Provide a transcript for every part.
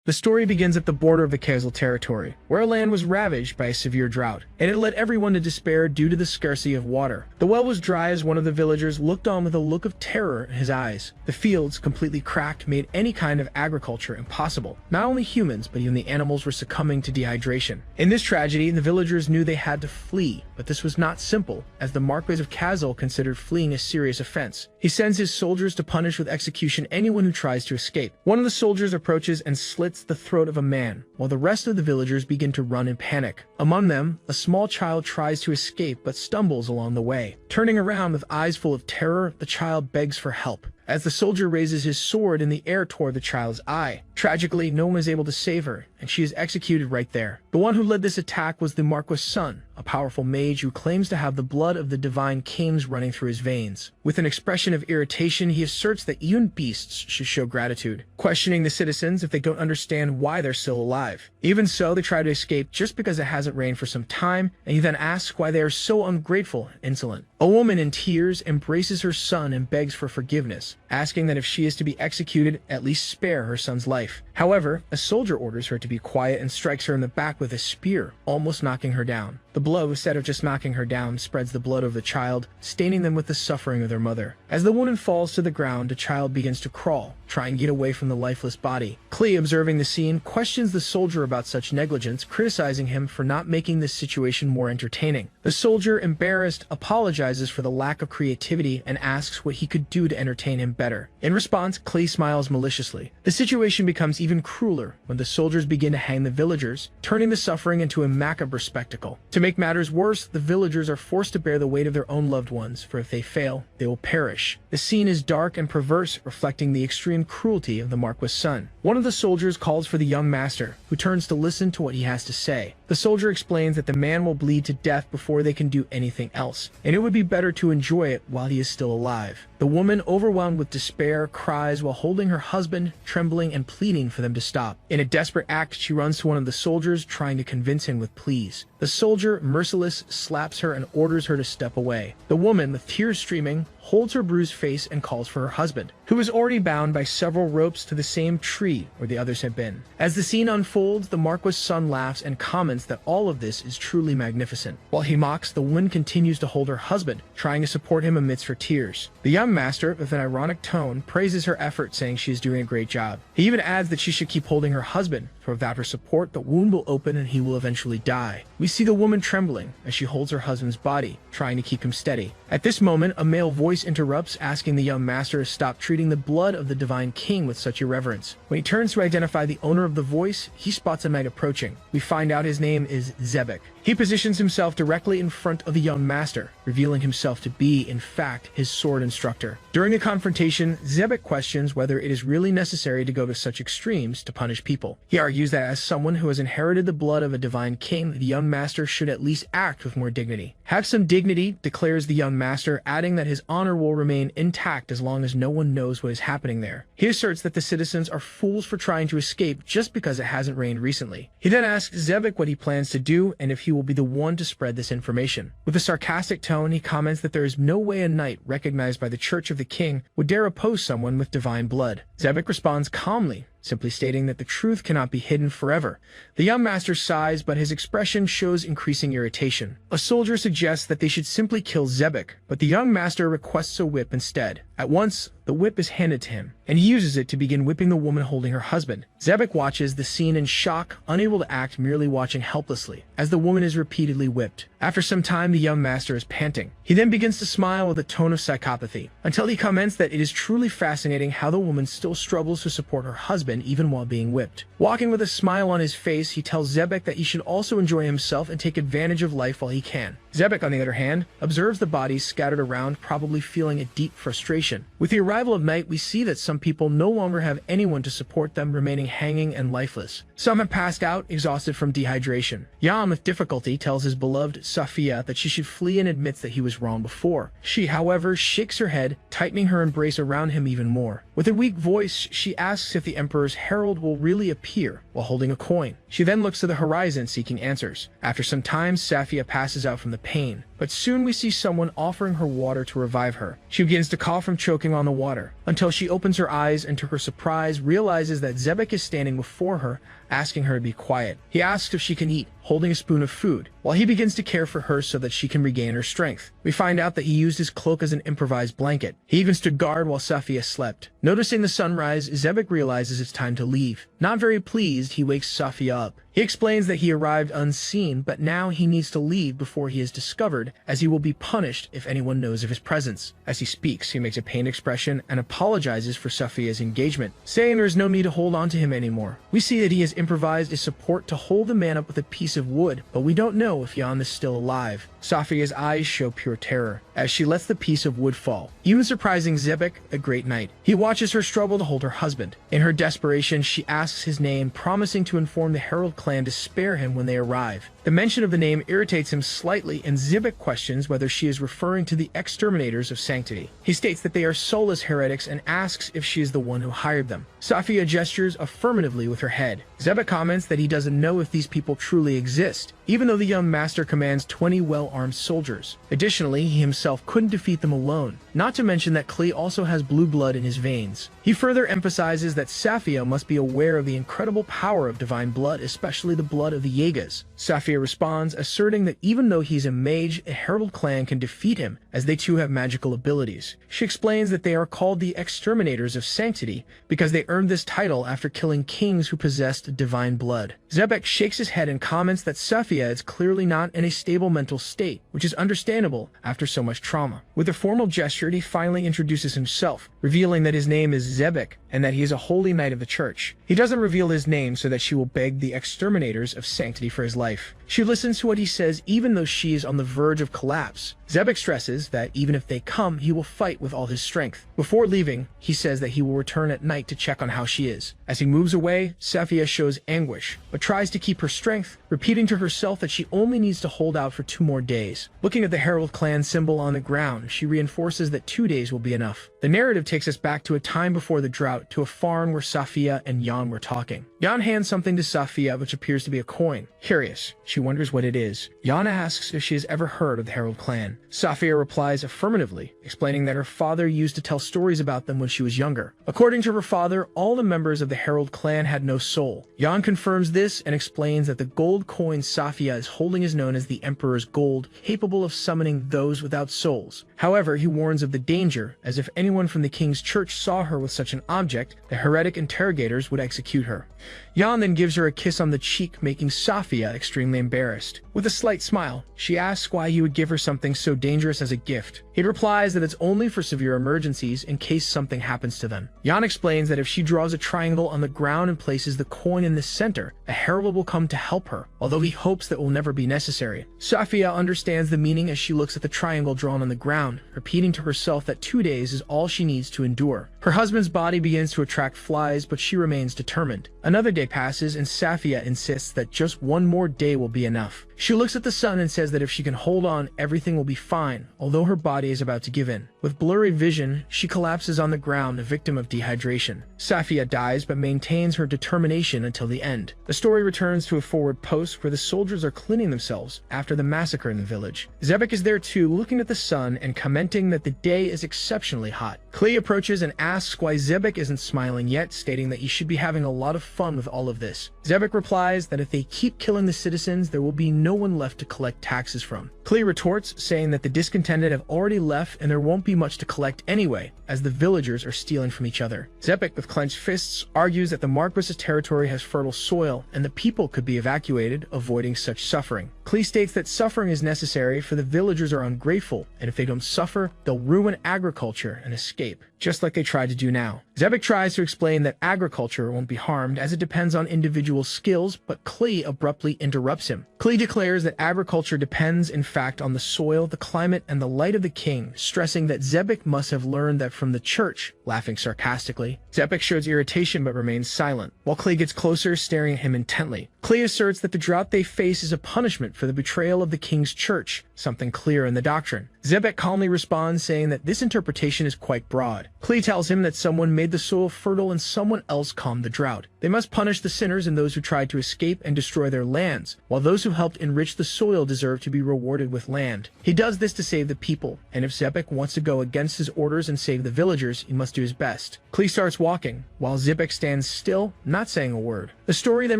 The story begins at the border of the Kazel territory, where a land was ravaged by a severe drought, and it led everyone to despair due to the scarcity of water. The well was dry as one of the villagers looked on with a look of terror in his eyes. The fields, completely cracked, made any kind of agriculture impossible. Not only humans, but even the animals were succumbing to dehydration. In this tragedy, the villagers knew they had to flee, but this was not simple, as the Marquis of Kazel considered fleeing a serious offense. He sends his soldiers to punish with execution anyone who tries to escape. One of the soldiers approaches and slits the throat of a man, while the rest of the villagers begin to run in panic. Among them, a small child tries to escape but stumbles along the way. Turning around with eyes full of terror, the child begs for help, as the soldier raises his sword in the air toward the child's eye. Tragically, no one is able to save her, and she is executed right there. The one who led this attack was the Marquis' son, a powerful mage who claims to have the blood of the divine kings running through his veins. With an expression of irritation, he asserts that even beasts should show gratitude, questioning the citizens if they don't understand why they're still alive. Even so, they try to escape just because it hasn't rained for some time, and he then asks why they are so ungrateful and insolent. A woman in tears embraces her son and begs for forgiveness, asking that if she is to be executed, at least spare her son's life. However, a soldier orders her to be quiet and strikes her in the back with a spear, almost knocking her down. The blow, instead of just knocking her down, spreads the blood of the child, staining them with the suffering of their mother. As the woman falls to the ground, the child begins to crawl, trying to get away from the lifeless body. Klee, observing the scene, questions the soldier about such negligence, criticizing him for not making this situation more entertaining. The soldier, embarrassed, apologizes for the lack of creativity and asks what he could do to entertain him better. In response, Klee smiles maliciously. The situation becomes even crueler when the soldiers begin to hang the villagers, turning the suffering into a macabre spectacle. To make matters worse, the villagers are forced to bear the weight of their own loved ones, for if they fail, they will perish. The scene is dark and perverse, reflecting the extreme cruelty of the Marquis' son. One of the soldiers calls for the young master, who turns to listen to what he has to say. The soldier explains that the man will bleed to death before they can do anything else, and it would be better to enjoy it while he is still alive. The woman, overwhelmed with despair, cries while holding her husband, trembling and pleading for them to stop. In a desperate act, she runs to one of the soldiers, trying to convince him with pleas. The soldier, merciless, slaps her and orders her to step away. The woman, with tears streaming, holds her bruised face and calls for her husband, who is already bound by several ropes to the same tree where the others had been. As the scene unfolds, the Marquis' son laughs and comments that all of this is truly magnificent. While he mocks, the woman continues to hold her husband, trying to support him amidst her tears. The young master, with an ironic tone, praises her effort, saying she is doing a great job. He even adds that she should keep holding her husband, for without her support, the wound will open and he will eventually die. We see the woman trembling as she holds her husband's body, trying to keep him steady. At this moment, a male voice interrupts, asking the young master to stop treating the blood of the divine king with such irreverence. When he turns to identify the owner of the voice, he spots a knight approaching. We find out his name is Zebek. He positions himself directly in front of the young master, revealing himself to be, in fact, his sword instructor. During a confrontation, Zebek questions whether it is really necessary to go to such extremes to punish people. He argues that as someone who has inherited the blood of a divine king, the young master should at least act with more dignity. Have some dignity, declares the young master, adding that his honor will remain intact as long as no one knows what is happening there. He asserts that the citizens are fools for trying to escape just because it hasn't rained recently. He then asks Zebek what he plans to do and if he will be the one to spread this information. With a sarcastic tone, he comments that there is no way a knight recognized by the Church of the King would dare oppose someone with divine blood. Zebek responds calmly, simply stating that the truth cannot be hidden forever. The young master sighs, but his expression shows increasing irritation. A soldier suggests that they should simply kill Zebek, but the young master requests a whip instead. At once, the whip is handed to him, and he uses it to begin whipping the woman holding her husband. Zebek watches the scene in shock, unable to act, merely watching helplessly, as the woman is repeatedly whipped. After some time, the young master is panting. He then begins to smile with a tone of psychopathy, until he comments that it is truly fascinating how the woman still struggles to support her husband even while being whipped. Walking with a smile on his face, he tells Zebek that he should also enjoy himself and take advantage of life while he can. Zebek, on the other hand, observes the bodies scattered around, probably feeling a deep frustration. With the arrival of night, we see that some people no longer have anyone to support them, remaining hanging and lifeless. Some have passed out, exhausted from dehydration. Jan, with difficulty, tells his beloved Safia that she should flee and admits that he was wrong before. She, however, shakes her head, tightening her embrace around him even more. With a weak voice, she asks if the Emperor's herald will really appear while holding a coin. She then looks to the horizon seeking answers. After some time, Safia passes out from the pain, but soon we see someone offering her water to revive her. She begins to cough from choking on the water, until she opens her eyes and to her surprise realizes that Zebek is standing before her, asking her to be quiet. He asks if she can eat, holding a spoon of food, while he begins to care for her so that she can regain her strength. We find out that he used his cloak as an improvised blanket. He even stood guard while Safia slept. Noticing the sunrise, Zebek realizes it's time to leave. Not very pleased, he wakes Safia up. He explains that he arrived unseen, but now he needs to leave before he is discovered, as he will be punished if anyone knows of his presence. As he speaks, he makes a pained expression and apologizes for Safia's engagement, saying there is no need to hold on to him anymore. We see that he has improvised a support to hold the man up with a piece of wood, but we don't know if Jan is still alive. Safia's eyes show pure terror as she lets the piece of wood fall, even surprising Zebek a great night. He watches her struggle to hold her husband. In her desperation, she asks his name, promising to inform the Herald clan to spare him when they arrive. The mention of the name irritates him slightly, and Zebek questions whether she is referring to the exterminators of sanctity. He states that they are soulless heretics and asks if she is the one who hired them. Safia gestures affirmatively with her head. Zebek comments that he doesn't know if these people truly exist, even though the young master commands 20 well-armed soldiers. Additionally, he himself couldn't defeat them alone, not to mention that Klee also has blue blood in his veins. He further emphasizes that Safia must be aware of the incredible power of divine blood, especially the blood of the Jaegas. Safia responds, asserting that even though he's a mage, a Herald clan can defeat him, as they too have magical abilities. She explains that they are called the exterminators of sanctity because they earned this title after killing kings who possessed divine blood. Zebek shakes his head and comments that Safia is clearly not in a stable mental state, which is understandable after so much trauma. With a formal gesture, he finally introduces himself, revealing that his name is Zebek and that he is a holy knight of the church. He doesn't reveal his name so that she will beg the exterminators of sanctity for his life. She listens to what he says even though she is on the verge of collapse. Zebek stresses that even if they come, he will fight with all his strength. Before leaving, he says that he will return at night to check on how she is. As he moves away, Safia shows anguish, but tries to keep her strength, repeating to herself that she only needs to hold out for 2 more days. Looking at the Herald clan symbol on the ground, she reinforces that 2 days will be enough. The narrative takes us back to a time before the drought, to a farm where Safia and Jan were talking. Jan hands something to Safia, which appears to be a coin. Curious, she wonders what it is. Jan asks if she has ever heard of the Herald clan. Safia replies affirmatively, explaining that her father used to tell stories about them when she was younger. According to her father, all the members of the Herald clan had no soul. Jan confirms this and explains that the gold coin Safia is holding is known as the Emperor's Gold, capable of summoning those without souls. However, he warns of the danger, as if anyone from the king's church saw her with such an object, the heretic interrogators would execute her. Jan then gives her a kiss on the cheek, making Safia extremely embarrassed. With a slight smile, she asks why he would give her something so dangerous as a gift. He replies that it's only for severe emergencies in case something happens to them. Jan explains that if she draws a triangle on the ground and places the coin in the center, a herald will come to help her, although he hopes that will never be necessary. Safia understands the meaning as she looks at the triangle drawn on the ground, repeating to herself that 2 days is all she needs to endure. Her husband's body begins to attract flies, but she remains determined. Another day passes and Safia insists that just 1 more day will be enough. She looks at the sun and says that if she can hold on, everything will be fine, although her body is about to give in. With blurry vision, she collapses on the ground, a victim of dehydration. Safia dies but maintains her determination until the end. The story returns to a forward post where the soldiers are cleaning themselves after the massacre in the village. Zebek is there too, looking at the sun and commenting that the day is exceptionally hot. Klee approaches and asks why Zebek isn't smiling yet, stating that he should be having a lot of fun with all of this. Zebek replies that if they keep killing the citizens, there will be no one left to collect taxes from. Klee retorts, saying that the discontented have already left and there won't be much to collect anyway, as the villagers are stealing from each other. Zebek, with clenched fists, argues that the Marquess's territory has fertile soil and the people could be evacuated, avoiding such suffering. Klee states that suffering is necessary for the villagers are ungrateful, and if they don't suffer, they'll ruin agriculture and escape, just like they tried to do now. Zebek tries to explain that agriculture won't be harmed as it depends on individual skills, but Klee abruptly interrupts him. Klee declares that agriculture depends in fact on the soil, the climate, and the light of the king, stressing that Zebek must have learned that from the church, laughing sarcastically. Zebek shows irritation but remains silent, while Klee gets closer, staring at him intently. Klee asserts that the drought they face is a punishment for the betrayal of the king's church, something clear in the doctrine. Xebec calmly responds, saying that this interpretation is quite broad. Klee tells him that someone made the soil fertile and someone else calmed the drought. They must punish the sinners and those who tried to escape and destroy their lands, while those who helped enrich the soil deserve to be rewarded with land. He does this to save the people, and if Xebec wants to go against his orders and save the villagers, he must do his best. Klee starts walking, while Xebec stands still, not saying a word. The story then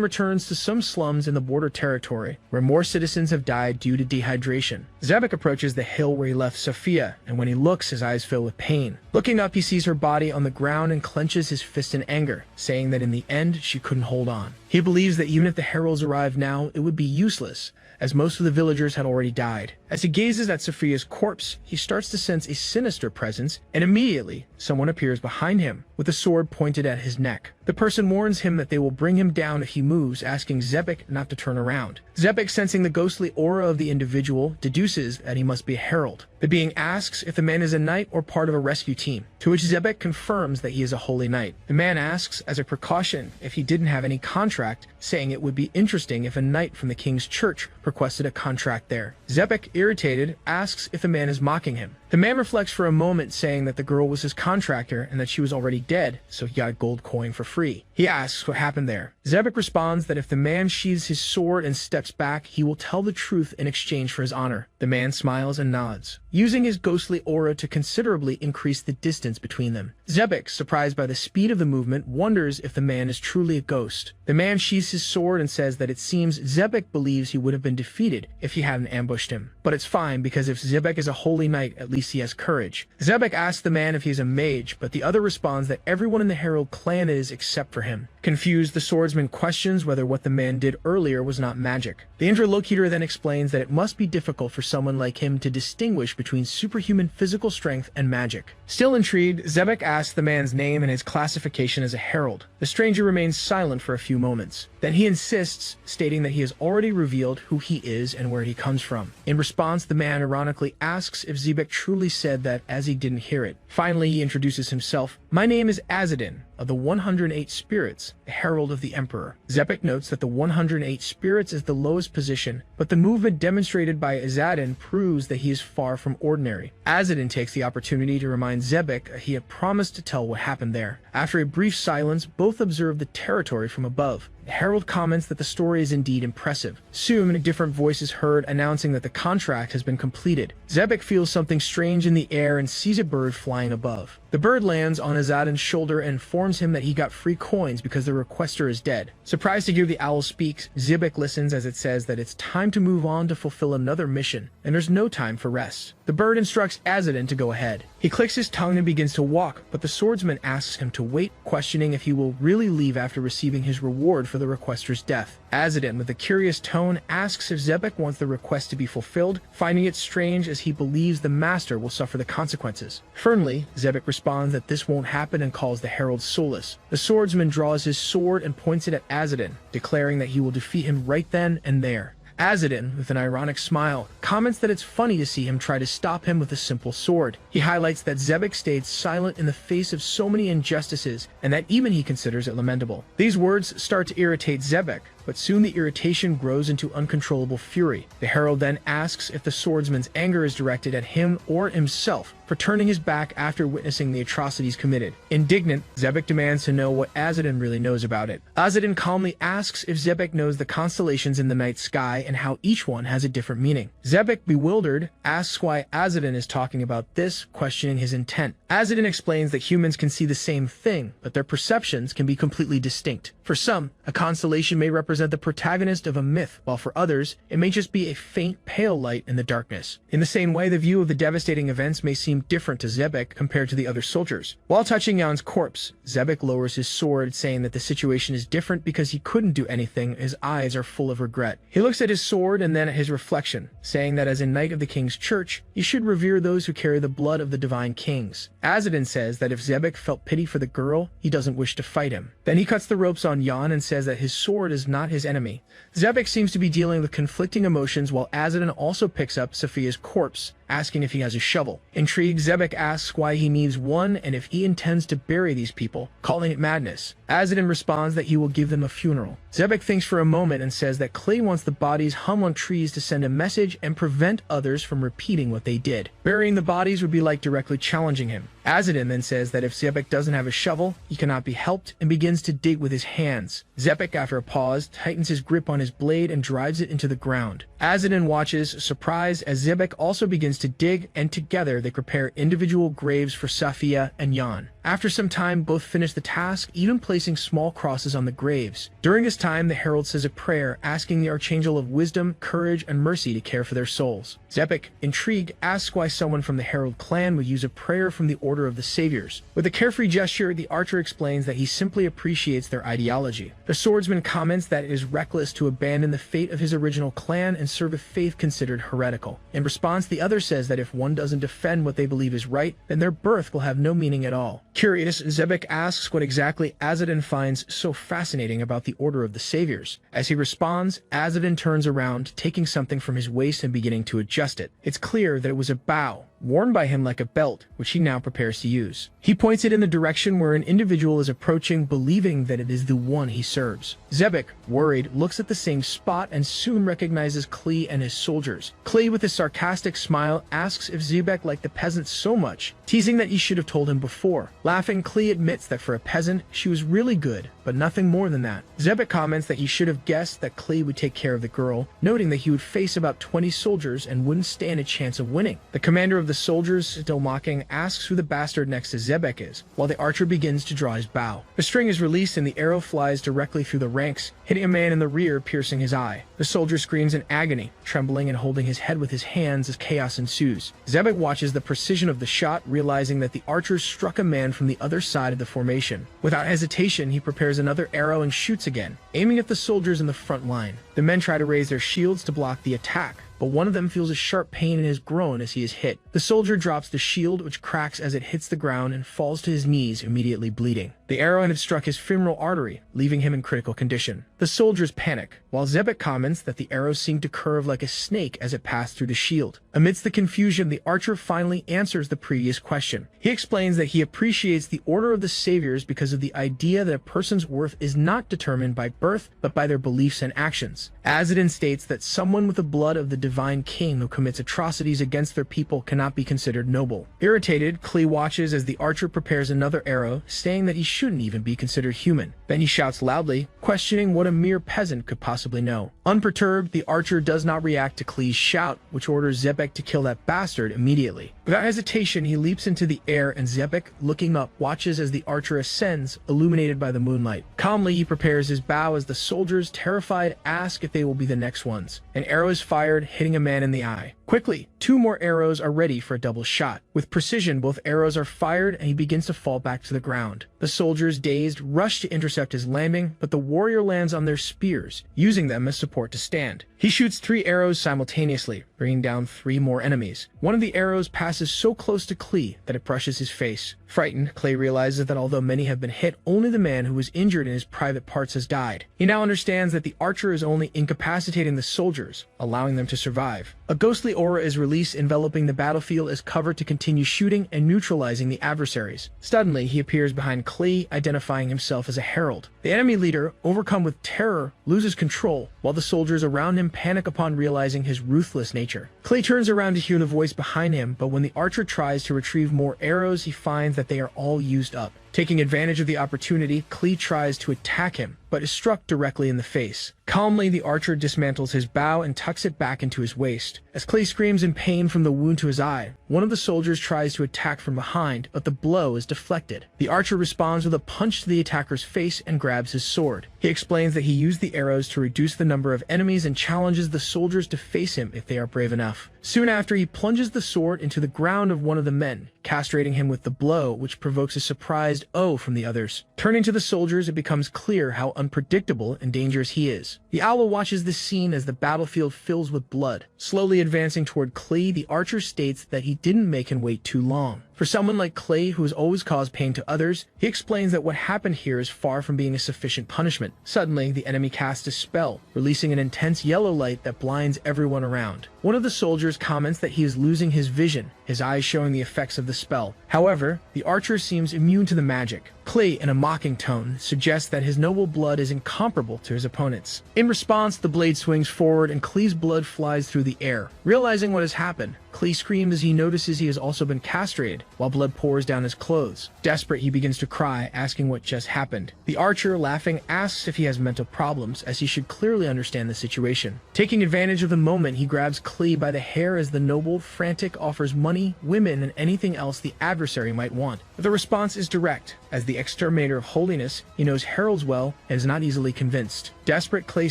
returns to some slums in the border territory, where more citizens have died due to dehydration. Xebec approaches the hill where he left Sophia, and when he looks, his eyes fill with pain. Looking up, he sees her body on the ground and clenches his fist in anger, saying that in the end, she couldn't hold on. He believes that even if the heralds arrived now, it would be useless, as most of the villagers had already died. As he gazes at Sophia's corpse, he starts to sense a sinister presence, and immediately, someone appears behind him, with a sword pointed at his neck. The person warns him that they will bring him down if he moves, asking Xebec not to turn around. Xebec, sensing the ghostly aura of the individual, deduces that he must be a herald. The being asks if the man is a knight or part of a rescue team, to which Xebec confirms that he is a holy knight. The man asks, as a precaution, if he didn't have any contract, saying it would be interesting if a knight from the king's church requested a contract there. Xebec, irritated, asks if the man is mocking him. The man reflects for a moment, saying that the girl was his contractor and that she was already dead, so he got a gold coin for free. He asks what happened there. Xebec responds that if the man sheathes his sword and steps back, he will tell the truth in exchange for his honor. The man smiles and nods, using his ghostly aura to considerably increase the distance between them. Xebec, surprised by the speed of the movement, wonders if the man is truly a ghost. The man sheathes his sword and says that it seems Xebec believes he would have been defeated if he hadn't ambushed him. But it's fine, because if Xebec is a holy knight, at least he has courage. Xebec asks the man if he's a mage, but the other responds that everyone in the Herald clan is except for him. Confused, the swordsman questions whether what the man did earlier was not magic. The interlocutor then explains that it must be difficult for someone like him to distinguish between superhuman physical strength and magic. Still intrigued, Xebec asks the man's name and his classification as a herald. The stranger remains silent for a few moments. Then he insists, stating that he has already revealed who he is and where he comes from. In response, the man ironically asks if Xebec truly said that, as he didn't hear it. Finally, he introduces himself. "My name is Azadin, of the 108 Spirits, the Herald of the Emperor." Xebec notes that the 108 Spirits is the lowest position, but the movement demonstrated by Azadin proves that he is far from ordinary. Azadin takes the opportunity to remind Xebec he had promised to tell what happened there. After a brief silence, both observe the territory from above. The herald comments that the story is indeed impressive. Soon, a different voice is heard announcing that the contract has been completed. Xebec feels something strange in the air and sees a bird flying above. The bird lands on Azadin's shoulder and informs him that he got free coins because the requester is dead. Surprised to hear the owl speak, Xebec listens as it says that it's time to move on to fulfill another mission, and there's no time for rest. The bird instructs Azadin to go ahead. He clicks his tongue and begins to walk, but the swordsman asks him to wait, questioning if he will really leave after receiving his reward for the requester's death. Azadin, with a curious tone, asks if Xebec wants the request to be fulfilled, finding it strange as he believes the master will suffer the consequences. Firmly, Xebec responds that this won't happen and calls the herald soulless. The swordsman draws his sword and points it at Azadin, declaring that he will defeat him right then and there. Azadin, with an ironic smile, comments that it's funny to see him try to stop him with a simple sword. He highlights that Xebec stayed silent in the face of so many injustices, and that even he considers it lamentable. These words start to irritate Xebec, but soon the irritation grows into uncontrollable fury. The herald then asks if the swordsman's anger is directed at him or himself for turning his back after witnessing the atrocities committed. Indignant, Xebec demands to know what Azadin really knows about it. Azadin calmly asks if Xebec knows the constellations in the night sky and how each one has a different meaning. Xebec, bewildered, asks why Azadin is talking about this, questioning his intent. Azadin explains that humans can see the same thing, but their perceptions can be completely distinct. For some, a constellation may represent the protagonist of a myth, while for others, it may just be a faint, pale light in the darkness. In the same way, the view of the devastating events may seem different to Xebec compared to the other soldiers. While touching Jan's corpse, Xebec lowers his sword, saying that the situation is different because he couldn't do anything. His eyes are full of regret. He looks at his sword and then at his reflection, saying that as a knight of the king's church, he should revere those who carry the blood of the divine kings. Azadin says that if Xebec felt pity for the girl, he doesn't wish to fight him. Then he cuts the ropes on Jan and says that his sword is not his enemy. Xebec seems to be dealing with conflicting emotions, while Azadin also picks up Sophia's corpse, asking if he has a shovel. Intrigued, Xebec asks why he needs one and if he intends to bury these people, calling it madness. Azadin responds that he will give them a funeral. Zebek thinks for a moment and says that Klee wants the bodies hung on trees to send a message and prevent others from repeating what they did. Burying the bodies would be like directly challenging him. Azadin then says that if Zebek doesn't have a shovel, he cannot be helped and begins to dig with his hands. Zebek, after a pause, tightens his grip on his blade and drives it into the ground. Azadin watches, surprised, as Zebek also begins to dig, and together they prepare individual graves for Safia and Yan. After some time, both finish the task, even placing small crosses on the graves. During this time, the herald says a prayer, asking the Archangel of Wisdom, Courage, and Mercy to care for their souls. Zebek, intrigued, asks why someone from the Herald clan would use a prayer from the Order of the Saviors. With a carefree gesture, the archer explains that he simply appreciates their ideology. The swordsman comments that it is reckless to abandon the fate of his original clan and serve a faith considered heretical. In response, the other says that if one doesn't defend what they believe is right, then their birth will have no meaning at all. Curious, Zebek asks what exactly Azadin finds so fascinating about the Order of the Saviors. As he responds, Azadin turns around, taking something from his waist and beginning to adjust it. It's clear that it was a bow, worn by him like a belt, which he now prepares to use. He points it in the direction where an individual is approaching, believing that it is the one he serves. Zebek, worried, looks at the same spot and soon recognizes Klee and his soldiers. Klee, with a sarcastic smile, asks if Zebek liked the peasants so much, teasing that he should have told him before. Laughing, Klee admits that for a peasant, she was really good, but nothing more than that. Zebek comments that he should have guessed that Klee would take care of the girl, noting that he would face about 20 soldiers and wouldn't stand a chance of winning. The commander of the soldiers, still mocking, asks who the bastard next to Zebek is, while the archer begins to draw his bow. The string is released and the arrow flies directly through the ranks, hitting a man in the rear, piercing his eye. The soldier screams in agony, trembling and holding his head with his hands as chaos ensues. Zebek watches the precision of the shot, realizing that the archer struck a man from the other side of the formation. Without hesitation, he prepares another arrow and shoots again, aiming at the soldiers in the front line. The men try to raise their shields to block the attack, but one of them feels a sharp pain in his groin as he is hit. The soldier drops the shield, which cracks as it hits the ground and falls to his knees, immediately bleeding. The arrow had struck his femoral artery, leaving him in critical condition. The soldiers panic, while Zebek comments that the arrow seemed to curve like a snake as it passed through the shield. Amidst the confusion, the archer finally answers the previous question. He explains that he appreciates the Order of the Saviors because of the idea that a person's worth is not determined by birth, but by their beliefs and actions. Azadin states that someone with the blood of the divine king who commits atrocities against their people cannot be considered noble. Irritated, Klee watches as the archer prepares another arrow, saying that he shouldn't even be considered human. Then he shouts loudly, questioning what a mere peasant could possibly know. Unperturbed, the archer does not react to Klee's shout, which orders Zebek to kill that bastard immediately. Without hesitation, he leaps into the air, and Zebek, looking up, watches as the archer ascends, illuminated by the moonlight. Calmly, he prepares his bow as the soldiers, terrified, ask if they will be the next ones. An arrow is fired, hitting a man in the eye. Quickly, 2 more arrows are ready for a double shot. With precision, both arrows are fired and he begins to fall back to the ground. The soldiers, dazed, rush to intercept his landing, but the warrior lands on their spears, using them as support to stand. He shoots 3 arrows simultaneously, bringing down 3 more enemies. One of the arrows passes so close to Klee that it brushes his face. Frightened, Klee realizes that although many have been hit, only the man who was injured in his private parts has died. He now understands that the archer is only incapacitating the soldiers, allowing them to survive. A ghostly aura is released, enveloping the battlefield as cover to continue shooting and neutralizing the adversaries. Suddenly, he appears behind Klee, identifying himself as a herald. The enemy leader, overcome with terror, loses control, while the soldiers around him panic upon realizing his ruthless nature. Klee turns around to hear the voice behind him, but when the archer tries to retrieve more arrows, he finds that they are all used up. Taking advantage of the opportunity, Klee tries to attack him, but is struck directly in the face. Calmly, the archer dismantles his bow and tucks it back into his waist. As Klee screams in pain from the wound to his eye, one of the soldiers tries to attack from behind, but the blow is deflected. The archer responds with a punch to the attacker's face and grabs his sword. He explains that he used the arrows to reduce the number of enemies and challenges the soldiers to face him if they are brave enough. Soon after, he plunges the sword into the ground of one of the men, castrating him with the blow, which provokes a surprised "oh" from the others. Turning to the soldiers, it becomes clear how unpredictable and dangerous he is. The owl watches this scene as the battlefield fills with blood. Slowly advancing toward Klee, the archer states that he didn't make him wait too long. For someone like Klee, who has always caused pain to others, he explains that what happened here is far from being a sufficient punishment. Suddenly, the enemy casts a spell, releasing an intense yellow light that blinds everyone around. One of the soldiers comments that he is losing his vision, his eyes showing the effects of the spell. However, the archer seems immune to the magic. Klee, in a mocking tone, suggests that his noble blood is incomparable to his opponent's. In response, the blade swings forward and Klee's blood flies through the air. Realizing what has happened, Klee screams as he notices he has also been castrated, while blood pours down his clothes. Desperate, he begins to cry, asking what just happened. The archer, laughing, asks if he has mental problems, as he should clearly understand the situation. Taking advantage of the moment, he grabs Klee by the hair as the noble, frantic, offers money, women, and anything else the adversary might want. But the response is direct. As the exterminator of holiness, he knows heralds well and is not easily convinced. Desperate, Klee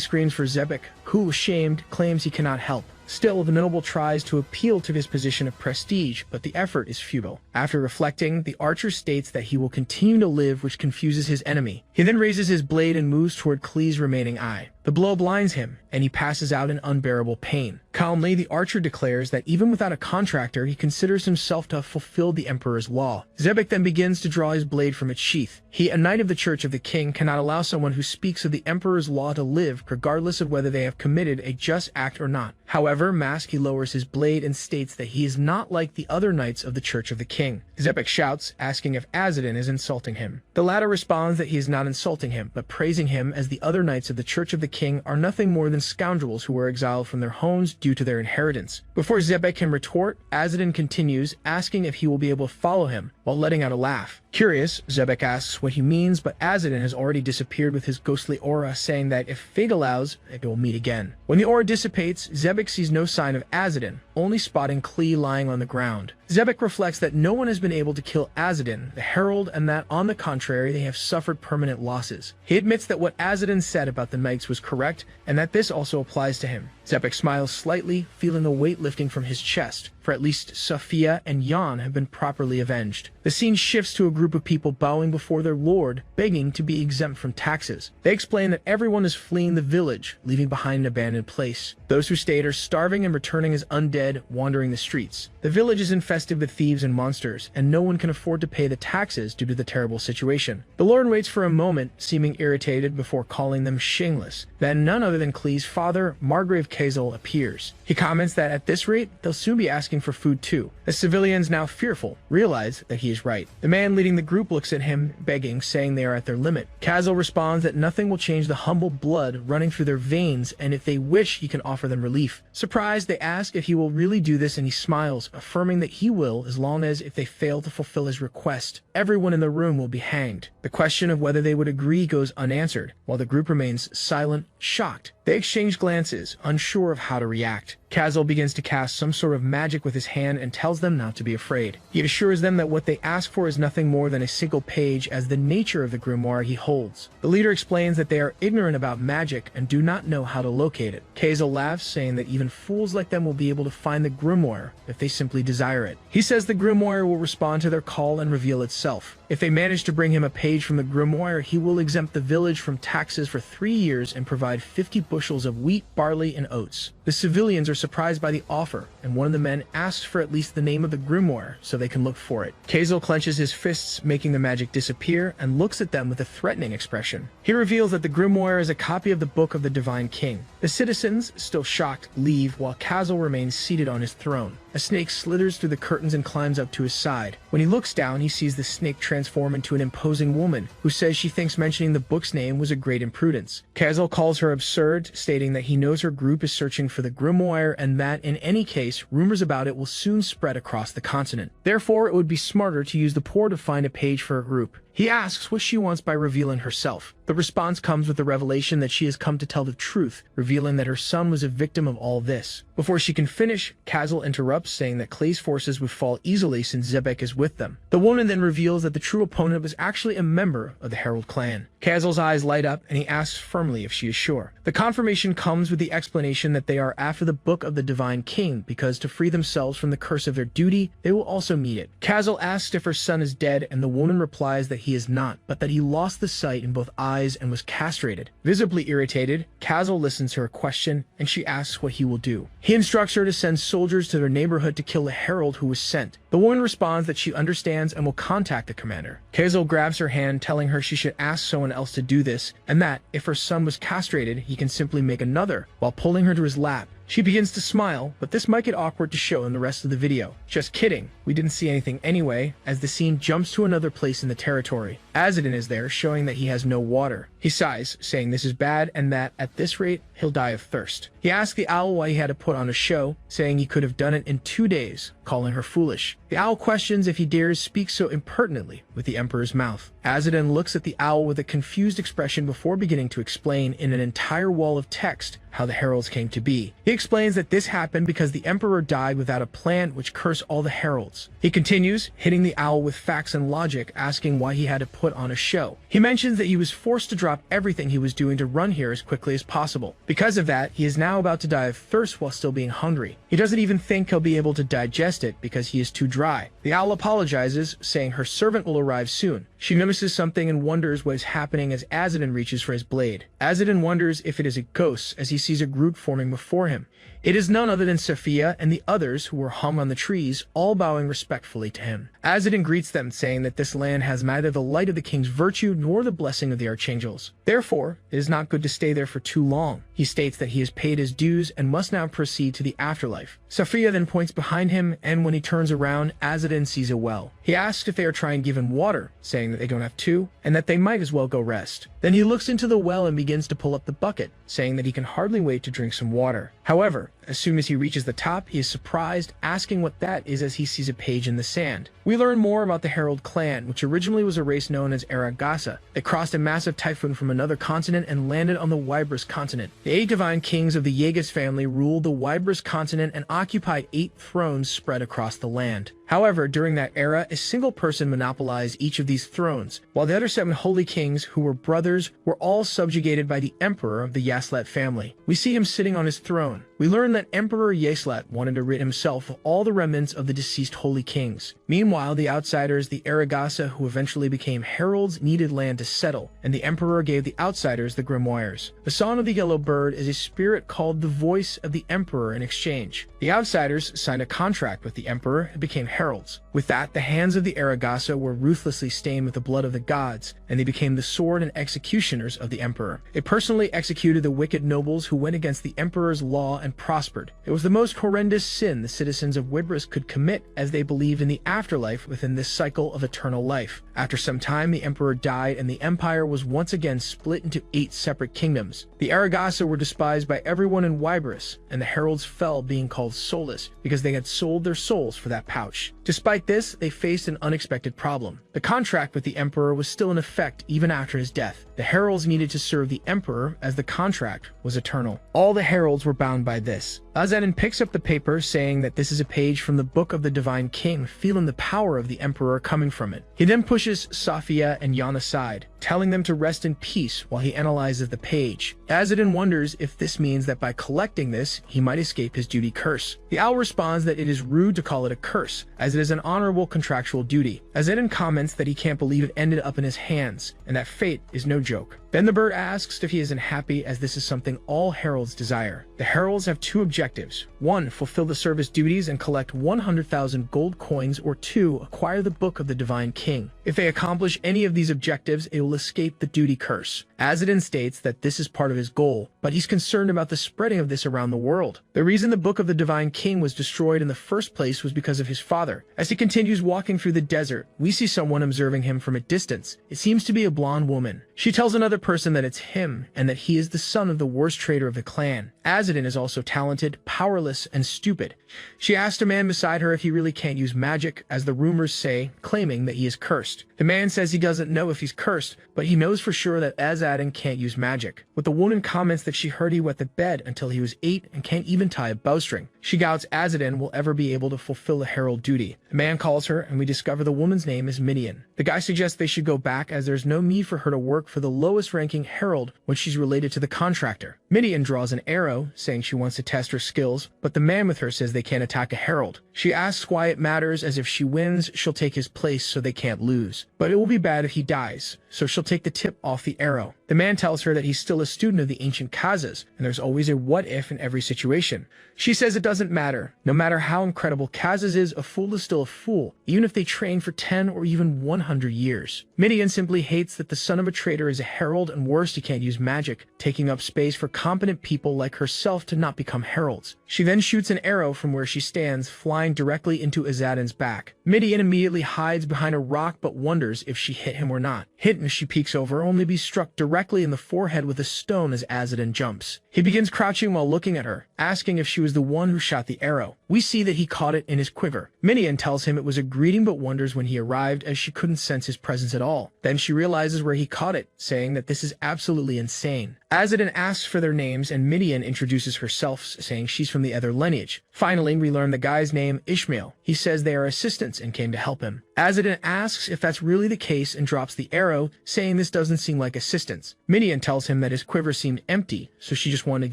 screams for Xebec, who, ashamed, claims he cannot help. Still, the noble tries to appeal to his position of prestige, but the effort is futile. After reflecting, the archer states that he will continue to live, which confuses his enemy. He then raises his blade and moves toward Klee's remaining eye. The blow blinds him, and he passes out in unbearable pain. Calmly, the archer declares that even without a contractor, he considers himself to have fulfilled the Emperor's law. Xebec then begins to draw his blade from its sheath. He, a knight of the Church of the King, cannot allow someone who speaks of the Emperor's law to live, regardless of whether they have committed a just act or not. However, masked, he lowers his blade and states that he is not like the other knights of the Church of the King. Xebec shouts, asking if Azadin is insulting him. The latter responds that he is not insulting him, but praising him, as the other knights of the Church of the King are nothing more than scoundrels who were exiled from their homes due to their inheritance. Before Xebec can retort, Azadin continues, asking if he will be able to follow him, while letting out a laugh. Curious, Xebec asks what he means, but Azadin has already disappeared with his ghostly aura, saying that if fate allows, they will meet again. When the aura dissipates, Xebec sees no sign of Azadin, only spotting Klee lying on the ground. Xebec reflects that no one has been able to kill Azadin, the herald, and that, on the contrary, they have suffered permanent losses. He admits that what Azadin said about the knights was correct, and that this also applies to him. Xebec smiles slightly, feeling a weight lifting from his chest, for at least Sophia and Jan have been properly avenged. The scene shifts to a group of people bowing before their lord, begging to be exempt from taxes. They explain that everyone is fleeing the village, leaving behind an abandoned place. Those who stayed are starving and returning as undead, wandering the streets. The village is infested with thieves and monsters, and no one can afford to pay the taxes due to the terrible situation. The lord waits for a moment, seeming irritated, before calling them shameless. Then none other than Klee's father, Margrave Kazel, appears. He comments that at this rate, they'll soon be asking for food too. The civilians, now fearful, realize that he is right. The man leading the group looks at him, begging, saying they are at their limit. Kazel responds that nothing will change the humble blood running through their veins, and if they wish, he can offer them relief. Surprised, they ask if he will really do this, and he smiles, affirming that he will, as long as, if they fail to fulfill his request, everyone in the room will be hanged. The question of whether they would agree goes unanswered, while the group remains silent, shocked. They exchange glances, unsure of how to react. Kazel begins to cast some sort of magic with his hand and tells them not to be afraid. He assures them that what they ask for is nothing more than a single page, as the nature of the grimoire he holds. The leader explains that they are ignorant about magic and do not know how to locate it. Kazel laughs, saying that even fools like them will be able to find the grimoire if they simply desire it. He says the grimoire will respond to their call and reveal itself. If they manage to bring him a page from the grimoire, he will exempt the village from taxes for 3 years and provide 50 bushels of wheat, barley, and oats. The civilians are surprised by the offer, and one of the men asks for at least the name of the grimoire so they can look for it. Kazel clenches his fists, making the magic disappear, and looks at them with a threatening expression. He reveals that the grimoire is a copy of the Book of the Divine King. The citizens, still shocked, leave, while Kazel remains seated on his throne. A snake slithers through the curtains and climbs up to his side. When he looks down, he sees the snake transform into an imposing woman, who says she thinks mentioning the book's name was a great imprudence. Kazel calls her absurd, stating that he knows her group is searching for the grimoire and that, in any case, rumors about it will soon spread across the continent. Therefore, it would be smarter to use the poor to find a page for a group. He asks what she wants by revealing herself. The response comes with the revelation that she has come to tell the truth, revealing that her son was a victim of all this. Before she can finish, Kazel interrupts, saying that Klee's forces would fall easily since Xebec is with them. The woman then reveals that the true opponent was actually a member of the Herald clan. Kazel's eyes light up, and he asks firmly if she is sure. The confirmation comes with the explanation that they are after the Book of the Divine King, because to free themselves from the curse of their duty, they will also meet it. Kazel asks if her son is dead, and the woman replies that he is not, but that he lost the sight in both eyes and was castrated. Visibly irritated, Kazel listens to her question, and she asks what he will do. He instructs her to send soldiers to their neighborhood to kill the herald who was sent. The woman responds that she understands and will contact the commander. Kazel grabs her hand, telling her she should ask someone else to do this, and that, if her son was castrated, he can simply make another, while pulling her to his lap. She begins to smile, but this might get awkward to show in the rest of the video. Just kidding, we didn't see anything anyway, as the scene jumps to another place in the territory. Azadin is there, showing that he has no water. He sighs, saying this is bad and that, at this rate, he'll die of thirst. He asks the owl why he had to put on a show, saying he could have done it in 2 days, calling her foolish. The owl questions if he dares speak so impertinently with the emperor's mouth. Azadin looks at the owl with a confused expression before beginning to explain in an entire wall of text how the heralds came to be. He explains that this happened because the emperor died without a plan which cursed all the heralds. He continues, hitting the owl with facts and logic, asking why he had to put on a show. He mentions that he was forced to drop everything he was doing to run here as quickly as possible. Because of that, he is now about to die of thirst while still being hungry. He doesn't even think he'll be able to digest it because he is too dry. The owl apologizes, saying her servant will arrive soon. She notices something and wonders what is happening as Azadin reaches for his blade. Azadin wonders if it is a ghost as he sees a group forming before him. It is none other than Safiya and the others who were hung on the trees, all bowing respectfully to him. Azadin greets them, saying that this land has neither the light of the king's virtue nor the blessing of the archangels. Therefore, it is not good to stay there for too long. He states that he has paid his dues and must now proceed to the afterlife. Safiya then points behind him, and when he turns around, Azadin sees a well. He asks if they are trying to give him water, saying that they don't have to, and that they might as well go rest. Then he looks into the well and begins to pull up the bucket, saying that he can hardly wait to drink some water. However, as soon as he reaches the top, he is surprised, asking what that is as he sees a page in the sand. We learn more about the Herald clan, which originally was a race known as Aragasa. They crossed a massive typhoon from another continent and landed on the Wybris continent. The 8 divine kings of the Yagas family ruled the Wybris continent and occupied 8 thrones spread across the land. However, during that era, a single person monopolized each of these thrones, while the other 7 holy kings, who were brothers, were all subjugated by the emperor of the Yaslat family. We see him sitting on his throne. We learn that Emperor Yaslat wanted to rid himself of all the remnants of the deceased holy kings. Meanwhile, the outsiders, the Aragasa, who eventually became heralds, needed land to settle, and the emperor gave the outsiders the grimoires. The song of the yellow bird is a spirit called the voice of the emperor in exchange. The outsiders signed a contract with the emperor and became heralds. With that, the hands of the Aragasa were ruthlessly stained with the blood of the gods, and they became the sword and executioners of the emperor. They personally executed the wicked nobles who went against the emperor's law and prospered. It was the most horrendous sin the citizens of Wybris could commit, as they believed in the afterlife within this cycle of eternal life. After some time, the emperor died, and the empire was once again split into 8 separate kingdoms. The Aragasa were despised by everyone in Wybris, and the heralds fell, being called soulless because they had sold their souls for that pouch. Despite this, they faced an unexpected problem. The contract with the emperor was still in effect even after his death. The heralds needed to serve the emperor, as the contract was eternal. All the heralds were bound by this. Azadin picks up the paper, saying that this is a page from the Book of the Divine King, feeling the power of the emperor coming from it. He then pushes Safiya and Yan aside, telling them to rest in peace while he analyzes the page. Azadin wonders if this means that by collecting this, he might escape his duty curse. The owl responds that it is rude to call it a curse, as it is an honorable contractual duty. Azadin comments that he can't believe it ended up in his hands, and that fate is no joke. Then the bird asks if he isn't happy, as this is something all heralds desire. The heralds have 2 objectives. 1. Fulfill the service duties and collect 100,000 gold coins, or 2. Acquire the Book of the Divine King. If they accomplish any of these objectives, it will escape the duty curse. Azadin states that this is part of his goal, but he's concerned about the spreading of this around the world. The reason the Book of the Divine King was destroyed in the first place was because of his father. As he continues walking through the desert, we see someone observing him from a distance. It seems to be a blonde woman. She tells another person that it's him, and that he is the son of the worst traitor of the clan. Azadin is also talented, powerless, and stupid. She asks a man beside her if he really can't use magic, as the rumors say, claiming that he is cursed. The man says he doesn't know if he's cursed, but he knows for sure that Azadin can't use magic. With the woman comments that she heard he wet the bed until he was 8 and can't even tie a bowstring. She doubts Azadin will ever be able to fulfill the herald duty. The man calls her, and we discover the woman's name is Midian. The guy suggests they should go back, as there's no need for her to work for the lowest ranking herald when she's related to the contractor. Midian draws an arrow, saying she wants to test her skills, but the man with her says they can't attack a herald. She asks why it matters, as if she wins, she'll take his place so they can't lose. But it will be bad if he dies, so she'll take the tip off the arrow. The man tells her that he's still a student of the ancient Kazas, and there's always a what-if in every situation. She says it doesn't matter. No matter how incredible Kazas is, a fool is still a fool, even if they train for 10 or even 100 years. Midian simply hates that the son of a traitor is a herald, and worse, he can't use magic, taking up space for competent people like herself to not become heralds. She then shoots an arrow from where she stands, flying directly into Azadin's back. Midian immediately hides behind a rock but wonders if she hit him or not. Hidden as she peeks over, only be struck directly in the forehead with a stone as Azadin jumps. He begins crouching while looking at her, asking if she was the one who shot the arrow. We see that he caught it in his quiver. Midian tells him it was a greeting but wonders when he arrived, as she couldn't sense his presence at all. Then she realizes where he caught it, saying that this is absolutely insane. Azadin asks for their names, and Midian introduces herself, saying she's from the other lineage. Finally, we learn the guy's name, Ishmael. He says they are assistants and came to help him. Azadin asks if that's really the case and drops the arrow, saying this doesn't seem like assistance. Midian tells him that his quiver seemed empty, so she just wanted to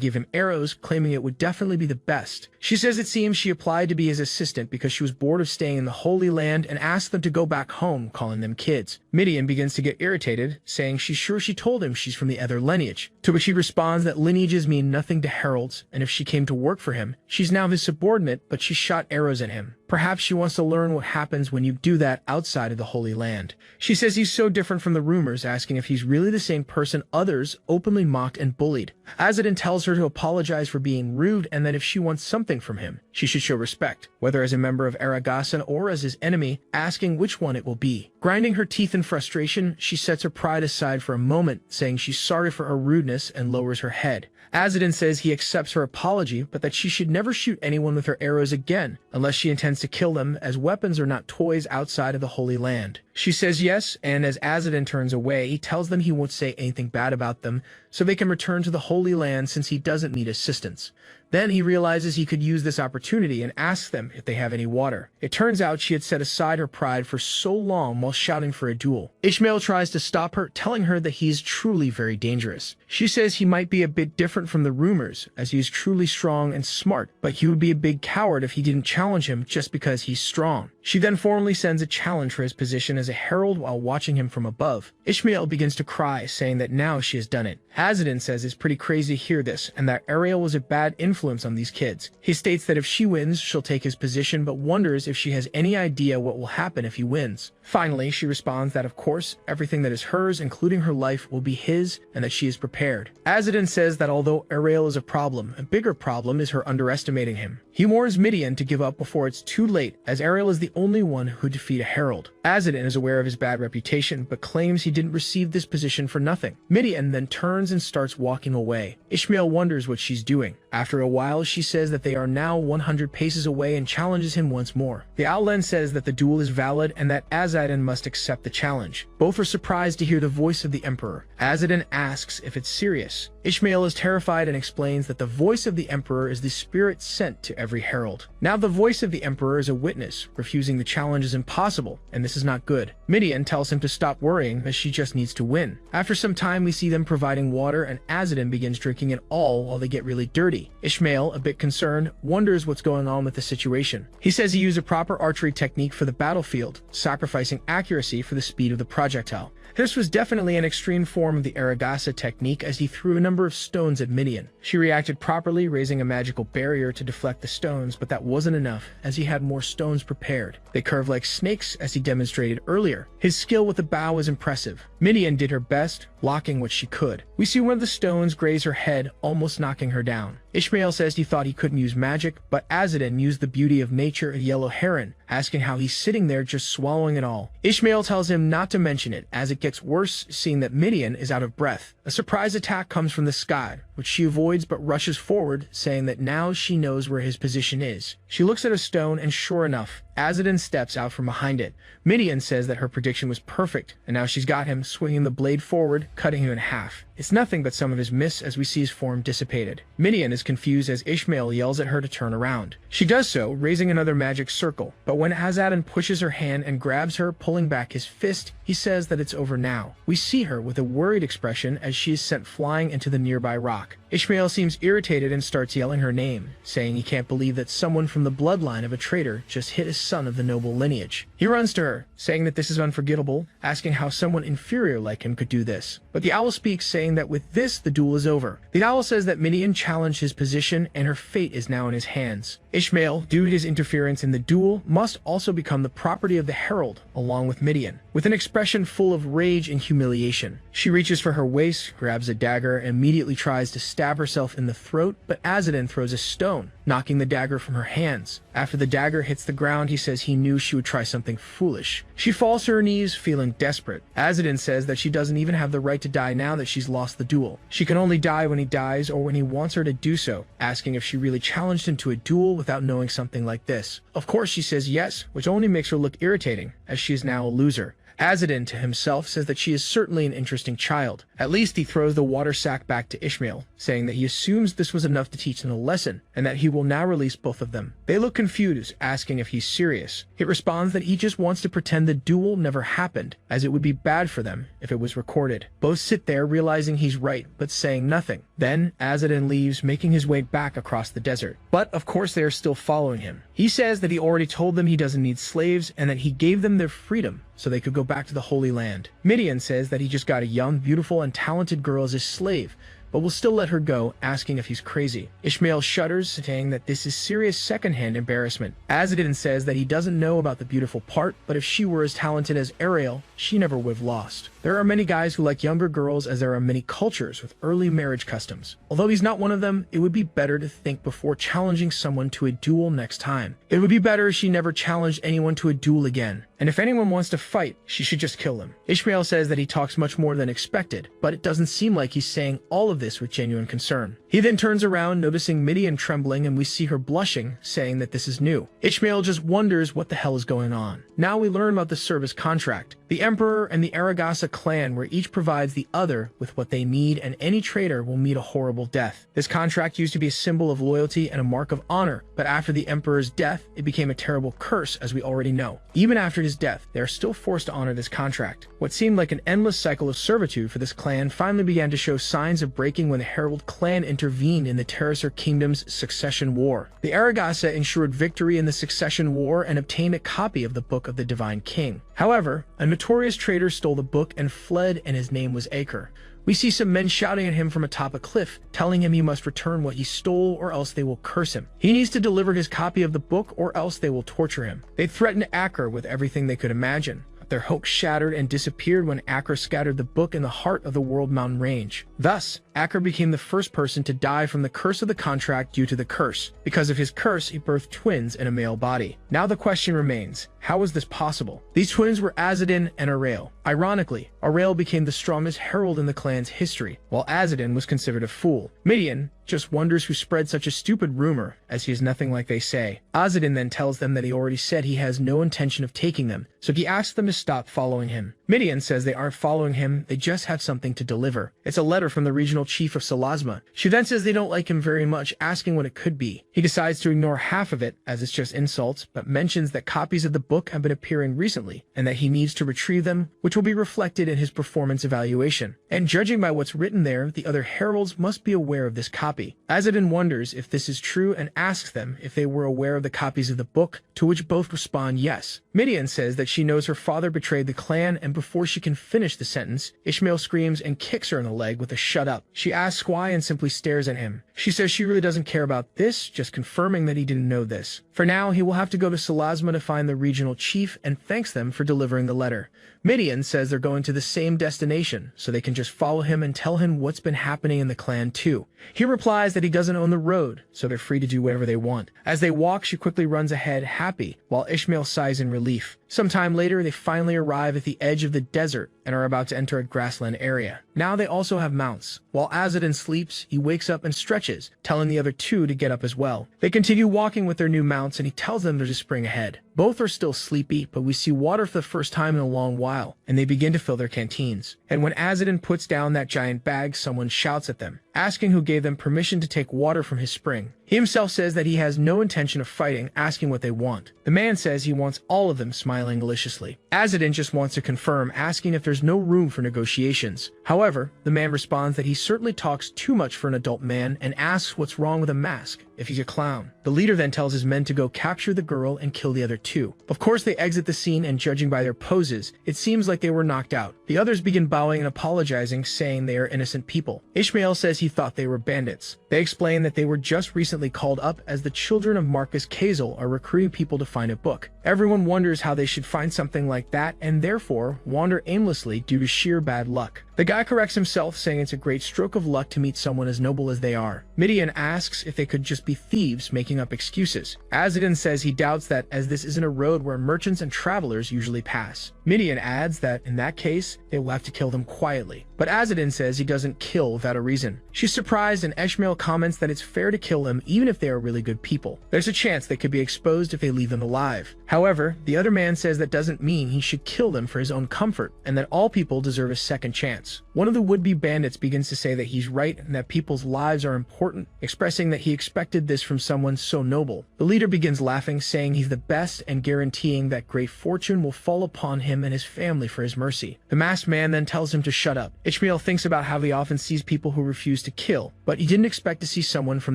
give him arrows, claiming it would definitely be the best. She says it seems she applied to be his assistant because she was bored of staying in the Holy Land and asked them to go back home, calling them kids. Midian begins to get irritated, saying she's sure she told him she's from the other lineage, to which he responds that lineages mean nothing to heralds, and if she came to work for him, she's now his subordinate, but she shot arrows at him. Perhaps she wants to learn what happens when you do that outside of the Holy Land. She says he's so different from the rumors, asking if he's really the same person others openly mocked and bullied. Azadin tells her to apologize for being rude and that if she wants something from him, she should show respect, whether as a member of Aragasan or as his enemy, asking which one it will be. Grinding her teeth in frustration, she sets her pride aside for a moment, saying she's sorry for her rudeness and lowers her head. Azadin says he accepts her apology, but that she should never shoot anyone with her arrows again, unless she intends to kill them, as weapons are not toys outside of the Holy Land. She says yes, and as Azadin turns away, he tells them he won't say anything bad about them, so they can return to the Holy Land since he doesn't need assistance. Then he realizes he could use this opportunity and asks them if they have any water. It turns out she had set aside her pride for so long while shouting for a duel. Ishmael tries to stop her, telling her that he is truly very dangerous. She says he might be a bit different from the rumors, as he is truly strong and smart, but he would be a big coward if he didn't challenge him just because he's strong. She then formally sends a challenge for his position as a herald while watching him from above. Ishmael begins to cry, saying that now she has done it. Azadin says it's pretty crazy to hear this, and that Ariel was a bad influence on these kids. He states that if she wins, she'll take his position, but wonders if she has any idea what will happen if he wins. Finally, she responds that of course, everything that is hers, including her life, will be his, and that she is prepared. Azadin says that although Ariel is a problem, a bigger problem is her underestimating him. He warns Midian to give up before it's too late, as Ariel is the only one who defeat a herald. Azadin is aware of his bad reputation, but claims he didn't receive this position for nothing. Midian then turns and starts walking away. Ishmael wonders what she's doing. After a while, she says that they are now 100 paces away and challenges him once more. The outland says that the duel is valid and that Azadin must accept the challenge. Both are surprised to hear the voice of the Emperor. Azadin asks if it's serious. Ishmael is terrified and explains that the voice of the Emperor is the spirit sent to every herald. Now the voice of the Emperor is a witness, refusing the challenge is impossible, and this is not good. Midian tells him to stop worrying, as she just needs to win. After some time, we see them providing water, and Azadin begins drinking it all while they get really dirty. Ishmael, a bit concerned, wonders what's going on with the situation. He says he used a proper archery technique for the battlefield, sacrificing accuracy for the speed of the projectile. This was definitely an extreme form of the Aragasa technique, as he threw a number of stones at Midian. She reacted properly, raising a magical barrier to deflect the stones, but that wasn't enough, as he had more stones prepared. They curve like snakes, as he demonstrated earlier. His skill with the bow was impressive. Midian did her best, blocking what she could. We see one of the stones graze her head, almost knocking her down. Ishmael says he thought he couldn't use magic, but Azadin used the beauty of nature and yellow heron, asking how he's sitting there just swallowing it all. Ishmael tells him not to mention it, as it gets worse, seeing that Midian is out of breath. A surprise attack comes from the sky, which she avoids but rushes forward, saying that now she knows where his position is. She looks at a stone, and sure enough, Azadin steps out from behind it. Midian says that her prediction was perfect, and now she's got him, swinging the blade forward, cutting him in half. It's nothing but some of his miss, as we see his form dissipated. Midian is confused as Ishmael yells at her to turn around. She does so, raising another magic circle, but when Azadin pushes her hand and grabs her, pulling back his fist, he says that it's over now. We see her with a worried expression as she is sent flying into the nearby rock. Ishmael seems irritated and starts yelling her name, saying he can't believe that someone from the bloodline of a traitor just hit a son of the noble lineage. He runs to her, saying that this is unforgivable, asking how someone inferior like him could do this. But the owl speaks, saying that with this, the duel is over. The owl says that Midian challenged his position and her fate is now in his hands. Ishmael, due to his interference in the duel, must also become the property of the herald, along with Midian. With an expression full of rage and humiliation, she reaches for her waist, grabs a dagger, and immediately tries to stab herself in the throat, but Azadin throws a stone, knocking the dagger from her hands. After the dagger hits the ground, he says he knew she would try something foolish. She falls to her knees, feeling desperate. Azadin says that she doesn't even have the right to die now that she's lost the duel. She can only die when he dies or when he wants her to do so, asking if she really challenged him to a duel without knowing something like this. Of course she says yes, which only makes her look irritating, as she is now a loser. Azadin to himself says that she is certainly an interesting child. At least he throws the water sack back to Ishmael, saying that he assumes this was enough to teach them a lesson, and that he will now release both of them. They look confused, asking if he's serious. He responds that he just wants to pretend the duel never happened, as it would be bad for them if it was recorded. Both sit there realizing he's right, but saying nothing. Then Azadin leaves, making his way back across the desert. But of course they are still following him. He says that he already told them he doesn't need slaves, and that he gave them their freedom so they could go back to the Holy Land. Midian says that he just got a young, beautiful, and talented girl as his slave, but will still let her go, asking if he's crazy. Ishmael shudders, saying that this is serious secondhand embarrassment. Azadin says that he doesn't know about the beautiful part, but if she were as talented as Ariel, she never would have lost. There are many guys who like younger girls, as there are many cultures with early marriage customs. Although he's not one of them, it would be better to think before challenging someone to a duel next time. It would be better if she never challenged anyone to a duel again. And if anyone wants to fight, she should just kill him. Ishmael says that he talks much more than expected, but it doesn't seem like he's saying all of this with genuine concern. He then turns around, noticing Midian trembling, and we see her blushing, saying that this is new. Ishmael just wonders what the hell is going on. Now we learn about the service contract. The Emperor and the Aragasa clan, where each provides the other with what they need, and any traitor will meet a horrible death. This contract used to be a symbol of loyalty and a mark of honor, but after the Emperor's death, it became a terrible curse, as we already know. Even after his death, they are still forced to honor this contract. What seemed like an endless cycle of servitude for this clan finally began to show signs of breaking when the Herald clan intervened in the Terrasser Kingdom's succession war. The Aragasa ensured victory in the succession war and obtained a copy of the Book of the Divine King. However, a notorious traitor stole the book and fled, and his name was Acre. We see some men shouting at him from atop a cliff, telling him he must return what he stole or else they will curse him. He needs to deliver his copy of the book or else they will torture him. They threatened Acre with everything they could imagine. Their hopes shattered and disappeared when Acre scattered the book in the heart of the World Mountain Range. Thus, Acre became the first person to die from the curse of the contract due to the curse. Because of his curse, he birthed twins in a male body. Now the question remains, how is this possible? These twins were Azadin and Ariel. Ironically, Ariel became the strongest herald in the clan's history, while Azadin was considered a fool. Midian just wonders who spread such a stupid rumor, as he is nothing like they say. Azadin then tells them that he already said he has no intention of taking them, so he asks them to stop following him. Midian says they aren't following him, they just have something to deliver. It's a letter from the regional chief of Salasma. She then says they don't like him very much, asking what it could be. He decides to ignore half of it, as it's just insults, but mentions that copies of the book have been appearing recently, and that he needs to retrieve them, which will be reflected in his performance evaluation. And judging by what's written there, the other heralds must be aware of this copy. Azadin wonders if this is true and asks them if they were aware of the copies of the book, to which both respond yes. Midian says that she knows her father betrayed the clan, and before she can finish the sentence, Ishmael screams and kicks her in the leg with a shut up. She asks why and simply stares at him. She says she really doesn't care about this, just confirming that he didn't know this. For now, he will have to go to Salasma to find the regional chief and thanks them for delivering the letter. Midian says they're going to the same destination, so they can just follow him and tell him what's been happening in the clan too. He replies that he doesn't own the road, so they're free to do whatever they want. As they walk, she quickly runs ahead, happy, while Ishmael sighs in relief. Sometime later, they finally arrive at the edge of the desert and are about to enter a grassland area. Now they also have mounts. While Azadin sleeps, he wakes up and stretches, telling the other two to get up as well. They continue walking with their new mounts, and he tells them to just spring ahead. Both are still sleepy, but we see water for the first time in a long while, and they begin to fill their canteens. And when Azadin puts down that giant bag, someone shouts at them, asking who gave them permission to take water from his spring. He himself says that he has no intention of fighting, asking what they want. The man says he wants all of them, smiling maliciously. Azadin just wants to confirm, asking if there's no room for negotiations. However, the man responds that he certainly talks too much for an adult man and asks what's wrong with a mask, if he's a clown. The leader then tells his men to go capture the girl and kill the other two. Of course, they exit the scene, and judging by their poses, it seems like they were knocked out. The others begin bowing and apologizing, saying they are innocent people. Ishmael says he thought they were bandits. They explain that they were just recently called up as the children of Marcus Kazel are recruiting people to find a book. Everyone wonders how they should find something like that and therefore wander aimlessly due to sheer bad luck. The guy corrects himself, saying it's a great stroke of luck to meet someone as noble as they are. Midian asks if they could just be thieves making up excuses. Azadin says he doubts that, as this isn't a road where merchants and travelers usually pass. Midian adds that, in that case, they will have to kill them quietly. But Azadin says he doesn't kill without a reason. She's surprised, and Ishmael comments that it's fair to kill them even if they are really good people. There's a chance they could be exposed if they leave them alive. However, the other man says that doesn't mean he should kill them for his own comfort, and that all people deserve a second chance. One of the would-be bandits begins to say that he's right and that people's lives are important, expressing that he expected this from someone so noble. The leader begins laughing, saying he's the best and guaranteeing that great fortune will fall upon him and his family for his mercy. The masked man then tells him to shut up. Ishmael thinks about how he often sees people who refuse to kill, but he didn't expect to see someone from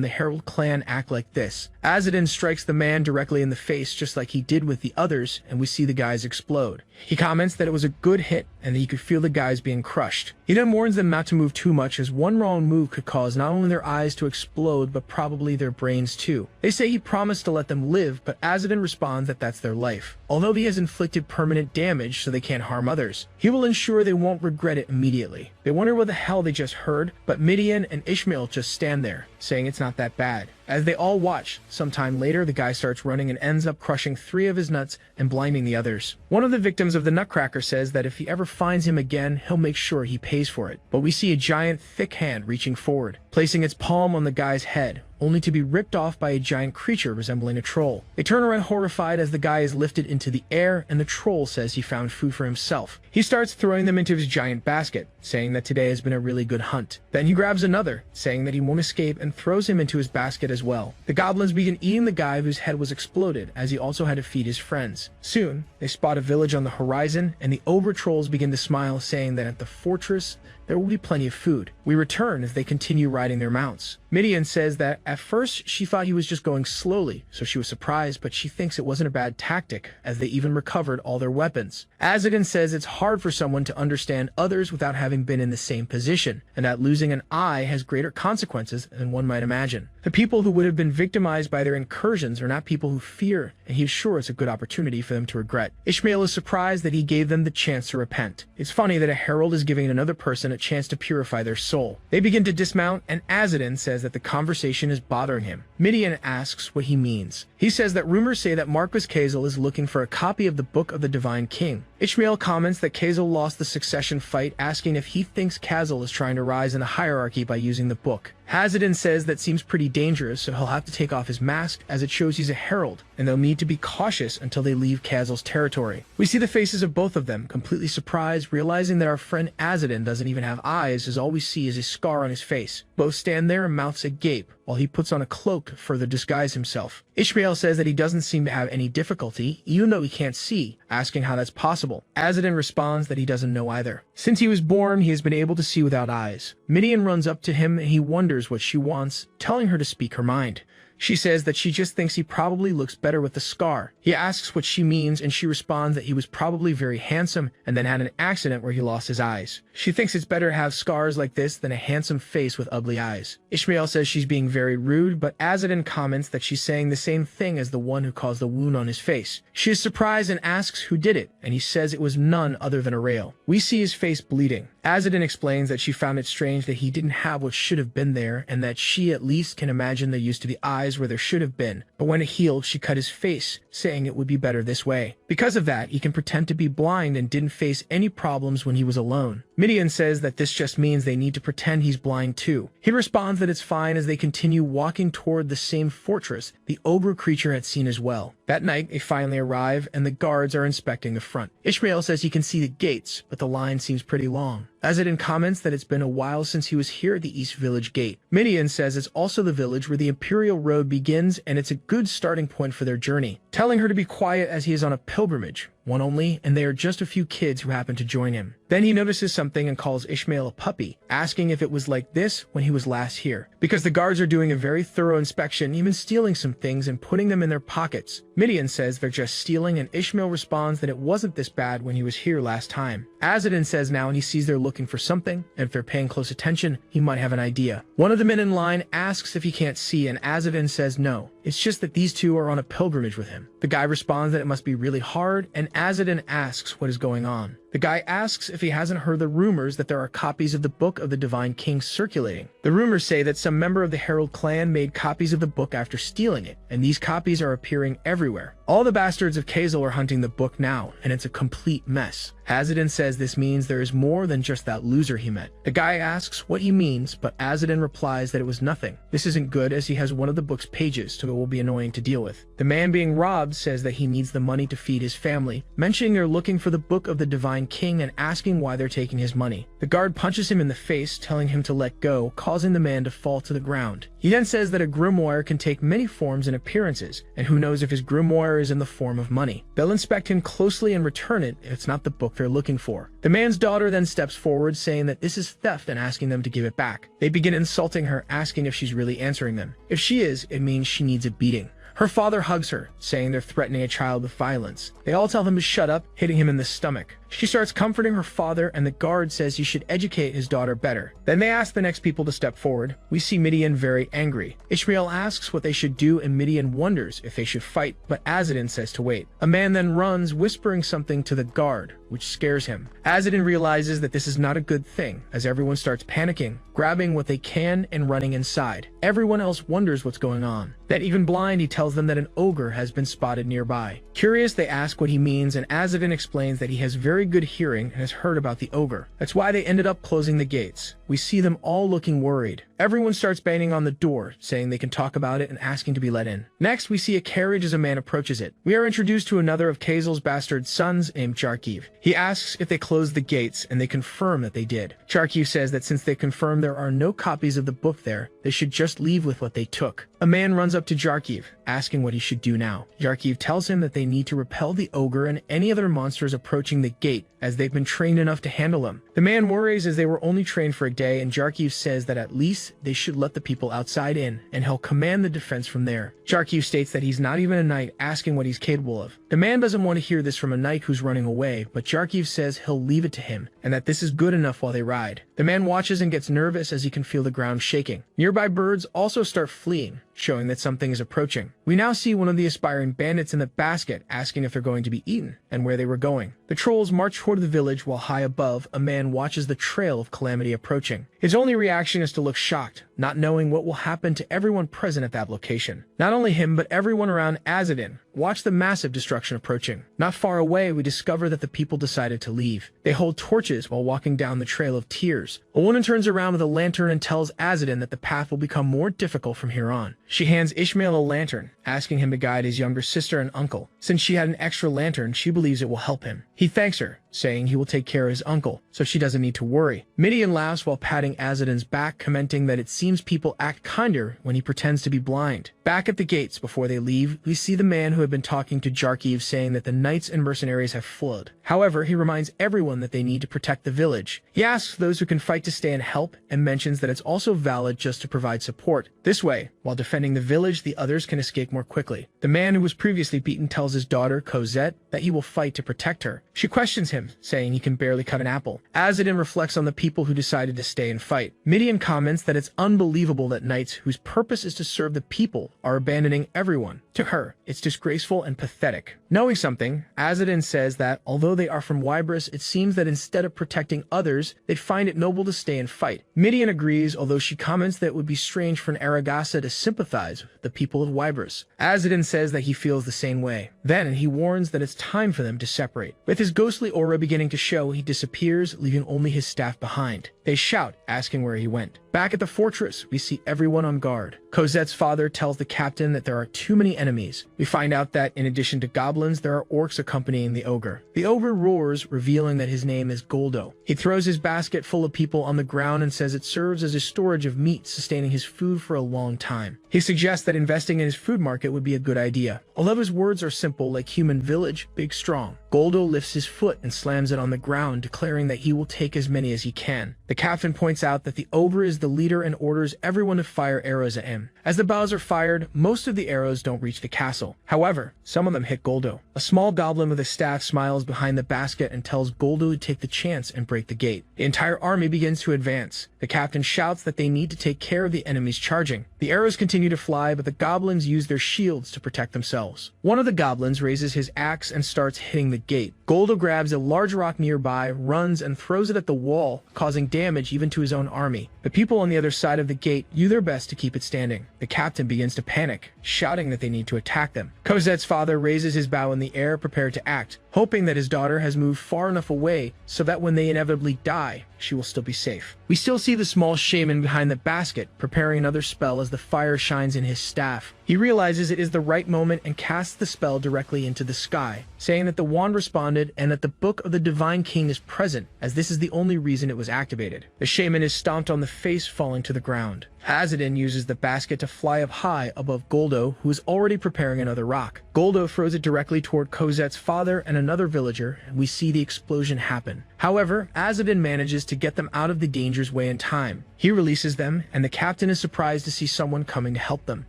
the Herald clan act like this. Azadin strikes the man directly in the face, just like he did with the others, and we see the guys explode. He comments that it was a good hit and that he could feel the guys being crushed. He then warns them not to move too much, as one wrong move could cause not only their eyes to explode, but probably their brains too. They say he promised to let them live, but Azadin responds that that's their life. Although he has inflicted permanent damage so they can't harm others, he will ensure they won't regret it immediately. They wonder what the hell they just heard, but Midian and Ishmael just stand there, saying it's not that bad. As they all watch, sometime later the guy starts running and ends up crushing 3 of his nuts and blinding the others. One of the victims of the Nutcracker says that if he ever finds him again, he'll make sure he pays for it. But we see a giant, thick hand reaching forward, placing its palm on the guy's head, only to be ripped off by a giant creature resembling a troll. They turn around horrified as the guy is lifted into the air, and the troll says he found food for himself. He starts throwing them into his giant basket, saying that today has been a really good hunt. Then he grabs another, saying that he won't escape, and throws him into his basket as well. The goblins begin eating the guy whose head was exploded, as he also had to feed his friends. Soon, they spot a village on the horizon, and the ogre trolls begin to smile, saying that at the fortress, there will be plenty of food. We return as they continue riding their mounts. Midian says that at first she thought he was just going slowly, so she was surprised, but she thinks it wasn't a bad tactic, as they even recovered all their weapons. Azadin says it's hard for someone to understand others without having been in the same position, and that losing an eye has greater consequences than one might imagine. The people who would have been victimized by their incursions are not people who fear, and he's sure it's a good opportunity for them to regret. Ishmael is surprised that he gave them the chance to repent. It's funny that a herald is giving another person a chance to purify their soul. They begin to dismount, and Azadin says that the conversation is bothering him. Midian asks what he means. He says that rumors say that Marcus Kazel is looking for a copy of the Book of the Divine King. Ishmael comments that Kazel lost the succession fight, asking if he thinks Kazel is trying to rise in the hierarchy by using the book. Azadin says that seems pretty dangerous, so he'll have to take off his mask, as it shows he's a herald, and they'll need to be cautious until they leave Kazel's territory. We see the faces of both of them, completely surprised, realizing that our friend Azadin doesn't even have eyes, as all we see is a scar on his face. Both stand there and mouths agape, while he puts on a cloak to further disguise himself. Ishmael says that he doesn't seem to have any difficulty, even though he can't see, asking how that's possible. Azadin responds that he doesn't know either. Since he was born, he has been able to see without eyes. Midian runs up to him and he wonders what she wants, telling her to speak her mind. She says that she just thinks he probably looks better with the scar. He asks what she means, and she responds that he was probably very handsome and then had an accident where he lost his eyes. She thinks it's better to have scars like this than a handsome face with ugly eyes. Ishmael says she's being very rude, but Azadin comments that she's saying the same thing as the one who caused the wound on his face. She is surprised and asks who did it, and he says it was none other than Arail. We see his face bleeding. Azadin explains that she found it strange that he didn't have what should have been there, and that she at least can imagine there used to be eyes where there should have been, but when it healed, she cut his face, saying it would be better this way. Because of that, he can pretend to be blind and didn't face any problems when he was alone. Midian says that this just means they need to pretend he's blind too. He responds that it's fine as they continue walking toward the same fortress the ogre creature had seen as well. That night, they finally arrive, and the guards are inspecting the front. Ishmael says he can see the gates, but the line seems pretty long. Azadin comments that it's been a while since he was here at the East Village Gate. Midian says it's also the village where the Imperial Road begins, and it's a good starting point for their journey, telling her to be quiet as he is on a pilgrimage, one only, and they are just a few kids who happen to join him. Then he notices something and calls Ishmael a puppy, asking if it was like this when he was last here. Because the guards are doing a very thorough inspection, even stealing some things and putting them in their pockets. Midian says they're just stealing, and Ishmael responds that it wasn't this bad when he was here last time. Azadin says now he sees they're looking for something, and if they're paying close attention, he might have an idea. One of the men in line asks if he can't see, and Azadin says no. It's just that these two are on a pilgrimage with him. The guy responds that it must be really hard, and Azadin asks what is going on. The guy asks if he hasn't heard the rumors that there are copies of the Book of the Divine King circulating. The rumors say that some member of the Herald clan made copies of the book after stealing it, and these copies are appearing everywhere. All the bastards of Kazel are hunting the book now, and it's a complete mess. Azadin says this means there is more than just that loser he met. The guy asks what he means, but Azadin replies that it was nothing. This isn't good as he has one of the book's pages, so it will be annoying to deal with. The man being robbed says that he needs the money to feed his family, mentioning they're looking for the Book of the Divine King and asking why they're taking his money. The guard punches him in the face, telling him to let go, causing the man to fall to the ground. He then says that a grimoire can take many forms and appearances, and who knows if his grimoire is in the form of money. They'll inspect him closely and return it if it's not the book they're looking for. The man's daughter then steps forward, saying that this is theft and asking them to give it back. They begin insulting her, asking if she's really answering them. If she is, it means she needs a beating. Her father hugs her, saying they're threatening a child with violence. They all tell him to shut up, hitting him in the stomach. She starts comforting her father, and the guard says he should educate his daughter better. Then they ask the next people to step forward. We see Midian very angry. Ishmael asks what they should do, and Midian wonders if they should fight, but Azadin says to wait. A man then runs, whispering something to the guard, which scares him. Azadin realizes that this is not a good thing, as everyone starts panicking, grabbing what they can and running inside. Everyone else wonders what's going on. Then, even blind, he tells them that an ogre has been spotted nearby. Curious, they ask what he means, and Azadin explains that he has very good hearing and has heard about the ogre. That's why they ended up closing the gates. We see them all looking worried. Everyone starts banging on the door, saying they can talk about it and asking to be let in. Next, we see a carriage as a man approaches it. We are introduced to another of Kazel's bastard sons named Jarkiv. He asks if they closed the gates, and they confirm that they did. Jarkiv says that since they confirmed there are no copies of the book there, they should just leave with what they took. A man runs up to Jarkiv, asking what he should do now. Jarkiv tells him that they need to repel the ogre and any other monsters approaching the gate, as they've been trained enough to handle them. The man worries as they were only trained for a day, and Jarkiv says that at least they should let the people outside in, and he'll command the defense from there. Jarkiv states that he's not even a knight, asking what he's capable of. The man doesn't want to hear this from a knight who's running away, but Jarkiv says he'll leave it to him, and that this is good enough while they ride. The man watches and gets nervous as he can feel the ground shaking. Nearby birds also start fleeing, showing that something is approaching. We now see one of the aspiring bandits in the basket, asking if they're going to be eaten, and where they were going. The trolls march toward the village while high above, a man watches the trail of calamity approaching. His only reaction is to look shocked, not knowing what will happen to everyone present at that location. Not only him, but everyone around Azadin watch the massive destruction approaching. Not far away, we discover that the people decided to leave. They hold torches while walking down the Trail of Tears. A woman turns around with a lantern and tells Azadin that the path will become more difficult from here on. She hands Ishmael a lantern, asking him to guide his younger sister and uncle. Since she had an extra lantern, she believes it will help him. He thanks her, saying he will take care of his uncle, so she doesn't need to worry. Midian laughs while patting Azadin's back, commenting that it seems people act kinder when he pretends to be blind. Back at the gates before they leave, we see the man who had been talking to Jarkiv saying that the knights and mercenaries have fled. However, he reminds everyone that they need to protect the village. He asks those who can fight to stay and help, and mentions that it's also valid just to provide support. This way, while defending the village, the others can escape more quickly. The man who was previously beaten tells his daughter, Cosette, that he will fight to protect her. She questions him, saying he can barely cut an apple. Azadin reflects on the people who decided to stay and fight. Midian comments that it's unbelievable that knights whose purpose is to serve the people are abandoning everyone. To her, it's disgraceful and pathetic. Knowing something, Azadin says that, although they are from Wybris, it seems that instead of protecting others, they'd find it noble to stay and fight. Midian agrees, although she comments that it would be strange for an Aragasa to sympathize with the people of Wybris. Azadin says that he feels the same way. Then he warns that it's time for them to separate. With his ghostly aura beginning to show, he disappears, leaving only his staff behind. They They shout, asking where he went. Back at the fortress, we see everyone on guard. Cosette's father tells the captain that there are too many enemies. We find out that, in addition to goblins, there are orcs accompanying the ogre. The ogre roars, revealing that his name is Goldo. He throws his basket full of people on the ground and says it serves as a storage of meat, sustaining his food for a long time. He suggests that investing in his food market would be a good idea. Although his words are simple, like human village, big strong. Goldo lifts his foot and slams it on the ground, declaring that he will take as many as he can. The captain points out that the ogre is the leader and orders everyone to fire arrows at him. As the bows are fired, most of the arrows don't reach the castle. However, some of them hit Goldo. A small goblin with a staff smiles behind the basket and tells Goldo to take the chance and break the gate. The entire army begins to advance. The captain shouts that they need to take care of the enemies charging. The arrows continue to fly, but the goblins use their shields to protect themselves. One of the goblins raises his axe and starts hitting the gate. Goldo grabs a large rock nearby, runs, and throws it at the wall, causing damage even to his own army. The people on the other side of the gate do their best to keep it standing. The captain begins to panic, shouting that they need to attack them. Cosette's father raises his bow in the air, prepared to act, hoping that his daughter has moved far enough away so that when they inevitably die, she will still be safe. We still see the small shaman behind the basket, preparing another spell as the fire shines in his staff. He realizes it is the right moment and casts the spell directly into the sky, saying that the wand responded and that the Book of the Divine King is present, as this is the only reason it was activated. The shaman is stomped on the face, falling to the ground. Azadin uses the basket to fly up high above Goldo, who is already preparing another rock. Goldo throws it directly toward Cosette's father and another villager, and we see the explosion happen. However, Azadin manages to get them out of the danger's way in time. He releases them, and the captain is surprised to see someone coming to help them.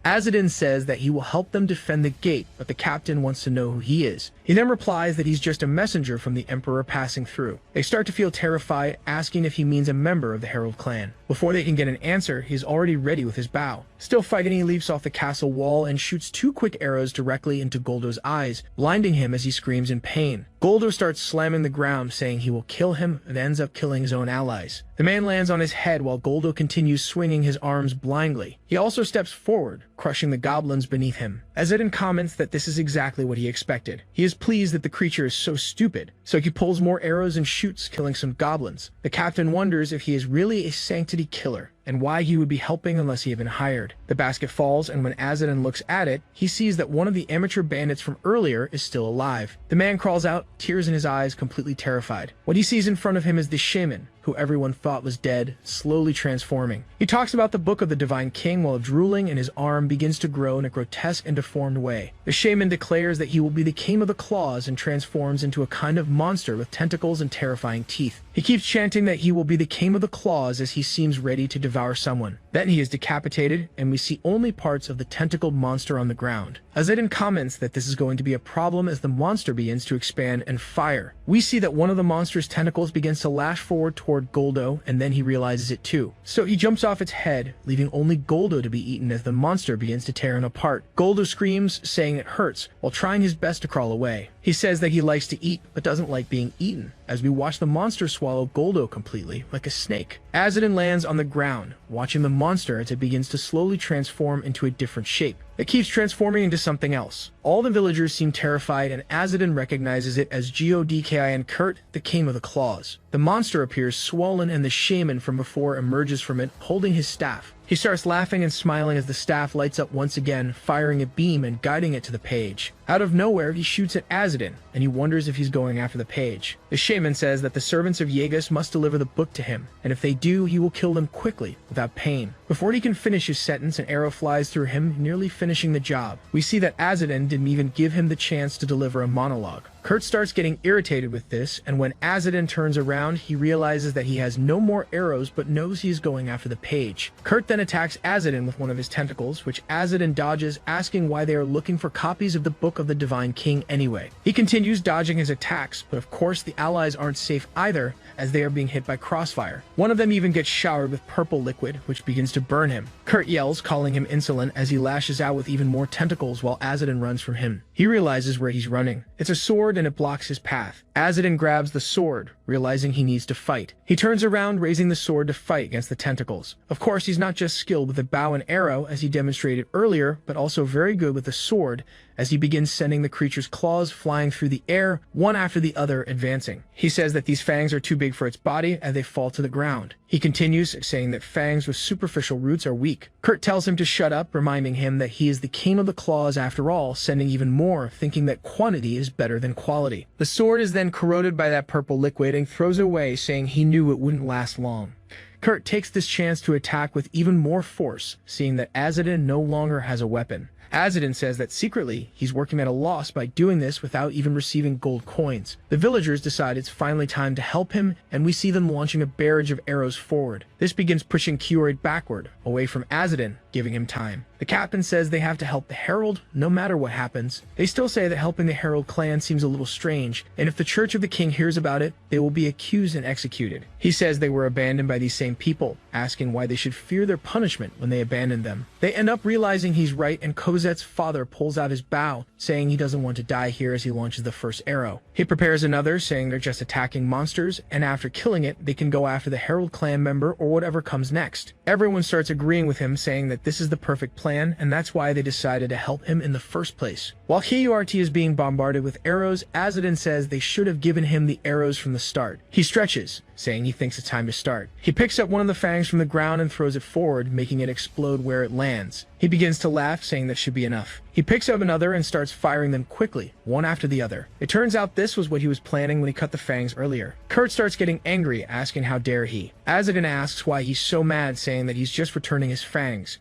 Azadin says that he will help them defend the gate, but the captain wants to know who he is. He then replies that he's just a messenger from the emperor passing through. They start to feel terrified, asking if he means a member of the Herald clan. Before they can get an answer, he's already ready with his bow. Still fighting, he leaps off the castle wall and shoots 2 quick arrows directly into Goldo's eyes, blinding him as he screams in pain. Goldo starts slamming the ground, saying he will kill him, and ends up killing his own allies. The man lands on his head while Goldo continues swinging his arms blindly. He also steps forward, crushing the goblins beneath him. Azadin comments that this is exactly what he expected. He is pleased that the creature is so stupid, so he pulls more arrows and shoots, killing some goblins. The captain wonders if he is really a sanctity killer, and why he would be helping unless he had been hired. The basket falls, and when Azadin looks at it, he sees that one of the amateur bandits from earlier is still alive. The man crawls out, tears in his eyes, completely terrified. What he sees in front of him is the shaman, who everyone thought was dead, slowly transforming. He talks about the Book of the Divine King while drooling, and his arm begins to grow in a grotesque and deformed way. The shaman declares that he will be the King of the Claws and transforms into a kind of monster with tentacles and terrifying teeth. He keeps chanting that he will be the King of the Claws as he seems ready to devour someone. Then he is decapitated, and we see only parts of the tentacled monster on the ground. Azadin comments that this is going to be a problem as the monster begins to expand and fire. We see that one of the monster's tentacles begins to lash forward toward Goldo, and then he realizes it too. So he jumps off its head, leaving only Goldo to be eaten as the monster begins to tear him apart. Goldo screams, saying it hurts, while trying his best to crawl away. He says that he likes to eat, but doesn't like being eaten, as we watch the monster swallow Goldo completely, like a snake. Azadin lands on the ground, watching the monster as it begins to slowly transform into a different shape. It keeps transforming into something else. All the villagers seem terrified, and Azadin recognizes it as Godkin Kurt, the King of the Claws. The monster appears swollen, and the shaman from before emerges from it, holding his staff. He starts laughing and smiling as the staff lights up once again, firing a beam and guiding it to the page. Out of nowhere, he shoots at Azadin, and he wonders if he's going after the page. The shaman says that the servants of Yagus must deliver the book to him, and if they do, he will kill them quickly, without pain. Before he can finish his sentence, an arrow flies through him, nearly finishing the job. We see that Azadin didn't even give him the chance to deliver a monologue. Kurt starts getting irritated with this, and when Azadin turns around, he realizes that he has no more arrows but knows he is going after the page. Kurt then attacks Azadin with one of his tentacles, which Azadin dodges, asking why they are looking for copies of the Book of the Divine King anyway. He continues dodging his attacks, but of course the allies aren't safe either, as they are being hit by crossfire. One of them even gets showered with purple liquid, which begins to to burn him. Kurt yells, calling him insolent as he lashes out with even more tentacles while Azadin runs from him. He realizes where he's running. It's a sword and it blocks his path. Azadin grabs the sword, realizing he needs to fight. He turns around, raising the sword to fight against the tentacles. Of course, he's not just skilled with a bow and arrow as he demonstrated earlier, but also very good with the sword as he begins sending the creature's claws flying through the air, one after the other advancing. He says that these fangs are too big for its body as they fall to the ground. He continues, saying that fangs with superficial roots are weak. Kurt tells him to shut up, reminding him that he is the king of the claws after all, sending even more, thinking that quantity is better than quality. The sword is then corroded by that purple liquid and throws it away, saying he knew it wouldn't last long. Kurt takes this chance to attack with even more force, seeing that Azadin no longer has a weapon. Azadin says that secretly, he's working at a loss by doing this without even receiving gold coins. The villagers decide it's finally time to help him, and we see them launching a barrage of arrows forward. This begins pushing Kyoraid backward, away from Azadin, giving him time. The captain says they have to help the Herald, no matter what happens. They still say that helping the Herald clan seems a little strange, and if the Church of the King hears about it, they will be accused and executed. He says they were abandoned by these same people, asking why they should fear their punishment when they abandoned them. They end up realizing he's right, and Kozet's father pulls out his bow, saying he doesn't want to die here as he launches the first arrow. He prepares another, saying they're just attacking monsters, and after killing it, they can go after the Herald clan member or whatever comes next. Everyone starts agreeing with him, saying that this is the perfect plan, and that's why they decided to help him in the first place. While Kyoraid is being bombarded with arrows, Azadin says they should have given him the arrows from the start. He stretches, saying he thinks it's time to start. He picks up one of the fangs from the ground and throws it forward, making it explode where it lands. He begins to laugh, saying that should be enough. He picks up another and starts firing them quickly, one after the other. It turns out this was what he was planning when he cut the fangs earlier. Kurt starts getting angry, asking how dare he. Azadin asks why he's so mad, saying that he's just returning his fangs.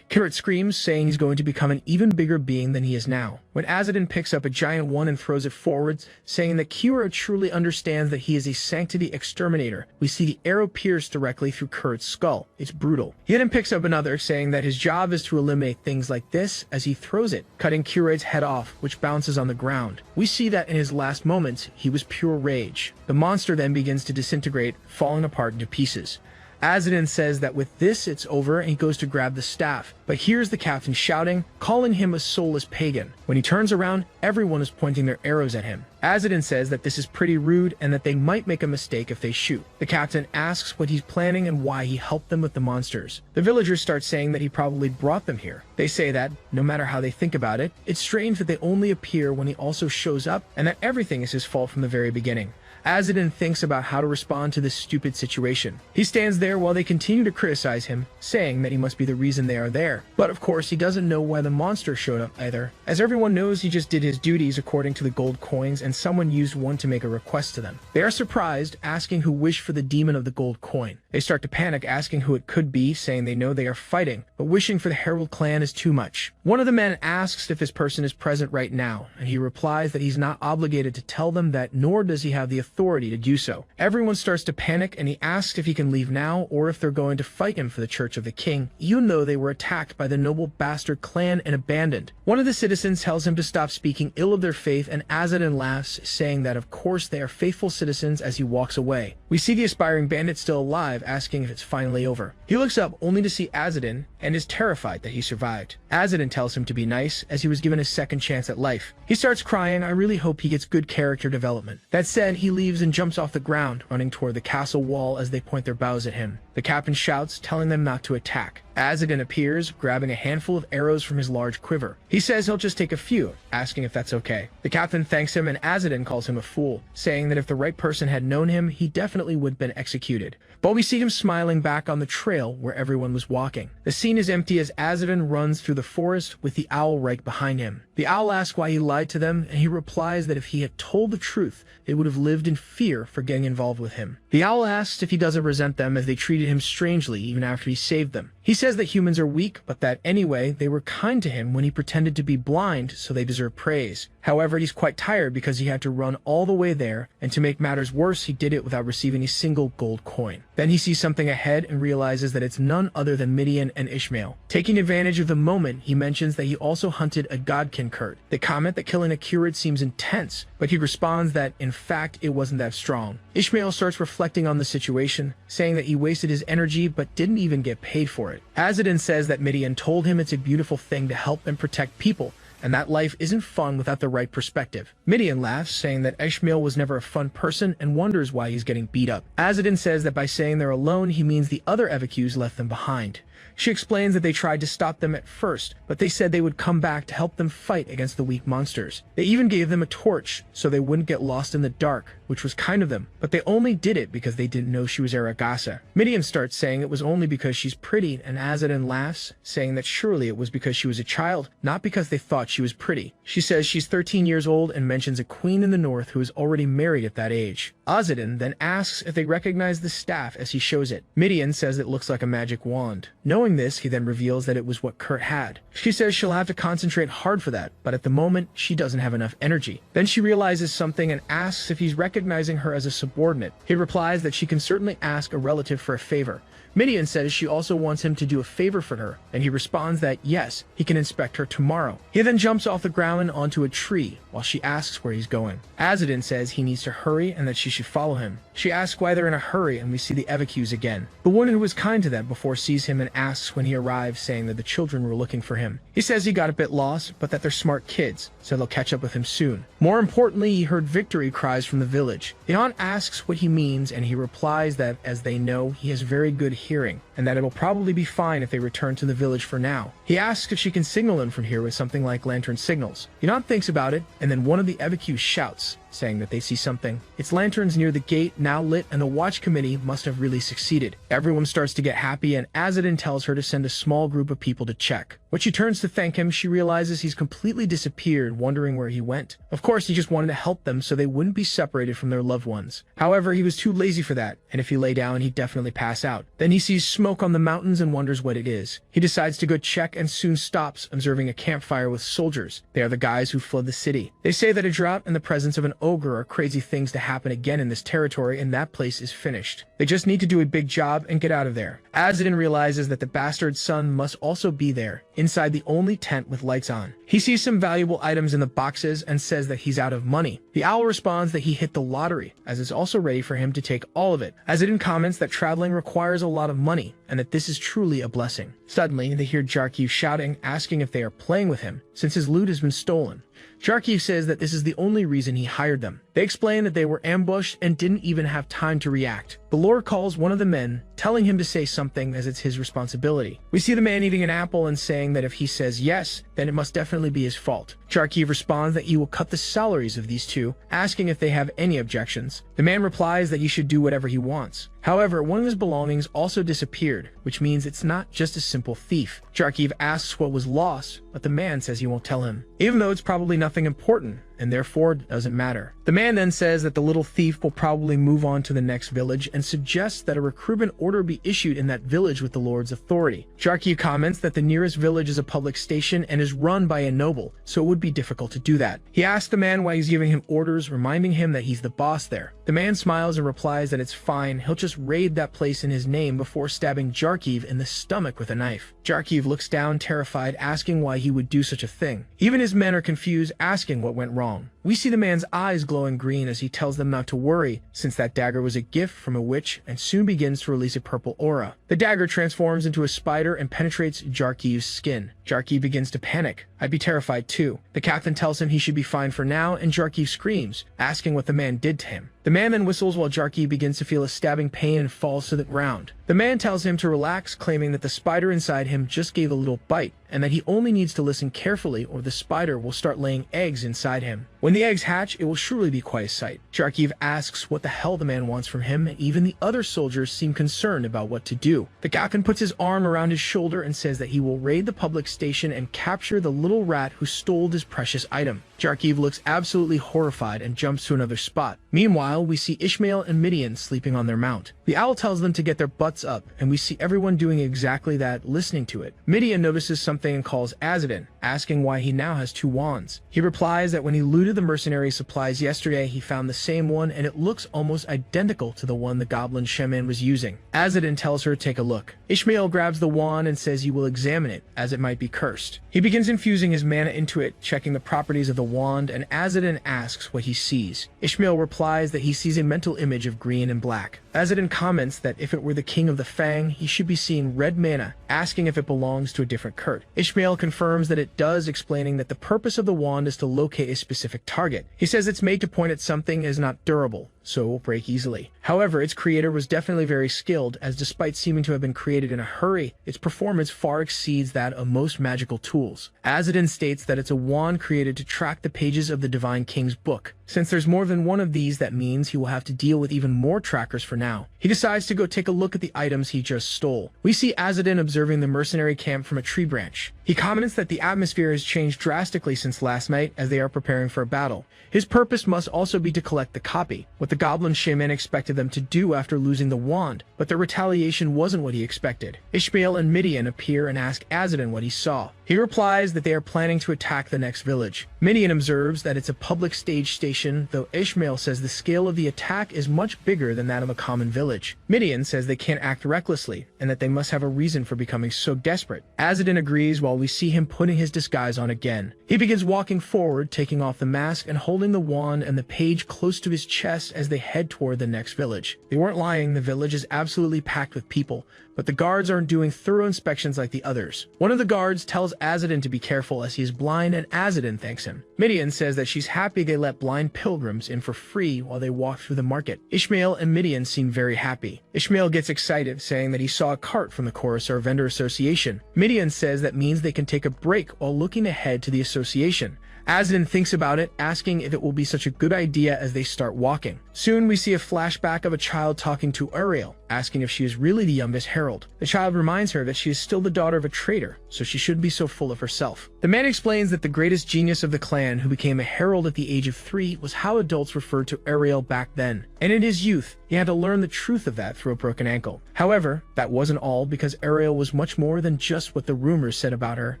Kurt screams, saying he's going to become an even bigger being than he is now. When Azadin picks up a giant one and throws it forwards, saying that Kyoraid truly understands that he is a sanctity exterminator, we see the arrow pierce directly through Kurt's skull. It's brutal. He then picks up another, saying that his job is to eliminate things like this as he throws it, cutting Kyoraid's head off, which bounces on the ground. We see that in his last moments, he was pure rage. The monster then begins to disintegrate, falling apart into pieces. Azadin says that with this it's over and he goes to grab the staff, but hears the captain shouting, calling him a soulless pagan. When he turns around, everyone is pointing their arrows at him. Azadin says that this is pretty rude and that they might make a mistake if they shoot. The captain asks what he's planning and why he helped them with the monsters. The villagers start saying that he probably brought them here. They say that, no matter how they think about it, it's strange that they only appear when he also shows up and that everything is his fault from the very beginning. Azadin thinks about how to respond to this stupid situation. He stands there while they continue to criticize him, saying that he must be the reason they are there. But of course, he doesn't know why the monster showed up either. As everyone knows, he just did his duties according to the gold coins and someone used one to make a request to them. They are surprised, asking who wished for the demon of the gold coin. They start to panic, asking who it could be, saying they know they are fighting, but wishing for the Herald clan is too much. One of the men asks if this person is present right now, and he replies that he's not obligated to tell them that, nor does he have the authority to do so. Everyone starts to panic, and he asks if he can leave now or if they're going to fight him for the Church of the King, even though they were attacked by the noble bastard clan and abandoned. One of the citizens tells him to stop speaking ill of their faith, and Azadin laughs, saying that of course they are faithful citizens as he walks away. We see the aspiring bandit still alive, asking if it's finally over. He looks up only to see Azadin and is terrified that he survived. Azadin tells him to be nice, as he was given a second chance at life. He starts crying. I really hope he gets good character development. That said, he leaves and jumps off the ground, running toward the castle wall as they point their bows at him. The captain shouts, telling them not to attack. Azadin appears, grabbing a handful of arrows from his large quiver. He says he'll just take a few, asking if that's okay. The captain thanks him, and Azadin calls him a fool, saying that if the right person had known him, he definitely would have been executed. But we see him smiling back on the trail where everyone was walking. The scene is empty as Azadin runs through the forest with the owl right behind him. The owl asks why he lied to them, and he replies that if he had told the truth, they would have lived in fear for getting involved with him. The owl asks if he doesn't resent them as they treated him strangely even after he saved them. He says that humans are weak, but that anyway, they were kind to him when he pretended to be blind, so they deserve praise. However, he's quite tired because he had to run all the way there, and to make matters worse, he did it without receiving a single gold coin. Then he sees something ahead and realizes that it's none other than Midian and Ishmael. Taking advantage of the moment, he mentions that he also hunted a godkin Kurt. They comment that killing a Kyoraid seems intense, but he responds that, in fact, it wasn't that strong. Ishmael starts reflecting on the situation, saying that he wasted his energy but didn't even get paid for it. it. Azadin says that Midian told him it's a beautiful thing to help and protect people, and that life isn't fun without the right perspective. Midian laughs, saying that Ishmael was never a fun person and wonders why he's getting beat up. Azadin says that by saying they're alone, he means the other Evacus left them behind. She explains that they tried to stop them at first, but they said they would come back to help them fight against the weak monsters. They even gave them a torch so they wouldn't get lost in the dark, which was kind of them, but they only did it because they didn't know she was Aragasa. Midian starts saying it was only because she's pretty, and Azadin laughs, saying that surely it was because she was a child, not because they thought she was pretty. She says she's 13 years old and mentions a queen in the north who is already married at that age. Azadin then asks if they recognize the staff as he shows it. Midian says it looks like a magic wand. Knowing this, he then reveals that it was what Kurt had. She says she'll have to concentrate hard for that, but at the moment, she doesn't have enough energy. Then she realizes something and asks if he's recognizing her as a subordinate. He replies that she can certainly ask a relative for a favor. Midian says she also wants him to do a favor for her, and he responds that yes, he can inspect her tomorrow. He then jumps off the ground and onto a tree, while she asks where he's going. Azadin says he needs to hurry and that she should follow him. She asks why they're in a hurry, and we see the Evacus again. The woman who was kind to them before sees him and asks when he arrives, saying that the children were looking for him. He says he got a bit lost, but that they're smart kids, so they'll catch up with him soon. More importantly, he heard victory cries from the village. The aunt asks what he means, and he replies that, as they know, he has very good hearing, and that it'll probably be fine if they return to the village for now. He asks if she can signal him from here with something like lantern signals. The aunt thinks about it, and then one of the Evacus shouts, saying that they see something. It's lanterns near the gate, now lit, and the watch committee must have really succeeded. Everyone starts to get happy, and Azadin tells her to send a small group of people to check. When she turns to thank him, she realizes he's completely disappeared, wondering where he went. Of course, he just wanted to help them so they wouldn't be separated from their loved ones. However, he was too lazy for that, and if he lay down, he'd definitely pass out. Then he sees smoke on the mountains and wonders what it is. He decides to go check and soon stops, observing a campfire with soldiers. They are the guys who fled the city. They say that a drought and the presence of an ogre are crazy things to happen again in this territory, and that place is finished. They just need to do a big job and get out of there. Azadin realizes that the bastard son must also be there, inside the only tent with lights on. He sees some valuable items in the boxes and says that he's out of money. The owl responds that he hit the lottery, as it's also ready for him to take all of it. Azadin comments that traveling requires a lot of money, and that this is truly a blessing. Suddenly, they hear Jarkiv shouting, asking if they are playing with him, since his loot has been stolen. Jarkiv says that this is the only reason he hired them. They explain that they were ambushed and didn't even have time to react. The Lord calls one of the men, telling him to say something as it's his responsibility. We see the man eating an apple and saying that if he says yes, then it must definitely be his fault. Jarkiv responds that he will cut the salaries of these two, asking if they have any objections. The man replies that he should do whatever he wants. However, one of his belongings also disappeared, which means it's not just a simple thief. Jarkiv asks what was lost, but the man says he won't tell him, even though it's probably nothing important, and therefore doesn't matter. The man then says that the little thief will probably move on to the next village and suggests that a recruitment order be issued in that village with the Lord's authority. Jarkiv comments that the nearest village is a public station and is run by a noble, so it would be difficult to do that. He asks the man why he's giving him orders, reminding him that he's the boss there. The man smiles and replies that it's fine, he'll just raid that place in his name before stabbing Jarkiv in the stomach with a knife. Jarkiv looks down, terrified, asking why he would do such a thing. Even his men are confused, asking what went wrong. We see the man's eyes glowing green as he tells them not to worry, since that dagger was a gift from a witch and soon begins to release a purple aura. The dagger transforms into a spider and penetrates Jarkiv's skin. Jarkiv begins to panic. I'd be terrified too. The captain tells him he should be fine for now, and Jarkiv screams, asking what the man did to him. The man then whistles while Jarkiv begins to feel a stabbing pain and falls to the ground. The man tells him to relax, claiming that the spider inside him just gave a little bite, and that he only needs to listen carefully or the spider will start laying eggs inside him. When the eggs hatch, it will surely be quite a sight. Jarkiv asks what the hell the man wants from him, and even the other soldiers seem concerned about what to do. The captain puts his arm around his shoulder and says that he will raid the public station and capture the little rat who stole his precious item. Jarkiv looks absolutely horrified and jumps to another spot. Meanwhile, we see Ishmael and Midian sleeping on their mount. The owl tells them to get their butts up, and we see everyone doing exactly that, listening to it. Midian notices something and calls Azadin, asking why he now has two wands. He replies that when he looted to the mercenary supplies yesterday, he found the same one and it looks almost identical to the one the goblin shaman was using. Azadin tells her to take a look. Ishmael grabs the wand and says he will examine it, as it might be cursed. He begins infusing his mana into it, checking the properties of the wand, and Azadin asks what he sees. Ishmael replies that he sees a mental image of green and black. Azadin comments that if it were the king of the Fang, he should be seeing red mana, asking if it belongs to a different Kurt. Ishmael confirms that it does, explaining that the purpose of the wand is to locate a specific target. He says it's made to point at something is not durable, so it will break easily. However, its creator was definitely very skilled, as despite seeming to have been created in a hurry, its performance far exceeds that of most magical tools. Azadin states that it's a wand created to track the pages of the Divine King's book. Since there's more than one of these, that means he will have to deal with even more trackers for now. He decides to go take a look at the items he just stole. We see Azadin observing the mercenary camp from a tree branch. He comments that the atmosphere has changed drastically since last night as they are preparing for a battle. His purpose must also be to collect the copy, what the goblin shaman expected them to do after losing the wand, but the retaliation wasn't what he expected. Ishmael and Midian appear and ask Azadin what he saw. He replies that they are planning to attack the next village. Midian observes that it's a public stage station, though Ishmael says the scale of the attack is much bigger than that of a common village. Midian says they can't act recklessly, and that they must have a reason for becoming so desperate. Azadin agrees while we see him putting his disguise on again. He begins walking forward, taking off the mask and holding the wand and the page close to his chest as they head toward the next village. They weren't lying, the village is absolutely packed with people, but the guards aren't doing thorough inspections like the others. One of the guards tells Azadin to be careful as he is blind, and Azadin thanks him. Midian says that she's happy they let blind pilgrims in for free while they walk through the market. Ishmael and Midian seem very happy. Ishmael gets excited, saying that he saw a cart from the Coruscant Vendor Association. Midian says that means they can take a break while looking ahead to the association. Azadin thinks about it, asking if it will be such a good idea as they start walking. Soon we see a flashback of a child talking to Ariel, asking if she is really the youngest herald. The child reminds her that she is still the daughter of a traitor, so she shouldn't be so full of herself. The man explains that the greatest genius of the clan, who became a herald at the age of 3, was how adults referred to Ariel back then. And in his youth, he had to learn the truth of that through a broken ankle. However, that wasn't all, because Ariel was much more than just what the rumors said about her.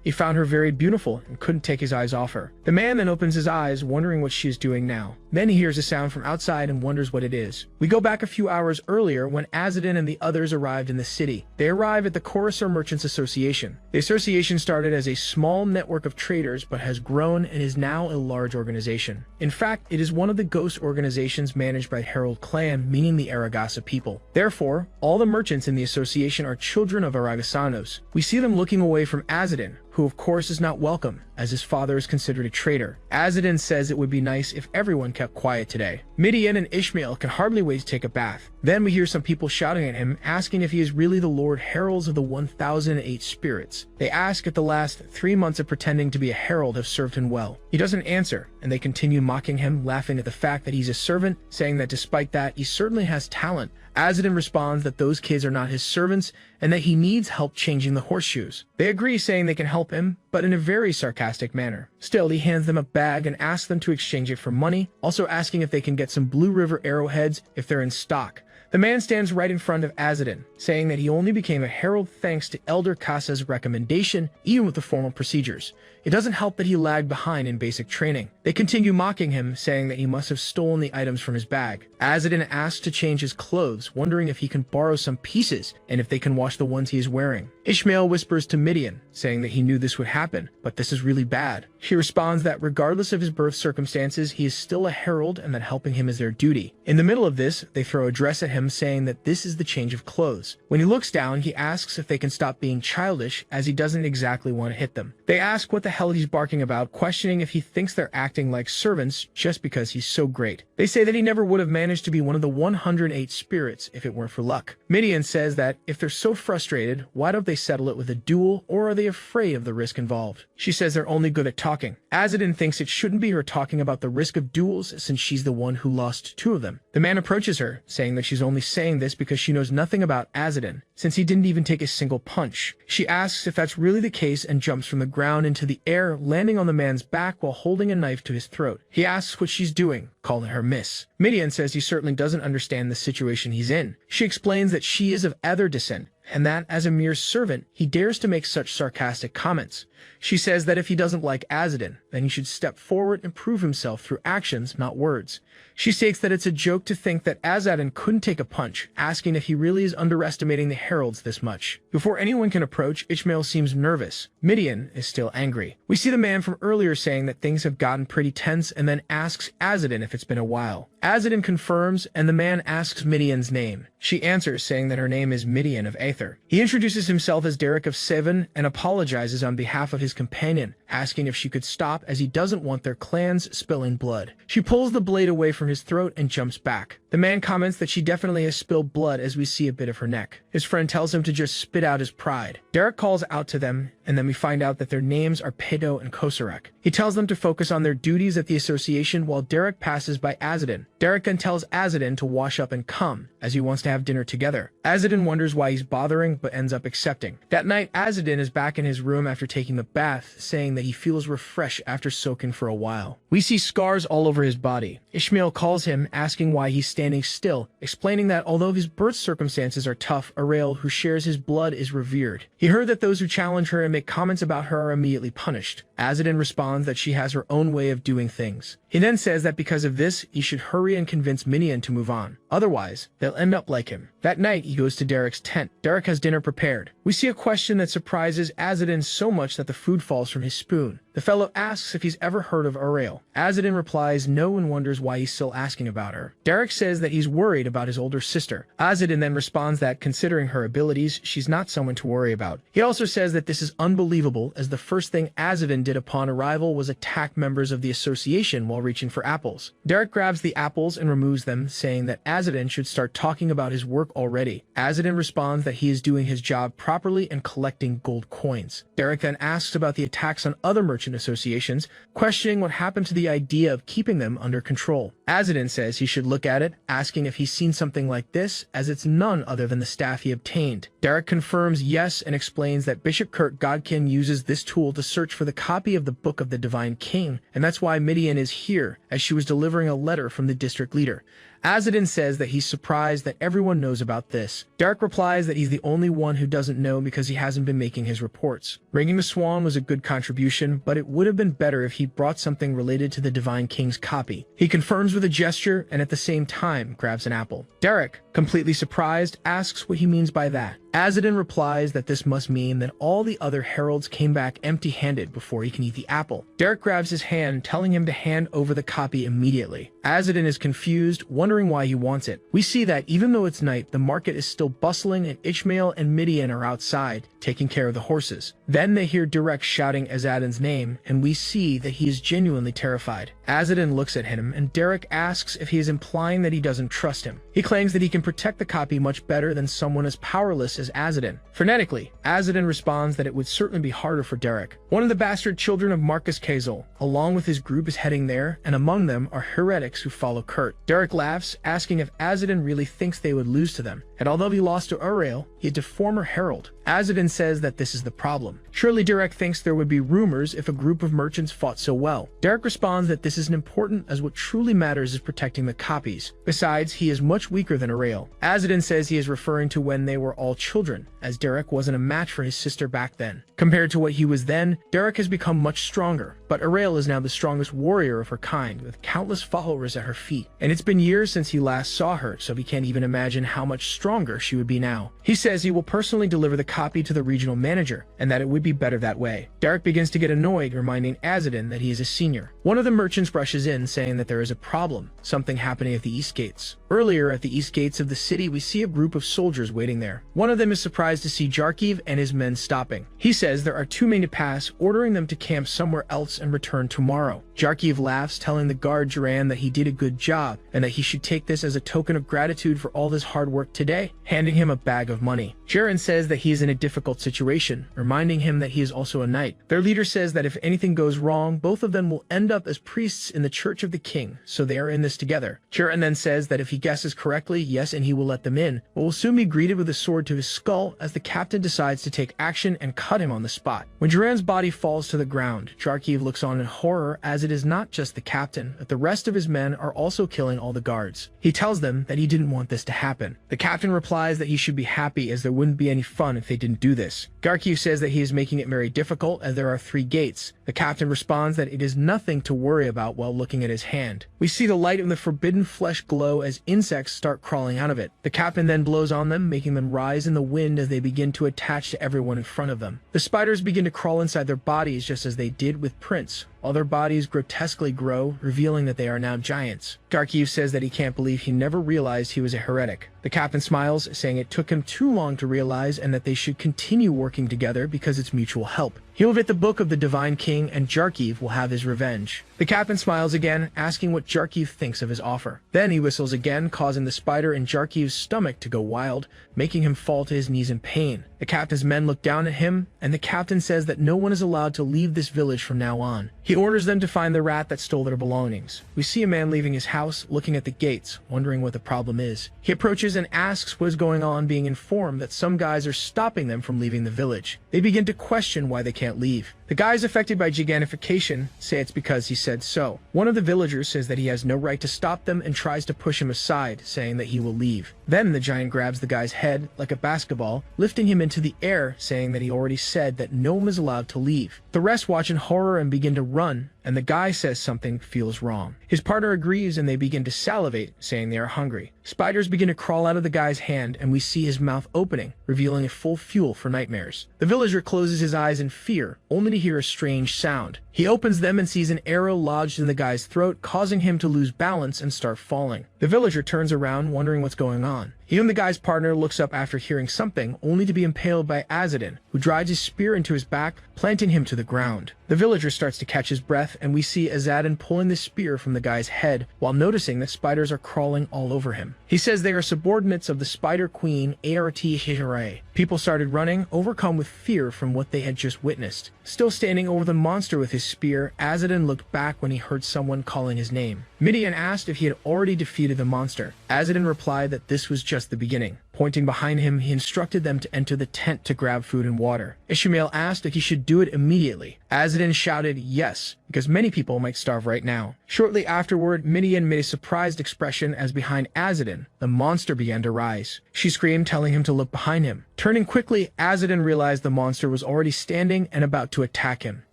He found her very beautiful and couldn't take his eyes off her. The man then opens his eyes, wondering what she is doing now. Then he hears a sound from outside and wonders what it is. We go back a few hours earlier when Azadin and the others arrived in the city. They arrive at the Coruscant Merchants Association. The association started as a small network of traders but has grown and is now a large organization. In fact, it is one of the ghost organizations managed by Herald Clan, meaning the Aragasa people. Therefore, all the merchants in the association are children of Aragasanos. We see them looking away from Azadin, who of course is not welcome, as his father is considered a traitor. Azadin says it would be nice if everyone kept quiet today. Midian and Ishmael can hardly wait to take a bath. Then we hear some people shouting at him, asking if he is really the Lord Heralds of the 1008 spirits. They ask if the last 3 months of pretending to be a herald have served him well. He doesn't answer, and they continue mocking him, laughing at the fact that he's a servant, saying that despite that, he certainly has talent. Azadin responds that those kids are not his servants and that he needs help changing the horseshoes. They agree, saying they can help him, but in a very sarcastic manner. Still, he hands them a bag and asks them to exchange it for money, also asking if they can get some Blue River arrowheads if they're in stock. The man stands right in front of Azadin, saying that he only became a herald thanks to Elder Kasa's recommendation, even with the formal procedures. It doesn't help that he lagged behind in basic training. They continue mocking him, saying that he must have stolen the items from his bag. Azadin asks to change his clothes, wondering if he can borrow some pieces and if they can wash the ones he is wearing. Ishmael whispers to Midian, saying that he knew this would happen, but this is really bad. He responds that regardless of his birth circumstances, he is still a herald and that helping him is their duty. In the middle of this, they throw a dress at him, saying that this is the change of clothes. When he looks down, he asks if they can stop being childish, as he doesn't exactly want to hit them. They ask what the hell he's barking about, questioning if he thinks they're acting like servants just because he's so great. They say that he never would have managed to be one of the 108 spirits if it weren't for luck. Midian says that if they're so frustrated, why don't they settle it with a duel, or are they afraid of the risk involved? She says they're only good at talking. Azadin thinks it shouldn't be her talking about the risk of duels since she's the one who lost 2 of them. The man approaches her, saying that she's only saying this because she knows nothing about Azadin, since he didn't even take a single punch. She asks if that's really the case and jumps from the ground into the air, landing on the man's back while holding a knife to his throat. He asks what she's doing, calling her miss. Midian says he certainly doesn't understand the situation he's in. She explains that she is of Ether descent, and that, as a mere servant, he dares to make such sarcastic comments. She says that if he doesn't like Azadin, then he should step forward and prove himself through actions, not words. She states that it's a joke to think that Azadin couldn't take a punch, asking if he really is underestimating the heralds this much. Before anyone can approach, Ishmael seems nervous. Midian is still angry. We see the man from earlier saying that things have gotten pretty tense and then asks Azadin if it's been a while. Azadin confirms, and the man asks Midian's name. She answers, saying that her name is Midian of Aether. He introduces himself as Derek of Seven and apologizes on behalf of his companion, asking if she could stop as he doesn't want their clans spilling blood. She pulls the blade away from his throat and jumps back. The man comments that she definitely has spilled blood as we see a bit of her neck. His friend tells him to just spit out his pride. Derek calls out to them, and then we find out that their names are Pedo and Kosarak. He tells them to focus on their duties at the association while Derek passes by Azadin. Derek then tells Azadin to wash up and come, as he wants to have dinner together. Azadin wonders why he's bothering, but ends up accepting. That night, Azadin is back in his room after taking the bath, saying that he feels refreshed after soaking for a while. We see scars all over his body. Ishmael calls him, asking why he's standing still, explaining that although his birth circumstances are tough, Arael, who shares his blood, is revered. He heard that those who challenge her and make comments about her are immediately punished. Azadin responds that she has her own way of doing things. He then says that because of this, he should hurry and convince Midian to move on. Otherwise, they'll end up like him. That night, he goes to Derek's tent. Derek has dinner prepared. We see a question that surprises Azadin so much that the food falls from his spoon. The fellow asks if he's ever heard of Arael. Azadin replies no and wonders why he's still asking about her. Derek says that he's worried about his older sister. Azadin then responds that, considering her abilities, she's not someone to worry about. He also says that this is unbelievable, as the first thing Azadin did upon arrival was attack members of the association while reaching for apples. Derek grabs the apples and removes them, saying that Azadin should start talking about his work already. Azadin responds that he is doing his job properly and collecting gold coins. Derek then asks about the attacks on other merchant associations, questioning what happened to the idea of keeping them under control. Azadin says he should look at it, asking if he's seen something like this, as it's none other than the staff he obtained. Derek confirms yes and explains that Bishop Kurt Godkin uses this tool to search for the copy of the Book of the Divine King, and that's why Midian is here, as she was delivering a letter from the district leader. Azadin says that he's surprised that everyone knows about this. Derek replies that he's the only one who doesn't know because he hasn't been making his reports. Ringing the Swan was a good contribution, but it would have been better if he brought something related to the Divine King's copy. He confirms with a gesture and at the same time grabs an apple. Derek, completely surprised, asks what he means by that. Azadin replies that this must mean that all the other heralds came back empty-handed before he can eat the apple. Derek grabs his hand, telling him to hand over the copy immediately. Azadin is confused, wondering why he wants it. We see that even though it's night, the market is still bustling and Ishmael and Midian are outside, taking care of the horses. Then they hear Derek shouting Azadin's name, and we see that he is genuinely terrified. Azadin looks at him, and Derek asks if he is implying that he doesn't trust him. He claims that he can protect the copy much better than someone as powerless as Azadin. Frenetically, Azadin responds that it would certainly be harder for Derek. One of the bastard children of Marcus Kazel, along with his group, is heading there, and among them are heretics who follow Kurt. Derek laughs, asking if Azadin really thinks they would lose to them, and although he lost to Arael, he had to former herald. Azadin says that this is the problem. Surely Derek thinks there would be rumors if a group of merchants fought so well. Derek responds that this isn't important, as what truly matters is protecting the copies. Besides, he is much weaker than Arael. Azadin says he is referring to when they were all children, as Derek wasn't a match for his sister back then. Compared to what he was then, Derek has become much stronger, but Arael is now the strongest warrior of her kind, with countless followers at her feet. And it's been years since he last saw her, so he can't even imagine how much stronger she would be now. He says he will personally deliver the copy to the regional manager, and that it would be better that way. Derek begins to get annoyed, reminding Azadin that he is a senior. One of the merchants rushes in, saying that there is a problem, something happening at the East Gates. Earlier, at the East Gates of the city, we see a group of soldiers waiting there. One of them is surprised to see Jarkiv and his men stopping. He says there are too many to pass, ordering them to camp somewhere else and return tomorrow. Jarkiv laughs, telling the guard Duran that he did a good job, and that he should take this as a token of gratitude for all his hard work today, handing him a bag of money. Jaren says that he is in a difficult situation, reminding him that he is also a knight. Their leader says that if anything goes wrong, both of them will end up as priests in the Church of the King, so they are in this together. Jaren then says that if he guesses correctly, yes, and he will let them in, but will soon be greeted with a sword to his skull as the captain decides to take action and cut him on the spot. When Duran's body falls to the ground, Jarkiv looks on in horror, as it is not just the captain, but the rest of his men are also killing all the guards. He tells them that he didn't want this to happen. The captain replies that he should be happy, as there would wouldn't be any fun if they didn't do this. Garkiv says that he is making it very difficult as there are 3 gates. The captain responds that it is nothing to worry about while looking at his hand. We see the light of the forbidden flesh glow as insects start crawling out of it. The captain then blows on them, making them rise in the wind as they begin to attach to everyone in front of them. The spiders begin to crawl inside their bodies just as they did with Prince, while their bodies grotesquely grow, revealing that they are now giants. Garkiv says that he can't believe he never realized he was a heretic. The captain smiles, saying it took him too long to realize and that they should continue working together because it's mutual help. He'll write the book of the Divine King and Jarkiv will have his revenge. The captain smiles again, asking what Jarkiv thinks of his offer. Then he whistles again, causing the spider in Jarkiv's stomach to go wild, making him fall to his knees in pain. The captain's men look down at him, and the captain says that no one is allowed to leave this village from now on. He orders them to find the rat that stole their belongings. We see a man leaving his house, looking at the gates, wondering what the problem is. He approaches and asks what is going on, being informed that some guys are stopping them from leaving the village. They begin to question why they can't leave. The guys affected by gigantification say it's because he said so. One of the villagers says that he has no right to stop them and tries to push him aside, saying that he will leave. Then the giant grabs the guy's head like a basketball, lifting him into the air, saying that he already said that no one is allowed to leave. The rest watch in horror and begin to run, and the guy says something feels wrong. His partner agrees and they begin to salivate, saying they are hungry. Spiders begin to crawl out of the guy's hand and we see his mouth opening, revealing a full fuel for nightmares. The villager closes his eyes in fear, only to hear a strange sound. He opens them and sees an arrow lodged in the guy's throat, causing him to lose balance and start falling. The villager turns around, wondering what's going on. He and the guy's partner looks up after hearing something, only to be impaled by Azadin, who drives his spear into his back, planting him to the ground. The villager starts to catch his breath, and we see Azadin pulling the spear from the guy's head, while noticing that spiders are crawling all over him. He says they are subordinates of the Spider Queen Art Hihire. People started running, overcome with fear from what they had just witnessed. Still standing over the monster with his spear, Azadin looked back when he heard someone calling his name. Midian asked if he had already defeated the monster. Azadin replied that this was just the beginning. Pointing behind him, he instructed them to enter the tent to grab food and water. Ishmael asked if he should do it immediately. Azadin shouted yes, because many people might starve right now. Shortly afterward, Midian made a surprised expression as behind Azadin, the monster began to rise. She screamed, telling him to look behind him. Turning quickly, Azadin realized the monster was already standing and about to attack him.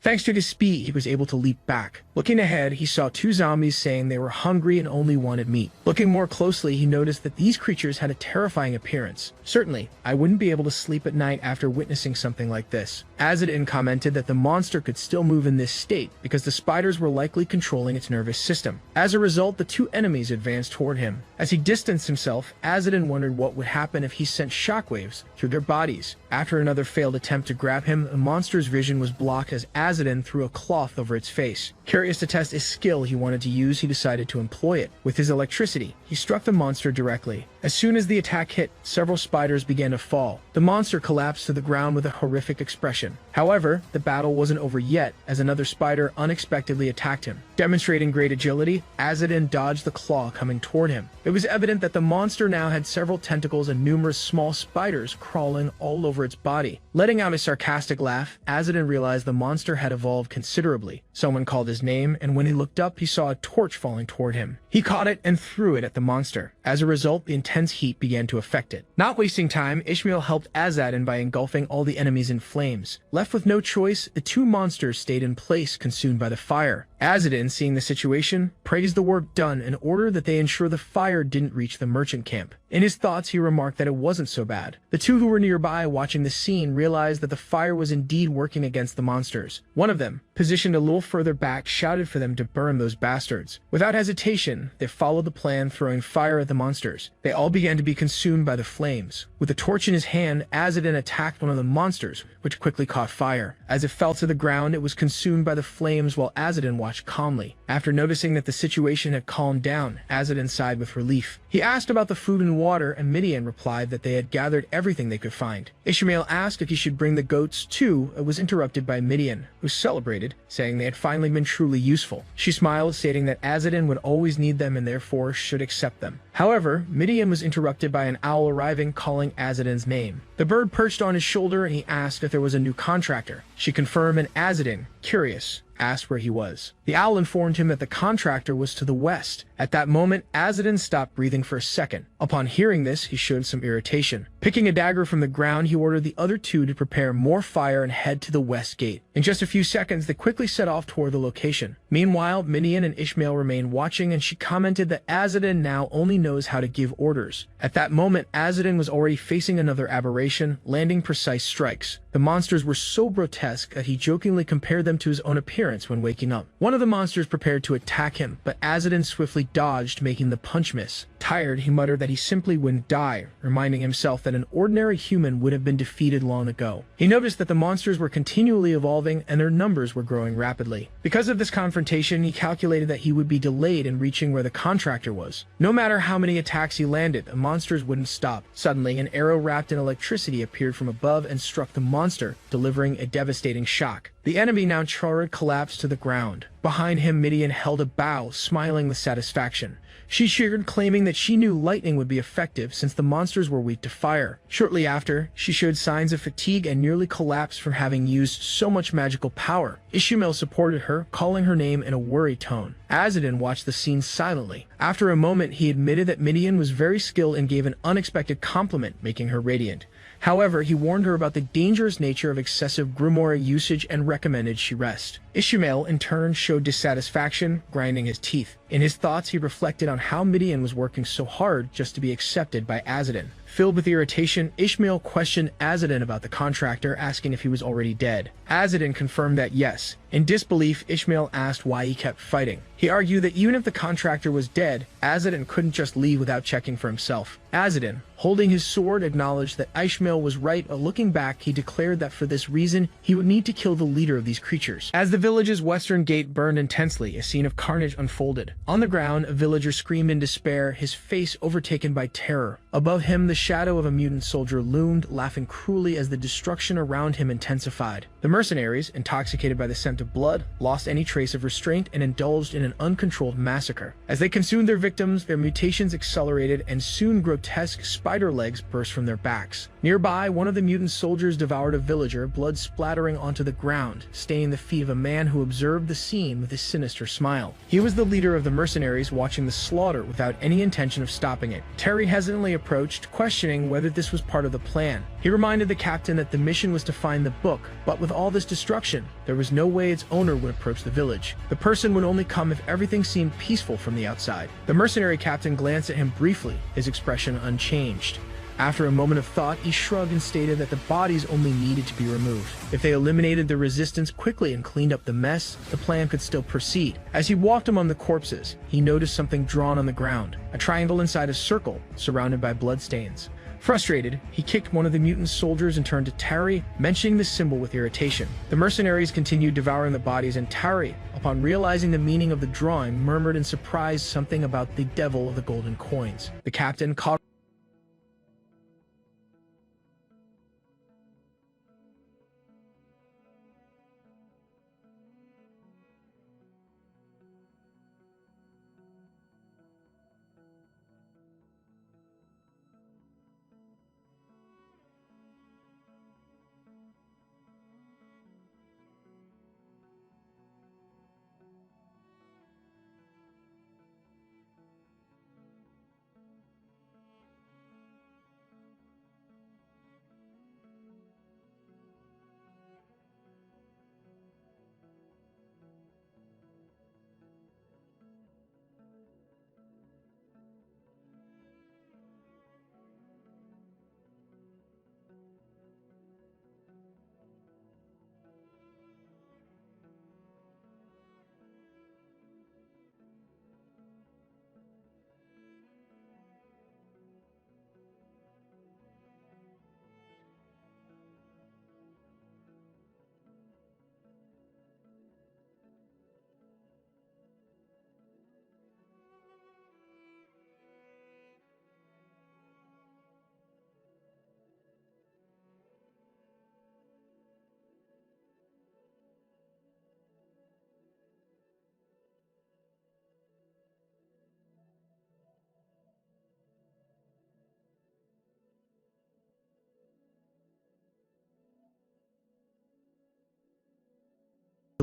Thanks to his speed, he was able to leap back. Looking ahead, he saw 2 zombies saying they were hungry and only wanted meat. Looking more closely, he noticed that these creatures had a terrifying appearance. Certainly, I wouldn't be able to sleep at night after witnessing something like this. Azadin commented that the monster could still move in this state because the spiders were likely controlling its nervous system. As a result, the 2 enemies advanced toward him. As he distanced himself, Azadin wondered what would happen if he sent shockwaves through their bodies. After another failed attempt to grab him, the monster's vision was blocked as Azadin threw a cloth over its face. Curious to test his skill he wanted to use, he decided to employ it. With his electricity, he struck the monster directly. As soon as the attack hit, several spiders began to fall. The monster collapsed to the ground with a horrific expression. However, the battle wasn't over yet, as another spider unexpectedly attacked him. Demonstrating great agility, Azadin dodged the claw coming toward him. It was evident that the monster now had several tentacles and numerous small spiders crawling all over its body. Letting out a sarcastic laugh, Azadin realized the monster had evolved considerably. Someone called his name, and when he looked up, he saw a torch falling toward him. He caught it and threw it at the monster. As a result, the intense heat began to affect it. Not wasting time, Ishmael helped Azadin by engulfing all the enemies in flames. Left with no choice, the 2 monsters stayed in place, consumed by the fire. Azadin, seeing the situation, praised the work done and ordered that they ensure the fire didn't reach the merchant camp. In his thoughts, he remarked that it wasn't so bad. The 2 who were nearby watching the scene realized that the fire was indeed working against the monsters. One of them, positioned a little further back, shouted for them to burn those bastards. Without hesitation, they followed the plan, throwing fire at the monsters. They all began to be consumed by the flames. With a torch in his hand, Azadin attacked one of the monsters, which quickly caught fire. As it fell to the ground, it was consumed by the flames while Azadin watched calmly. After noticing that the situation had calmed down, Azadin sighed with relief. He asked about the food and water, and Midian replied that they had gathered everything they could find. Ishmael asked if he should bring the goats too, and was interrupted by Midian, who celebrated, saying they had finally been truly useful. She smiled, stating that Azadin would always need them and therefore should accept them. However, Midian was interrupted by an owl arriving, calling Azadin's name. The bird perched on his shoulder and he asked if there was a new contractor. She confirmed, and Azadin, curious, asked where he was. The owl informed him that the contractor was to the west. At that moment, Azadin stopped breathing for a second. Upon hearing this, he showed some irritation. Picking a dagger from the ground, he ordered the other two to prepare more fire and head to the west gate. In just a few seconds, they quickly set off toward the location. Meanwhile, Midian and Ishmael remained watching, and she commented that Azadin now only knows how to give orders. At that moment, Azadin was already facing another aberration, landing precise strikes. The monsters were so grotesque that he jokingly compared them to his own appearance when waking up. One of the monsters prepared to attack him, but Azadin swiftly dodged, making the punch miss. Tired, he muttered that he simply wouldn't die, reminding himself that an ordinary human would have been defeated long ago. He noticed that the monsters were continually evolving and their numbers were growing rapidly. Because of this confrontation, he calculated that he would be delayed in reaching where the contractor was. No matter how many attacks he landed, the monsters wouldn't stop. Suddenly, an arrow wrapped in electricity appeared from above and struck the monster, delivering a devastating shock. The enemy, now charred, collapsed to the ground. Behind him, Midian held a bow, smiling with satisfaction. She cheered, claiming that she knew lightning would be effective since the monsters were weak to fire. Shortly after, she showed signs of fatigue and nearly collapsed from having used so much magical power. Ishmael supported her, calling her name in a worried tone. Azadin watched the scene silently. After a moment, he admitted that Midian was very skilled and gave an unexpected compliment, making her radiant. However, he warned her about the dangerous nature of excessive grimoire usage and recommended she rest. Ishmael, in turn, showed dissatisfaction, grinding his teeth. In his thoughts, he reflected on how Midian was working so hard just to be accepted by Azadin. Filled with irritation, Ishmael questioned Azadin about the contractor, asking if he was already dead. Azadin confirmed that yes. In disbelief, Ishmael asked why he kept fighting. He argued that even if the contractor was dead, Azadin couldn't just leave without checking for himself. Azadin, holding his sword, acknowledged that Ishmael was right, but looking back, he declared that for this reason, he would need to kill the leader of these creatures. As the village's western gate burned intensely, a scene of carnage unfolded. On the ground, a villager screamed in despair, his face overtaken by terror. Above him, the shadow of a mutant soldier loomed, laughing cruelly as the destruction around him intensified. The mercenaries, intoxicated by the scent of blood, lost any trace of restraint and indulged in an uncontrolled massacre. As they consumed their victims, their mutations accelerated and soon grotesque spider legs burst from their backs. Nearby, one of the mutant soldiers devoured a villager, blood splattering onto the ground, staining the feet of a man who observed the scene with a sinister smile. He was the leader of the mercenaries, watching the slaughter without any intention of stopping it. Terry hesitantly approached, questioning whether this was part of the plan. He reminded the captain that the mission was to find the book, but with all this destruction, there was no way its owner would approach the village. The person would only come if everything seemed peaceful from the outside. The mercenary captain glanced at him briefly, his expression unchanged. After a moment of thought, he shrugged and stated that the bodies only needed to be removed. If they eliminated the resistance quickly and cleaned up the mess, the plan could still proceed. As he walked among the corpses, he noticed something drawn on the ground, a triangle inside a circle, surrounded by bloodstains. Frustrated, he kicked one of the mutant soldiers and turned to Tari, mentioning the symbol with irritation. The mercenaries continued devouring the bodies, and Tari, upon realizing the meaning of the drawing, murmured in surprise something about the devil of the golden coins. The captain caught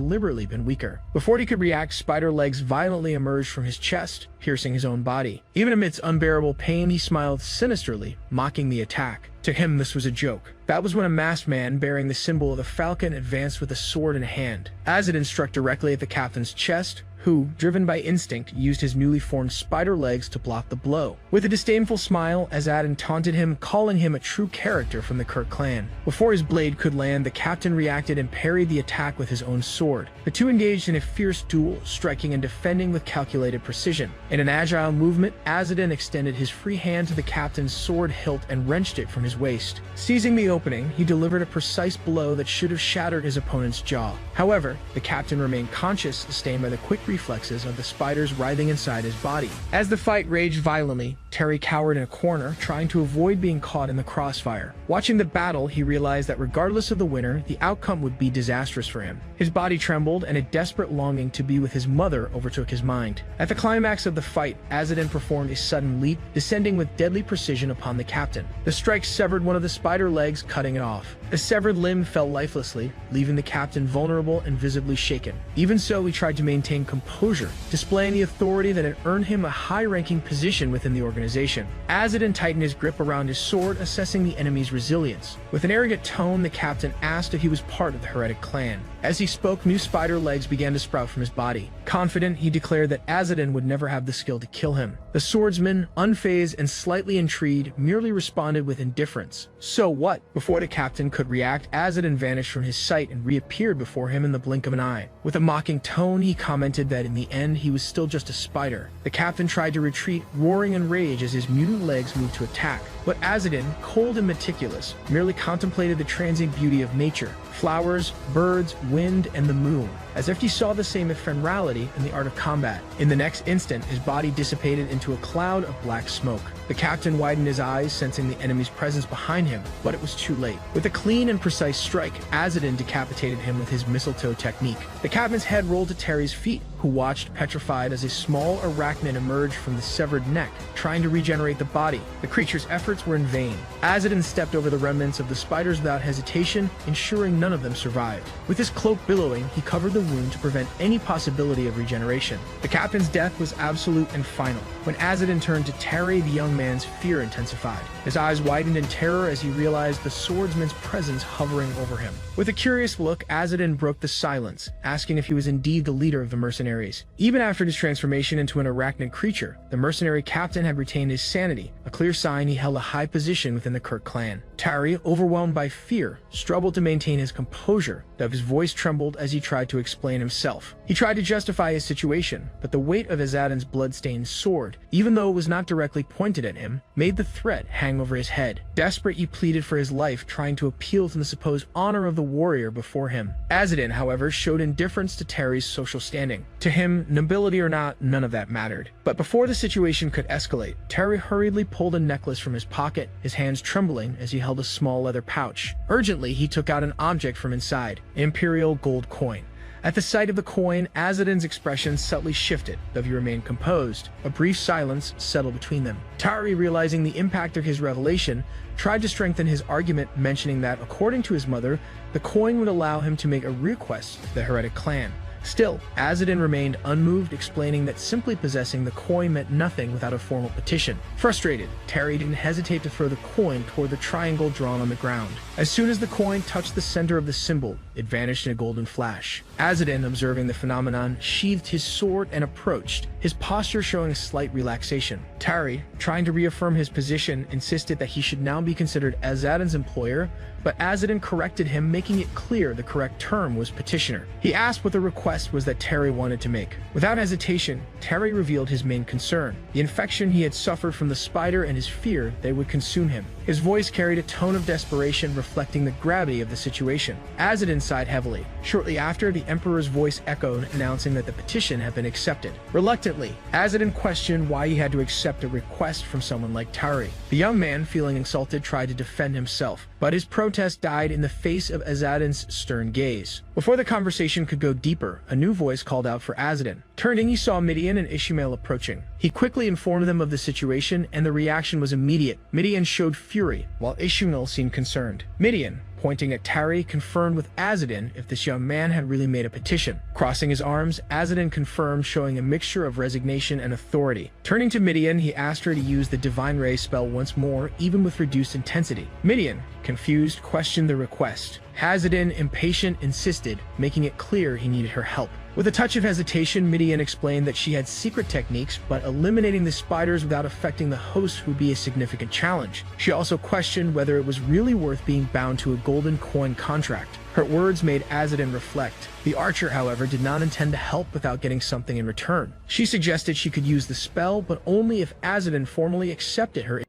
deliberately been weaker. Before he could react, spider legs violently emerged from his chest, piercing his own body. Even amidst unbearable pain, he smiled sinisterly, mocking the attack. To him, this was a joke. That was when a masked man bearing the symbol of the falcon advanced with a sword in hand. Azadin struck directly at the captain's chest, who, driven by instinct, used his newly formed spider legs to block the blow. With a disdainful smile, Azadin taunted him, calling him a true character from the Kirk clan. Before his blade could land, the captain reacted and parried the attack with his own sword. The two engaged in a fierce duel, striking and defending with calculated precision. In an agile movement, Azadin extended his free hand to the captain's sword hilt and wrenched it from his waist. Seizing the opening, he delivered a precise blow that should have shattered his opponent's jaw. However, the captain remained conscious, sustained by the quick reflexes of the spiders writhing inside his body. As the fight raged violently, Terry cowered in a corner, trying to avoid being caught in the crossfire. Watching the battle, he realized that regardless of the winner, the outcome would be disastrous for him. His body trembled, and a desperate longing to be with his mother overtook his mind. At the climax of the fight, Azadin performed a sudden leap, descending with deadly precision upon the captain. The strike severed one of the spider legs, cutting it off. The severed limb fell lifelessly, leaving the captain vulnerable and visibly shaken. Even so, he tried to maintain composure, displaying the authority that had earned him a high-ranking position within the organization. Azadin tightened his grip around his sword, assessing the enemy's resilience. With an arrogant tone, the captain asked if he was part of the heretic clan. As he spoke, new spider legs began to sprout from his body. Confident, he declared that Azadin would never have the skill to kill him. The swordsman, unfazed and slightly intrigued, merely responded with indifference. So what? Before the captain could react, Azadin vanished from his sight and reappeared before him in the blink of an eye. With a mocking tone, he commented that in the end, he was still just a spider. The captain tried to retreat, roaring in rage as his mutant legs moved to attack. But Azadin, cold and meticulous, merely contemplated the transient beauty of nature. Flowers, birds, wind, and the moon, as if he saw the same ephemerality in the art of combat. In the next instant, his body dissipated into a cloud of black smoke. The captain widened his eyes, sensing the enemy's presence behind him, but it was too late. With a clean and precise strike, Azadin decapitated him with his mistletoe technique. The captain's head rolled to Terry's feet, who watched petrified as a small arachnid emerged from the severed neck, trying to regenerate the body. The creature's efforts were in vain. Azadin stepped over the remnants of the spiders without hesitation, ensuring none of them survived. With his cloak billowing, he covered the wound to prevent any possibility of regeneration. The captain's death was absolute and final. When Azadin turned to Terry, the young man's fear intensified. His eyes widened in terror as he realized the swordsman's presence hovering over him. With a curious look, Azadin broke the silence, asking if he was indeed the leader of the mercenaries. Even after his transformation into an arachnid creature, the mercenary captain had retained his sanity, a clear sign he held a high position within the Kirk clan. Terry, overwhelmed by fear, struggled to maintain his composure, though his voice trembled as he tried to explain himself. He tried to justify his situation, but the weight of Azadin's blood-stained sword, even though it was not directly pointed at him, made the threat hang over his head. Desperate, he pleaded for his life, trying to appeal to the supposed honor of the warrior before him. Azadin, however, showed indifference to Terry's social standing. To him, nobility or not, none of that mattered. But before the situation could escalate, Terry hurriedly pulled a necklace from his pocket, his hands trembling as he held a small leather pouch. Urgently, he took out an object from inside, an imperial gold coin. At the sight of the coin, Azadin's expression subtly shifted, though he remained composed. A brief silence settled between them. Terry, realizing the impact of his revelation, tried to strengthen his argument, mentioning that, according to his mother, the coin would allow him to make a request to the heretic clan. Still, Azadin remained unmoved, explaining that simply possessing the coin meant nothing without a formal petition. Frustrated, Terry didn't hesitate to throw the coin toward the triangle drawn on the ground. As soon as the coin touched the center of the symbol, it vanished in a golden flash. Azadin, observing the phenomenon, sheathed his sword and approached, his posture showing a slight relaxation. Terry, trying to reaffirm his position, insisted that he should now be considered Azadin's employer, but Azadin corrected him, making it clear the correct term was petitioner. He asked what the request was that Terry wanted to make. Without hesitation, Terry revealed his main concern, the infection he had suffered from the spider and his fear they would consume him. His voice carried a tone of desperation, reflecting the gravity of the situation. Azadin sighed heavily. Shortly after, the Emperor's voice echoed, announcing that the petition had been accepted. Reluctantly, Azadin questioned why he had to accept a request from someone like Terry. The young man, feeling insulted, tried to defend himself, but his protest died in the face of Azadin's stern gaze. Before the conversation could go deeper, a new voice called out for Azadin. Turning, he saw Midian and Ishmael approaching. He quickly informed them of the situation, and the reaction was immediate. Midian showed fury, while Ishmael seemed concerned. Midian, Pointing at Tari confirmed with Azadin if this young man had really made a petition. Crossing his arms, Azadin confirmed, showing a mixture of resignation and authority. Turning to Midian, he asked her to use the Divine Ray spell once more, even with reduced intensity. Midian, confused, questioned the request. Azadin, impatient, insisted, making it clear he needed her help. With a touch of hesitation, Midian explained that she had secret techniques, but eliminating the spiders without affecting the host would be a significant challenge. She also questioned whether it was really worth being bound to a golden coin contract. Her words made Azadin reflect. The archer, however, did not intend to help without getting something in return. She suggested she could use the spell, but only if Azadin formally accepted her.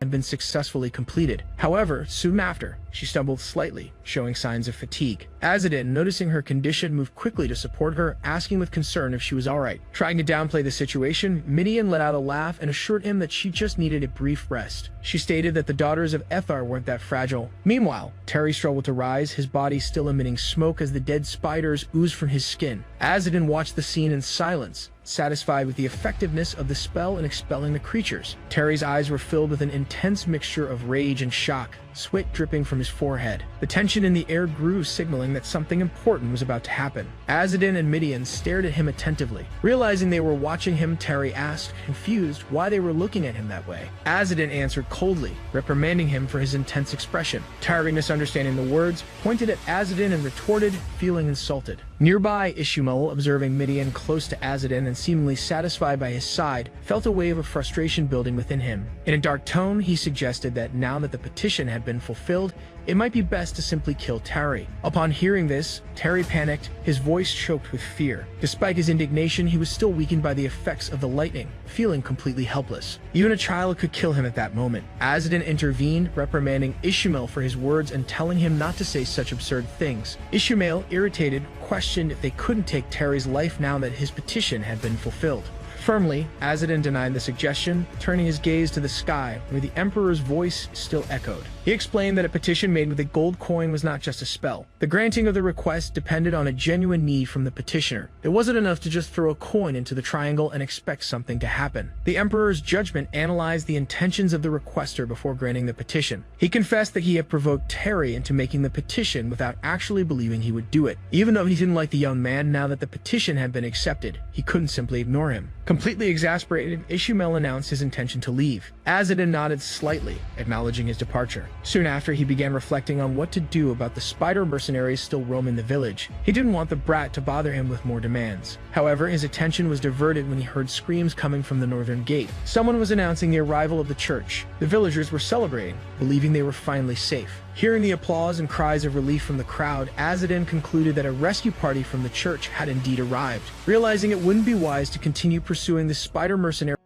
Had been successfully completed. However, soon after, she stumbled slightly, showing signs of fatigue. Azadin, noticing her condition, moved quickly to support her, asking with concern if she was alright. Trying to downplay the situation, Midian let out a laugh and assured him that she just needed a brief rest. She stated that the daughters of Ethar weren't that fragile. Meanwhile, Terry struggled to rise, his body still emitting smoke as the dead spiders oozed from his skin. Azadin watched the scene in silence, satisfied with the effectiveness of the spell in expelling the creatures. Terry's eyes were filled with an intense mixture of rage and shock, sweat dripping from his forehead. The tension in the air grew, signaling that something important was about to happen. Azadin and Midian stared at him attentively. Realizing they were watching him, Terry asked, confused, why they were looking at him that way. Azadin answered coldly, reprimanding him for his intense expression. Terry, misunderstanding the words, pointed at Azadin and retorted, feeling insulted. Nearby, Ishmael, observing Midian close to Azadin and seemingly satisfied by his side, felt a wave of frustration building within him. In a dark tone, he suggested that now that the petition had been fulfilled, it might be best to simply kill Terry. Upon hearing this, Terry panicked, his voice choked with fear. Despite his indignation, he was still weakened by the effects of the lightning, feeling completely helpless. Even a child could kill him at that moment. Azadin intervened, reprimanding Ishmael for his words and telling him not to say such absurd things. Ishmael, irritated, questioned if they couldn't take Terry's life now that his petition had been fulfilled. Firmly, Azadin denied the suggestion, turning his gaze to the sky, where the Emperor's voice still echoed. He explained that a petition made with a gold coin was not just a spell. The granting of the request depended on a genuine need from the petitioner. It wasn't enough to just throw a coin into the triangle and expect something to happen. The Emperor's judgment analyzed the intentions of the requester before granting the petition. He confessed that he had provoked Terry into making the petition without actually believing he would do it. Even though he didn't like the young man, now that the petition had been accepted, he couldn't simply ignore him. Completely exasperated, Ishmael announced his intention to leave. Azadin nodded slightly, acknowledging his departure. Soon after, he began reflecting on what to do about the spider mercenaries still roaming the village. He didn't want the brat to bother him with more demands. However, his attention was diverted when he heard screams coming from the northern gate. Someone was announcing the arrival of the church. The villagers were celebrating, believing they were finally safe. Hearing the applause and cries of relief from the crowd, Azadin concluded that a rescue party from the church had indeed arrived. Realizing it wouldn't be wise to continue pursuing the spider mercenary,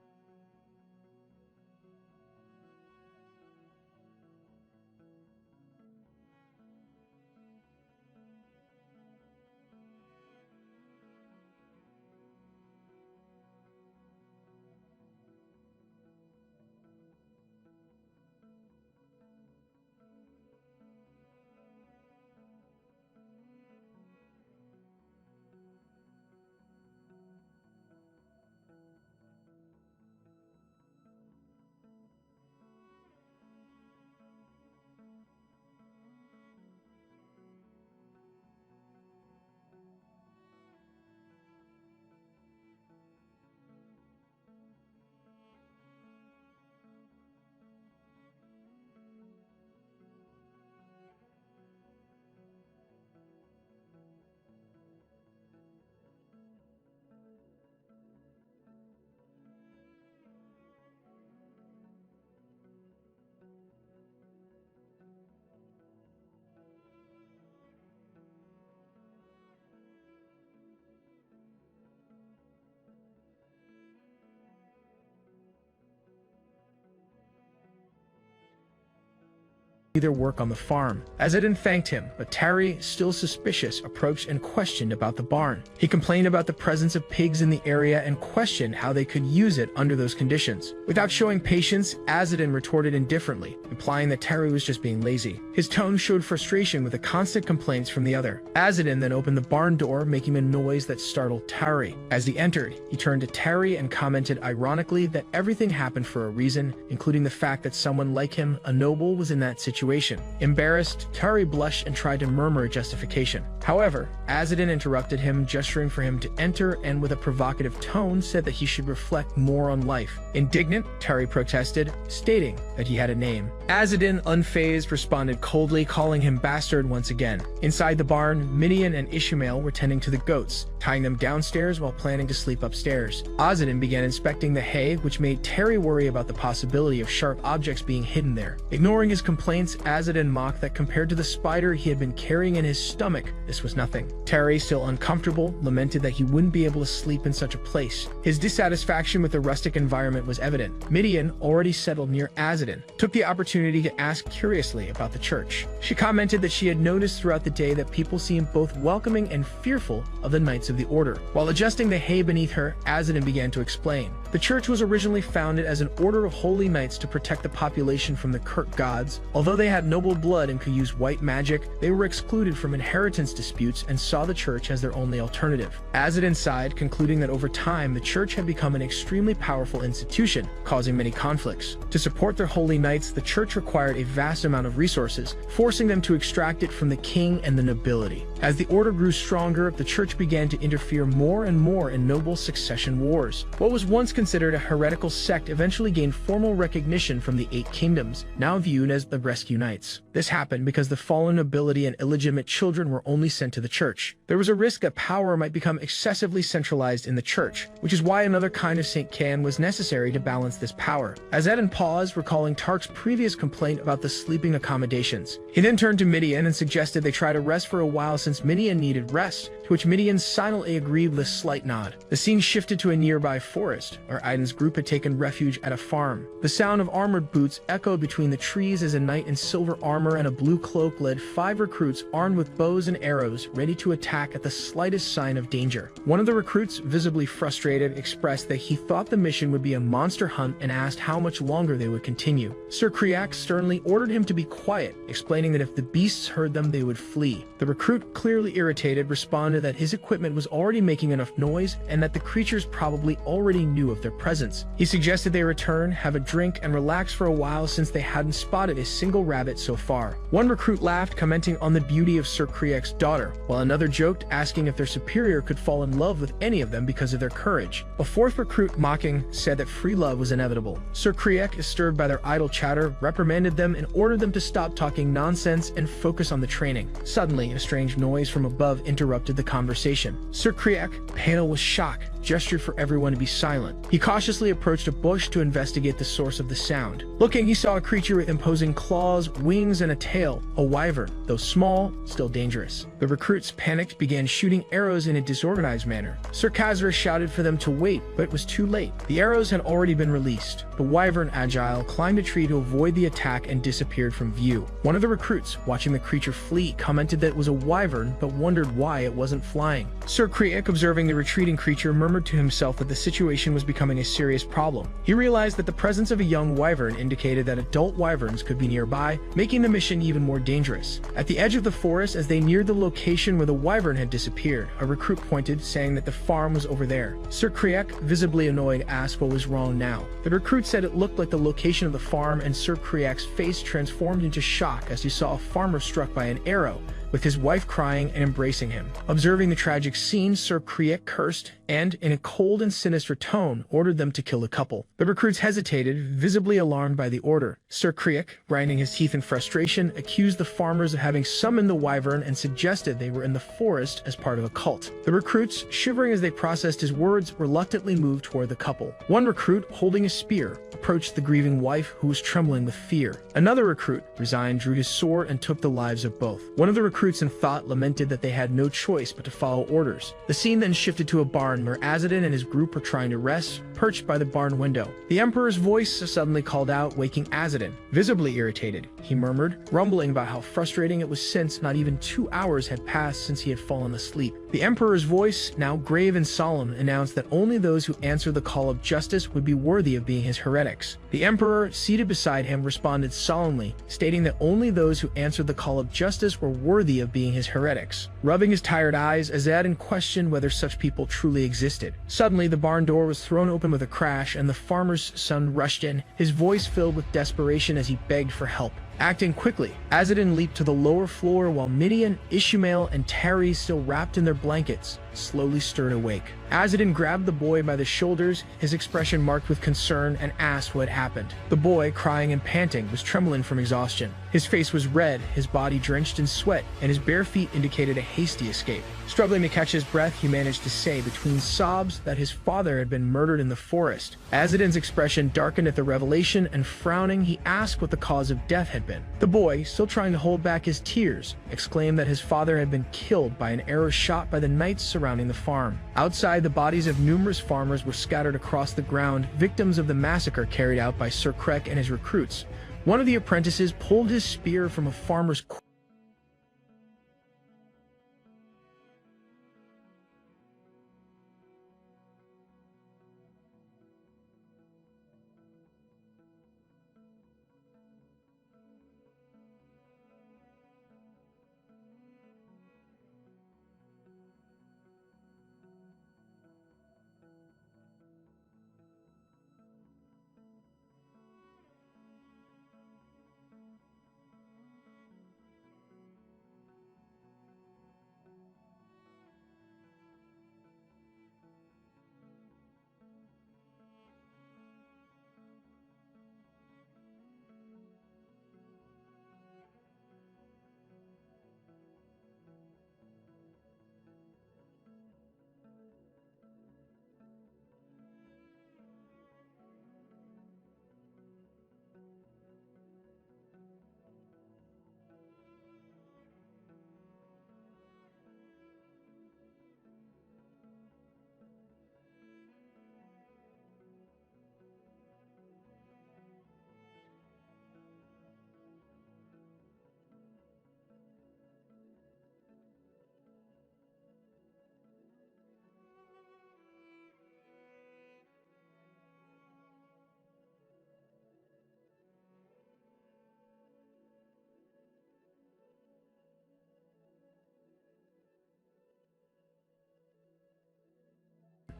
their work on the farm. Azadin thanked him, but Terry, still suspicious, approached and questioned about the barn. He complained about the presence of pigs in the area and questioned how they could use it under those conditions. Without showing patience, Azadin retorted indifferently, implying that Terry was just being lazy. His tone showed frustration with the constant complaints from the other. Azadin then opened the barn door, making a noise that startled Terry. As he entered, he turned to Terry and commented ironically that everything happened for a reason, including the fact that someone like him, a noble, was in that situation. Embarrassed, Terry blushed and tried to murmur a justification. However, Azadin interrupted him, gesturing for him to enter, and with a provocative tone said that he should reflect more on life. Indignant, Terry protested, stating that he had a name. Azadin, unfazed, responded coldly, calling him bastard once again. Inside the barn, Midian and Ishmael were tending to the goats, tying them downstairs while planning to sleep upstairs. Azadin began inspecting the hay, which made Terry worry about the possibility of sharp objects being hidden there. Ignoring his complaints, Azadin mocked that compared to the spider he had been carrying in his stomach, this was nothing. Terry, still uncomfortable, lamented that he wouldn't be able to sleep in such a place. His dissatisfaction with the rustic environment was evident. Midian, already settled near Azadin, took the opportunity to ask curiously about the church. She commented that she had noticed throughout the day that people seemed both welcoming and fearful of the Knights of the Order. While adjusting the hay beneath her, Azadin began to explain. The church was originally founded as an order of holy knights to protect the population from the Kirk gods. Although they had noble blood and could use white magic, they were excluded from inheritance disputes and saw the church as their only alternative. Azadin sighed, concluding that over time the church had become an extremely powerful institution, causing many conflicts. To support their holy knights, the church required a vast amount of resources, forcing them to extract it from the king and the nobility. As the order grew stronger, the church began to interfere more and more in noble succession wars. What was once considered a heretical sect eventually gained formal recognition from the Eight Kingdoms, now viewed as the Rescue Knights. This happened because the fallen nobility and illegitimate children were only sent to the church. There was a risk that power might become excessively centralized in the church, which is why another kind of Saint Can was necessary to balance this power. Azadin paused, recalling Tark's previous complaint about the sleeping accommodations. He then turned to Midian and suggested they try to rest for a while since Midian needed rest, to which Midian silently agreed with a slight nod. The scene shifted to a nearby forest, where Aiden's group had taken refuge at a farm. The sound of armored boots echoed between the trees as a knight in silver armor and a blue cloak led 5 recruits armed with bows and arrows, ready to attack at the slightest sign of danger. One of the recruits, visibly frustrated, expressed that he thought the mission would be a monster hunt and asked how much longer they would continue. Sir Kriak sternly ordered him to be quiet, explaining that if the beasts heard them, they would flee. The recruit, clearly irritated, responded that his equipment was already making enough noise and that the creatures probably already knew of their presence. He suggested they return, have a drink, and relax for a while since they hadn't spotted a single rabbit so far. One recruit laughed, commenting on the beauty of Sir Kriak's daughter, while another joked, asking if their superior could fall in love with any of them because of their courage. A fourth recruit, mocking, said that free love was inevitable. Sir Kriak, disturbed by their idle chatter, reprimanded them and ordered them to stop talking nonsense and focus on the training. Suddenly, a strange noise from above interrupted the conversation. Sir Kriak, pale with shock, gestured for everyone to be silent. He cautiously approached a bush to investigate the source of the sound. Looking, he saw a creature with imposing claws, wings, and a tail, a wyvern. Though small, still dangerous. The recruits, panicked, began shooting arrows in a disorganized manner. Sir Kazra shouted for them to wait, but it was too late. The arrows had already been released. The wyvern, agile, climbed a tree to avoid the attack and disappeared from view. One of the recruits, watching the creature flee, commented that it was a wyvern, but wondered why it wasn't flying. Sir Kriak, observing the retreating creature, murmured to himself that the situation was becoming a serious problem. He realized that the presence of a young wyvern indicated that adult wyverns could be nearby, making the mission even more dangerous. At the edge of the forest, as they neared the location where the wyvern had disappeared, a recruit pointed, saying that the farm was over there. Sir Kriak, visibly annoyed, asked what was wrong now. The recruit said it looked like the location of the farm, and Sir Kriak's face transformed into shock as he saw a farmer struck by an arrow, with his wife crying and embracing him. Observing the tragic scene, Sir Kriak cursed and, in a cold and sinister tone, ordered them to kill the couple. The recruits hesitated, visibly alarmed by the order. Sir Kriak, grinding his teeth in frustration, accused the farmers of having summoned the wyvern and suggested they were in the forest as part of a cult. The recruits, shivering as they processed his words, reluctantly moved toward the couple. One recruit, holding a spear, approached the grieving wife, who was trembling with fear. Another recruit, resigned, drew his sword and took the lives of both. One of the recruits recruits in thought lamented that they had no choice but to follow orders. The scene then shifted to a barn where Azadin and his group were trying to rest, perched by the barn window. The Emperor's voice suddenly called out, waking Azadin. Visibly irritated, he murmured, rumbling about how frustrating it was since not even 2 hours had passed since he had fallen asleep. The Emperor's voice, now grave and solemn, announced that only those who answered the call of justice would be worthy of being his heretics. The Emperor, seated beside him, responded solemnly, stating that only those who answered the call of justice were worthy of being his heretics. Rubbing his tired eyes, Azadin questioned whether such people truly existed. Suddenly, the barn door was thrown open with a crash, and the farmer's son rushed in, his voice filled with desperation as he begged for help. Acting quickly, Azadin leaped to the lower floor while Midian, Ishmael, and Terry, still wrapped in their blankets, slowly stirred awake. Azadin grabbed the boy by the shoulders, his expression marked with concern, and asked what had happened. The boy, crying and panting, was trembling from exhaustion. His face was red, his body drenched in sweat, and his bare feet indicated a hasty escape. Struggling to catch his breath, he managed to say between sobs that his father had been murdered in the forest. Azadin's expression darkened at the revelation, and frowning, he asked what the cause of death had been. The boy, still trying to hold back his tears, exclaimed that his father had been killed by an arrow shot by the knights surrounding the farm. Outside, the bodies of numerous farmers were scattered across the ground, victims of the massacre carried out by Sir Krek and his recruits. One of the apprentices pulled his spear from a farmer's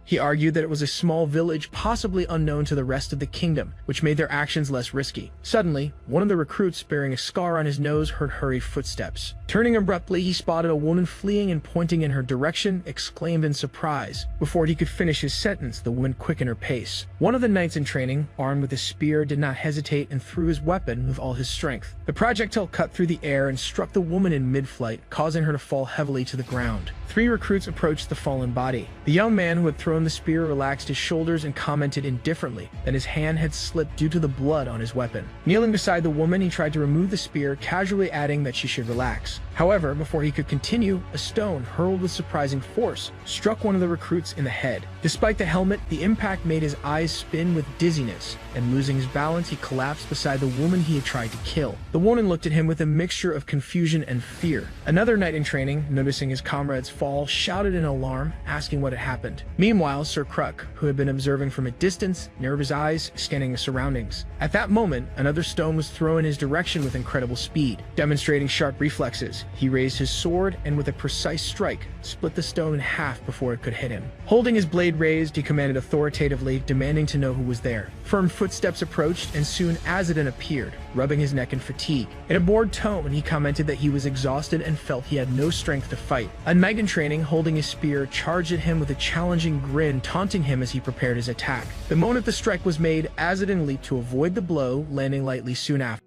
He argued that it was a small village, possibly unknown to the rest of the kingdom, which made their actions less risky. Suddenly, one of the recruits, bearing a scar on his nose, heard hurried footsteps. Turning abruptly, he spotted a woman fleeing and pointing in her direction, exclaimed in surprise. Before he could finish his sentence, the woman quickened her pace. One of the knights in training, armed with a spear, did not hesitate and threw his weapon with all his strength. The projectile cut through the air and struck the woman in mid-flight, causing her to fall heavily to the ground. 3 recruits approached the fallen body. The young man who had thrown the spear relaxed his shoulders and commented indifferently that his hand had slipped due to the blood on his weapon. Kneeling beside the woman, he tried to remove the spear, casually adding that she should relax. However, before he could continue, a stone, hurled with surprising force, struck one of the recruits in the head. Despite the helmet, the impact made his eyes spin with dizziness, and losing his balance, he collapsed beside the woman he had tried to kill. The woman looked at him with a mixture of confusion and fear. Another knight in training, noticing his comrade's fall, shouted in alarm, asking what had happened. Meanwhile, Sir Krek, who had been observing from a distance, narrowed his eyes, scanning the surroundings. At that moment, another stone was thrown in his direction with incredible speed. Demonstrating sharp reflexes, he raised his sword and with a precise strike, split the stone in half before it could hit him. Holding his blade raised, he commanded authoritatively, demanding to know who was there. Firm footsteps approached, and soon Azadin appeared, rubbing his neck in fatigue. In a bored tone, he commented that he was exhausted and felt he had no strength to fight. A knight in training, holding his spear, charged at him with a challenging grin, taunting him as he prepared his attack. The moment the strike was made, Azadin leaped to avoid the blow, landing lightly soon after.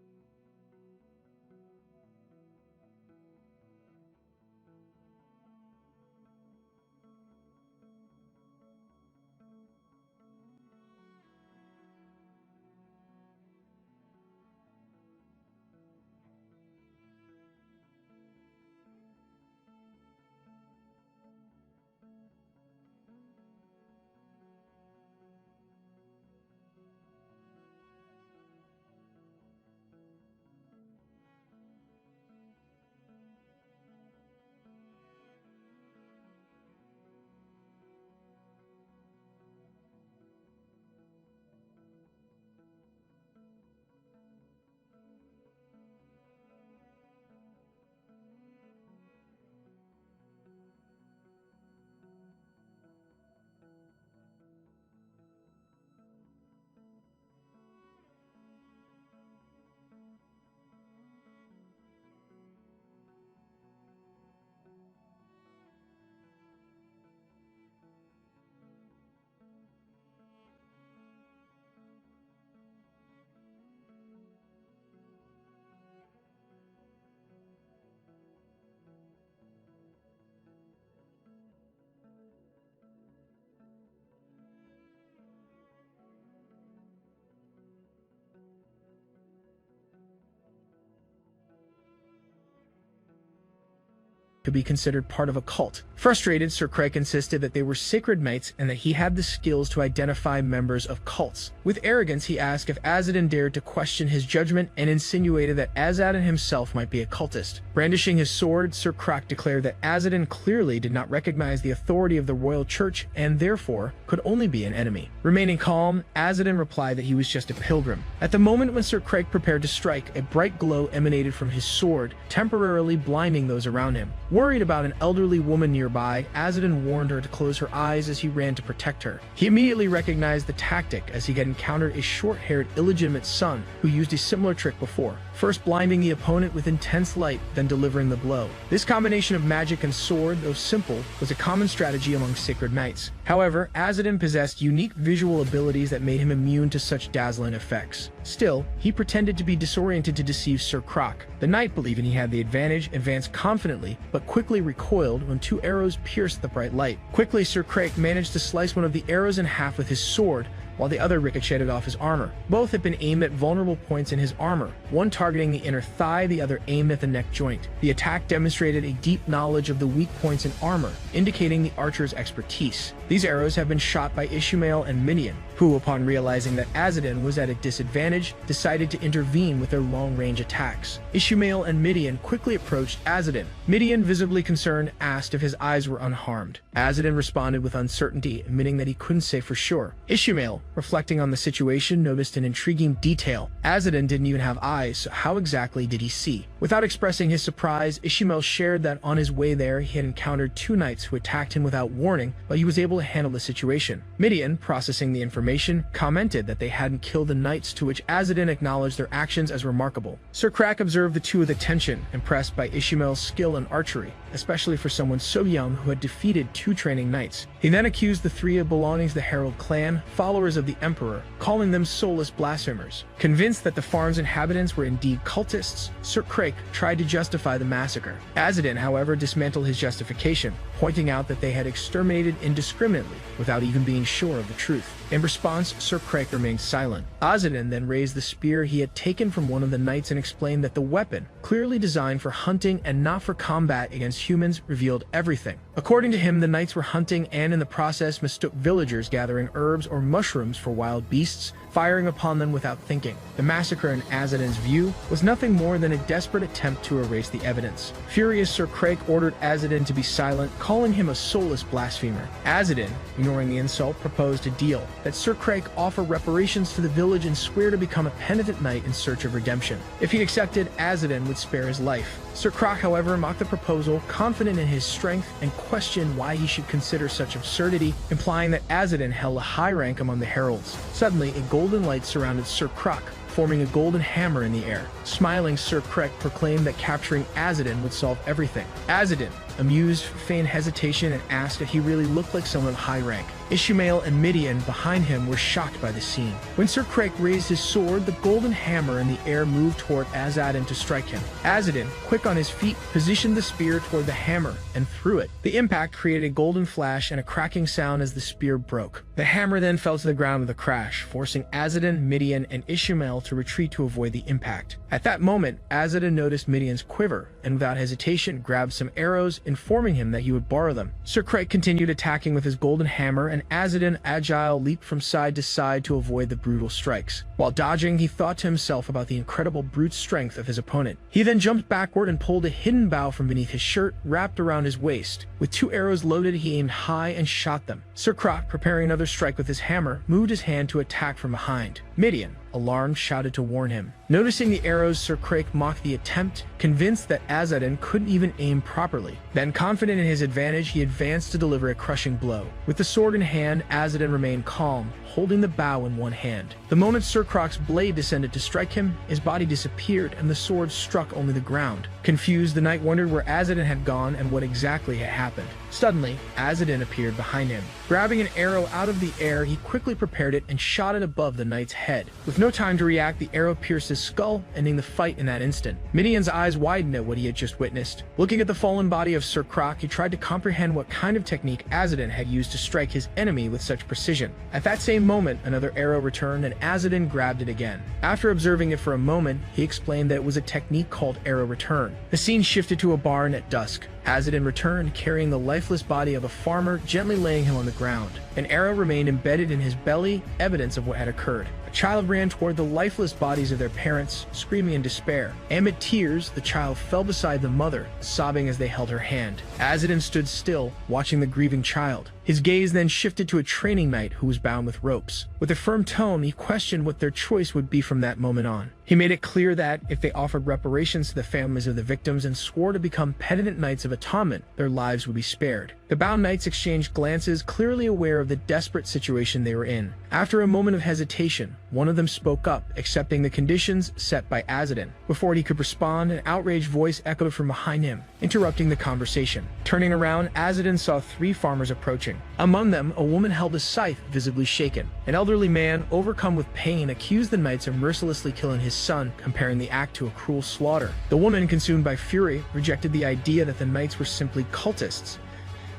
could be considered part of a cult. Frustrated, Sir Craig insisted that they were sacred knights and that he had the skills to identify members of cults. With arrogance, he asked if Azadin dared to question his judgment and insinuated that Azadin himself might be a cultist. Brandishing his sword, Sir Craig declared that Azadin clearly did not recognize the authority of the royal church and therefore could only be an enemy. Remaining calm, Azadin replied that he was just a pilgrim. At the moment when Sir Craig prepared to strike, a bright glow emanated from his sword, temporarily blinding those around him. Worried about an elderly woman nearby, Azadin warned her to close her eyes as he ran to protect her. He immediately recognized the tactic as he had encountered a short-haired illegitimate son who used a similar trick before, first blinding the opponent with intense light, then delivering the blow. This combination of magic and sword, though simple, was a common strategy among sacred knights. However, Azadin possessed unique visual abilities that made him immune to such dazzling effects. Still, he pretended to be disoriented to deceive Sir Croc. The knight, believing he had the advantage, advanced confidently, but quickly recoiled when two arrows pierced the bright light. Quickly, Sir Craig managed to slice one of the arrows in half with his sword, while the other ricocheted off his armor. Both had been aimed at vulnerable points in his armor, one targeting the inner thigh, the other aimed at the neck joint. The attack demonstrated a deep knowledge of the weak points in armor, indicating the archer's expertise. These arrows have been shot by Ishmael and Midian, who, upon realizing that Azadin was at a disadvantage, decided to intervene with their long-range attacks. Ishmael and Midian quickly approached Azadin. Midian, visibly concerned, asked if his eyes were unharmed. Azadin responded with uncertainty, admitting that he couldn't say for sure. Ishmael, reflecting on the situation, noticed an intriguing detail. Azadin didn't even have eyes, so how exactly did he see? Without expressing his surprise, Ishmael shared that on his way there he had encountered two knights who attacked him without warning, but he was able to handle the situation. Midian, processing the information, commented that they hadn't killed the knights, to which Azadin acknowledged their actions as remarkable. Sir Crack observed the two with attention, impressed by Ishmael's skill in archery, especially for someone so young who had defeated two training knights. He then accused the three of belonging to the Herald clan, followers of the Emperor, calling them soulless blasphemers. Convinced that the farm's inhabitants were indeed cultists, Sir Craig tried to justify the massacre. Azadin, however, dismantled his justification, pointing out that they had exterminated indiscriminately without even being sure of the truth. In response, Sir Craig remained silent. Azadin then raised the spear he had taken from one of the knights and explained that the weapon, clearly designed for hunting and not for combat against humans, revealed everything. According to him, the knights were hunting and in the process mistook villagers gathering herbs or mushrooms for wild beasts, firing upon them without thinking. The massacre, in Azadin's view, was nothing more than a desperate attempt to erase the evidence. Furious, Sir Craig ordered Azadin to be silent, calling him a soulless blasphemer. Azadin, ignoring the insult, proposed a deal, that Sir Craig offer reparations to the village and swear to become a penitent knight in search of redemption. If he accepted, Azadin would spare his life. Sir Croc, however, mocked the proposal, confident in his strength, and questioned why he should consider such absurdity, implying that Azadin held a high rank among the heralds. Suddenly, a golden light surrounded Sir Croc, forming a golden hammer in the air. Smiling, Sir Craig proclaimed that capturing Azadin would solve everything. Azadin, amused, feigned hesitation and asked if he really looked like someone of high rank. Ishmael and Midian, behind him, were shocked by the scene. When Sir Craig raised his sword, the golden hammer in the air moved toward Azadin to strike him. Azadin, quick on his feet, positioned the spear toward the hammer and threw it. The impact created a golden flash and a cracking sound as the spear broke. The hammer then fell to the ground with a crash, forcing Azadin, Midian, and Ishmael to retreat to avoid the impact. At that moment, Azadin noticed Midian's quiver and without hesitation grabbed some arrows, informing him that he would borrow them. Sir Craig continued attacking with his golden hammer, and Azadin, agile, leaped from side to side to avoid the brutal strikes. While dodging, he thought to himself about the incredible brute strength of his opponent. He then jumped backward and pulled a hidden bow from beneath his shirt, wrapped around his waist. With two arrows loaded, he aimed high and shot them. Sir Croc, preparing another strike with his hammer, moved his hand to attack from behind. Midian, alarmed, shouted to warn him. Noticing the arrows, Sir Craig mocked the attempt, convinced that Azadin couldn't even aim properly. Then, confident in his advantage, he advanced to deliver a crushing blow. With the sword in hand, Azadin remained calm, holding the bow in one hand. The moment Sir Croc's blade descended to strike him, his body disappeared and the sword struck only the ground. Confused, the knight wondered where Azadin had gone and what exactly had happened. Suddenly, Azadin appeared behind him. Grabbing an arrow out of the air, he quickly prepared it and shot it above the knight's head. With no time to react, the arrow pierced his skull, ending the fight in that instant. Midian's eyes widened at what he had just witnessed. Looking at the fallen body of Sir Croc, he tried to comprehend what kind of technique Azadin had used to strike his enemy with such precision. At that same moment, another arrow returned and Azadin grabbed it again. After observing it for a moment, he explained that it was a technique called arrow return. The scene shifted to a barn at dusk. Azadin returned, carrying the lifeless body of a farmer, gently laying him on the ground. An arrow remained embedded in his belly, evidence of what had occurred. A child ran toward the lifeless bodies of their parents, screaming in despair. Amid tears, the child fell beside the mother, sobbing as they held her hand. Azadin stood still, watching the grieving child. His gaze then shifted to a training knight who was bound with ropes. With a firm tone, he questioned what their choice would be from that moment on. He made it clear that, if they offered reparations to the families of the victims and swore to become penitent knights of atonement, their lives would be spared. The bound knights exchanged glances, clearly aware of the desperate situation they were in. After a moment of hesitation, one of them spoke up, accepting the conditions set by Azadin. Before he could respond, an outraged voice echoed from behind him, interrupting the conversation. Turning around, Azadin saw 3 farmers approaching. Among them, a woman held a scythe, visibly shaken. An elderly man, overcome with pain, accused the knights of mercilessly killing his son, comparing the act to a cruel slaughter. The woman, consumed by fury, rejected the idea that the knights were simply cultists.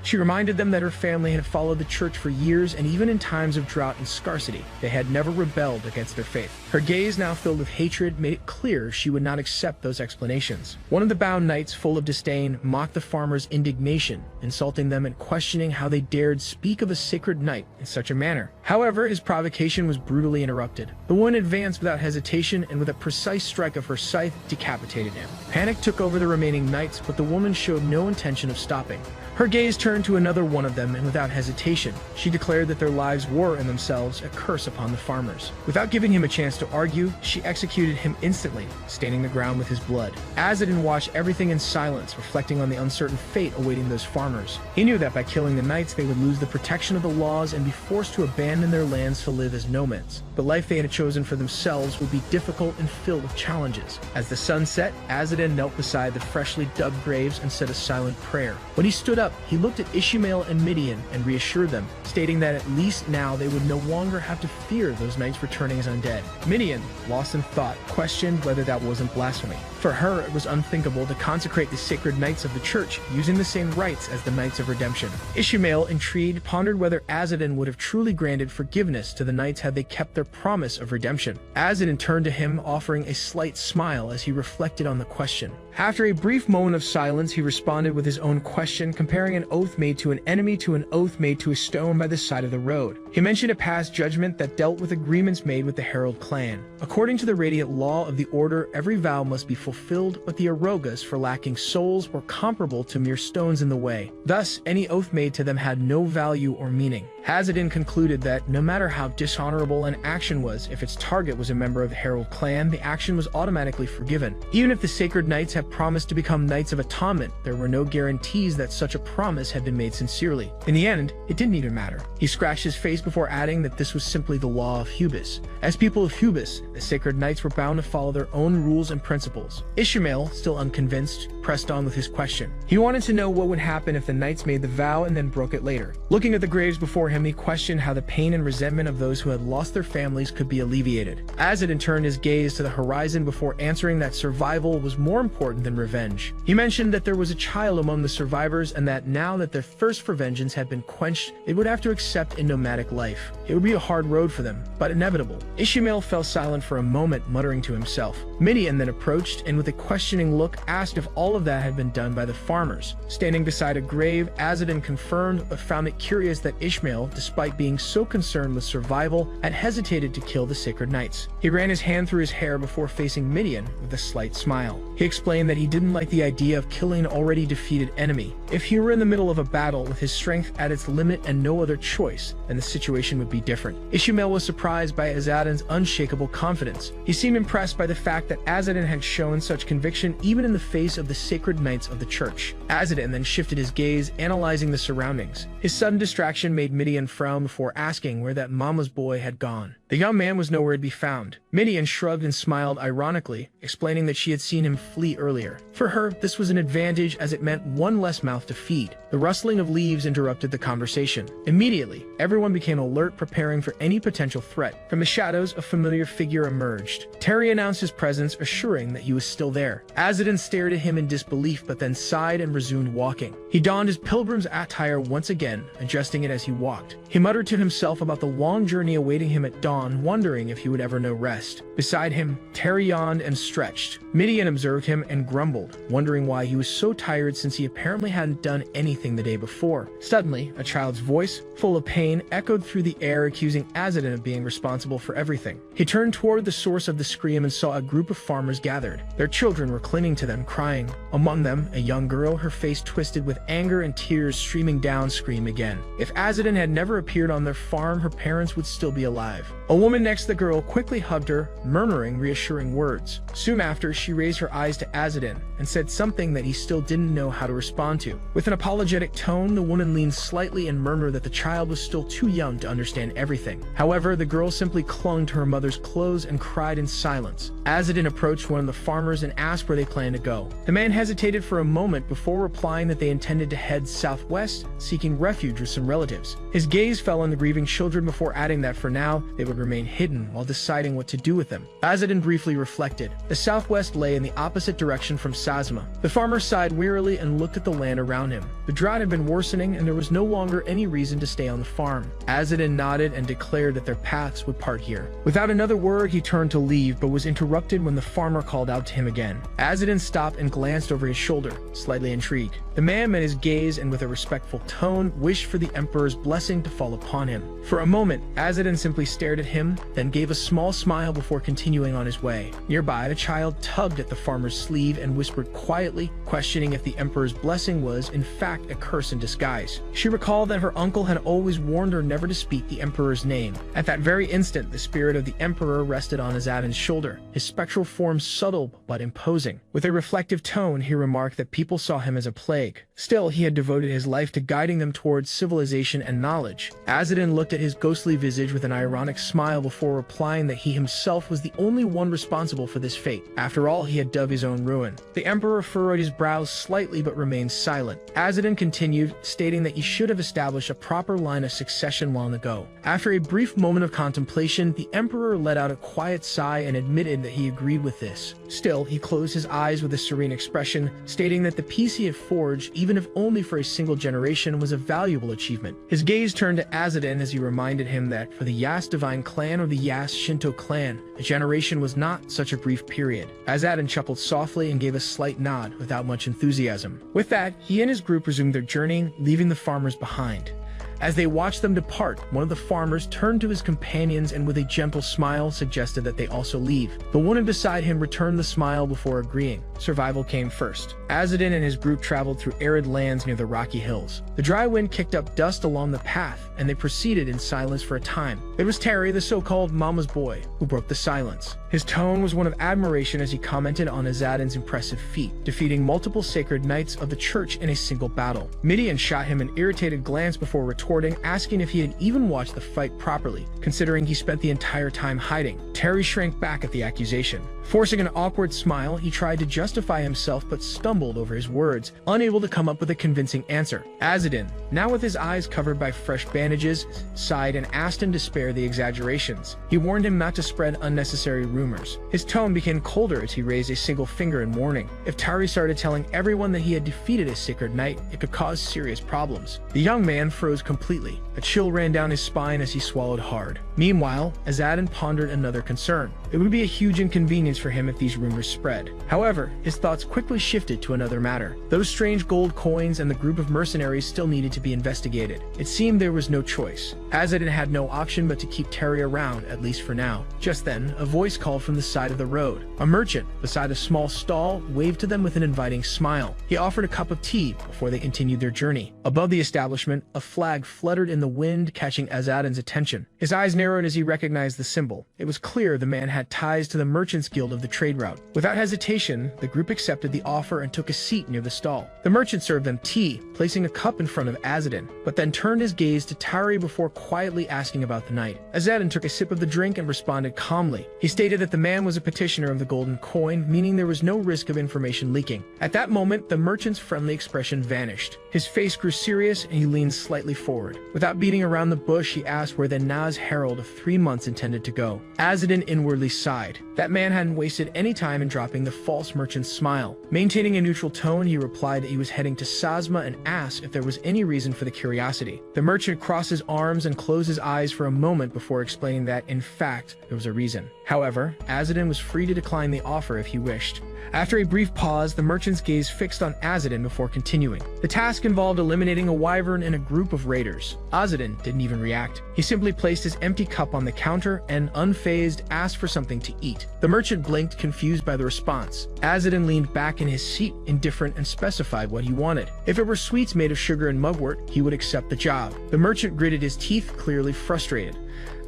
She reminded them that her family had followed the church for years, and even in times of drought and scarcity, they had never rebelled against their faith. Her gaze, now filled with hatred, made it clear she would not accept those explanations. One of the bound knights, full of disdain, mocked the farmers' indignation, insulting them and questioning how they dared speak of a sacred knight in such a manner. However, his provocation was brutally interrupted. The woman advanced without hesitation and with a precise strike of her scythe, decapitated him. Panic took over the remaining knights, but the woman showed no intention of stopping. Her gaze turned to another one of them, and without hesitation, she declared that their lives were in themselves a curse upon the farmers. Without giving him a chance to argue, she executed him instantly, staining the ground with his blood. Azadin watched everything in silence, reflecting on the uncertain fate awaiting those farmers. He knew that by killing the knights, they would lose the protection of the laws and be forced to abandon their lands to live as nomads. The life they had chosen for themselves would be difficult and filled with challenges. As the sun set, Azadin knelt beside the freshly dug graves and said a silent prayer. When he stood up, he looked at Ishmael and Midian and reassured them, stating that at least now they would no longer have to fear those knights returning as undead. Midian, lost in thought, questioned whether that wasn't blasphemy. For her, it was unthinkable to consecrate the sacred knights of the church using the same rites as the Knights of Redemption. Ishmael, intrigued, pondered whether Azadin would have truly granted forgiveness to the knights had they kept their promise of redemption. Azadin turned to him, offering a slight smile as he reflected on the question. After a brief moment of silence, he responded with his own question, comparing an oath made to an enemy to an oath made to a stone by the side of the road. He mentioned a past judgment that dealt with agreements made with the Herald clan. According to the radiant law of the order, every vow must be fulfilled, but the Arogas, for lacking souls, were comparable to mere stones in the way. Thus, any oath made to them had no value or meaning. Azadin concluded that, no matter how dishonorable an action was, if its target was a member of the Herald clan, the action was automatically forgiven. Even if the sacred knights had promised to become Knights of Atonement, there were no guarantees that such a promise had been made sincerely. In the end, it didn't even matter. He scratched his face before adding that this was simply the law of Hubis. As people of Hubis, the sacred knights were bound to follow their own rules and principles. Ishmael, still unconvinced, pressed on with his question. He wanted to know what would happen if the knights made the vow and then broke it later. Looking at the graves before him, he questioned how the pain and resentment of those who had lost their families could be alleviated. Azadin turned his gaze to the horizon before answering that survival was more important than revenge. He mentioned that there was a child among the survivors and that now that their thirst for vengeance had been quenched, they would have to accept a nomadic life. It would be a hard road for them, but inevitable. Ishmael fell silent for a moment, muttering to himself. Midian then approached and with a questioning look asked if all of that had been done by the farmers. Standing beside a grave, Azadin confirmed but found it curious that Ishmael, despite being so concerned with survival, had hesitated to kill the sacred knights. He ran his hand through his hair before facing Midian with a slight smile. He explained that he didn't like the idea of killing an already defeated enemy. If he were in the middle of a battle with his strength at its limit and no other choice, then the situation would be different. Ishmael was surprised by Azadin's unshakable confidence. He seemed impressed by the fact that Azadin had shown such conviction even in the face of the sacred knights of the church. Azadin then shifted his gaze, analyzing the surroundings. His sudden distraction made Midian frown before asking where that mama's boy had gone. The young man was nowhere to be found. Midian shrugged and smiled ironically, explaining that she had seen him flee earlier. For her, this was an advantage as it meant one less mouth to feed. The rustling of leaves interrupted the conversation. Immediately, everyone became alert, preparing for any potential threat. From the shadows, a familiar figure emerged. Terry announced his presence, assuring that he was still there. Azadin stared at him in disbelief, but then sighed and resumed walking. He donned his pilgrim's attire once again, adjusting it as he walked. walked. He muttered to himself about the long journey awaiting him at dawn, wondering if he would ever know rest. Beside him, Terry yawned and stretched. Midian observed him and grumbled, wondering why he was so tired since he apparently hadn't done anything the day before. Suddenly, a child's voice, full of pain, echoed through the air, accusing Azadin of being responsible for everything. He turned toward the source of the scream and saw a group of farmers gathered. Their children were clinging to them, crying. Among them, a young girl, her face twisted with anger and tears streaming down, screamed again. If Azadin had never appeared on their farm, her parents would still be alive. A woman next to the girl quickly hugged her, murmuring reassuring words. Soon after, she raised her eyes to Azadin and said something that he still didn't know how to respond to. With an apologetic tone, the woman leaned slightly and murmured that the child was still too young to understand everything. However, the girl simply clung to her mother's clothes and cried in silence. Azadin approached one of the farmers and asked where they planned to go. The man hesitated for a moment before replying that they intended to head southwest, seeking refuge with some relatives. His gaze fell on the grieving children before adding that for now, they would remain hidden while deciding what to do with them. Azadin briefly reflected. The southwest lay in the opposite direction from Sazma. The farmer sighed wearily and looked at the land around him. The drought had been worsening and there was no longer any reason to stay on the farm. Azadin nodded and declared that their paths would part here. Without another word, he turned to leave, but was interrupted when the farmer called out to him again. Azadin stopped and glanced over his shoulder, slightly intrigued. The man met his gaze and with a respectful tone, wished for the Emperor's blessing to fall upon him. For a moment, Azadin simply stared at him, then gave a small smile before continuing on his way. Nearby, a child tugged at the farmer's sleeve and whispered quietly, questioning if the Emperor's blessing was, in fact, a curse in disguise. She recalled that her uncle had always warned her never to speak the Emperor's name. At that very instant, the spirit of the Emperor rested on Azadin's shoulder, his spectral form subtle but imposing. With a reflective tone, he remarked that people saw him as a plague. Still, he had devoted his life to guiding them towards civilization and knowledge. Azadin looked at his ghostly visage with an ironic smile before replying that he himself was the only one responsible for this fate. After all, he had dug his own ruin. The Emperor furrowed his brows slightly but remained silent. Azadin continued, stating that he should have established a proper line of succession long ago. After a brief moment of contemplation, the Emperor let out a quiet sigh and admitted that he agreed with this. Still, he closed his eyes with a serene expression, stating that the peace he had forged, even if only for a single generation, was a valuable achievement. His gaze turned to Azadin as he reminded him that for the Yas Divine Clan or the Yas Shinto Clan, a generation was not such a brief period. Azadin chuckled softly and gave a slight nod without much enthusiasm. With that, he and his group resumed their journey, leaving the farmers behind. As they watched them depart, one of the farmers turned to his companions and with a gentle smile suggested that they also leave. The woman beside him returned the smile before agreeing. Survival came first. Azadin and his group traveled through arid lands near the rocky hills. The dry wind kicked up dust along the path, and they proceeded in silence for a time. It was Terry, the so-called mama's boy, who broke the silence. His tone was one of admiration as he commented on Azadin's impressive feat, defeating multiple sacred knights of the church in a single battle. Midian shot him an irritated glance before retorting, asking if he had even watched the fight properly, considering he spent the entire time hiding. Terry shrank back at the accusation. Forcing an awkward smile, he tried to justify himself but stumbled over his words, unable to come up with a convincing answer. Azadin, now with his eyes covered by fresh bandages, sighed and asked in despair the exaggerations. He warned him not to spread unnecessary rumors. His tone became colder as he raised a single finger in warning. If Terry started telling everyone that he had defeated a sacred knight, it could cause serious problems. The young man froze completely. A chill ran down his spine as he swallowed hard. Meanwhile, Azadin pondered another concern. It would be a huge inconvenience for him if these rumors spread. However, his thoughts quickly shifted to another matter. Those strange gold coins and the group of mercenaries still needed to be investigated. It seemed there was no choice. Azadin had no option but to keep Terry around, at least for now. Just then, a voice called from the side of the road. A merchant, beside a small stall, waved to them with an inviting smile. He offered a cup of tea before they continued their journey. Above the establishment, a flag fluttered in the wind, catching Azadin's attention. His eyes narrowed as he recognized the symbol. It was clear the man had ties to the Merchants Guild of the trade route. Without hesitation, the group accepted the offer and took a seat near the stall. The merchant served them tea, placing a cup in front of Azadin, but then turned his gaze to Terry before quietly asking about the knight. Azadin took a sip of the drink and responded calmly. He stated that the man was a petitioner of the golden coin, meaning there was no risk of information leaking. At that moment, the merchant's friendly expression vanished. His face grew serious and he leaned slightly forward. Without beating around the bush, he asked where the Naz Herald of 3 months intended to go. Azadin inwardly awkwardly sighed. That man hadn't wasted any time in dropping the false merchant's smile. Maintaining a neutral tone, he replied that he was heading to Sazma and asked if there was any reason for the curiosity. The merchant crossed his arms and closed his eyes for a moment before explaining that, in fact, there was a reason. However, Azadin was free to decline the offer if he wished. After a brief pause, the merchant's gaze fixed on Azadin before continuing. The task involved eliminating a wyvern and a group of raiders. Azadin didn't even react. He simply placed his empty cup on the counter and, unfazed, asked for something to eat. The merchant blinked, confused by the response. Azadin leaned back in his seat, indifferent, and specified what he wanted. If it were sweets made of sugar and mugwort, he would accept the job. The merchant gritted his teeth, clearly frustrated.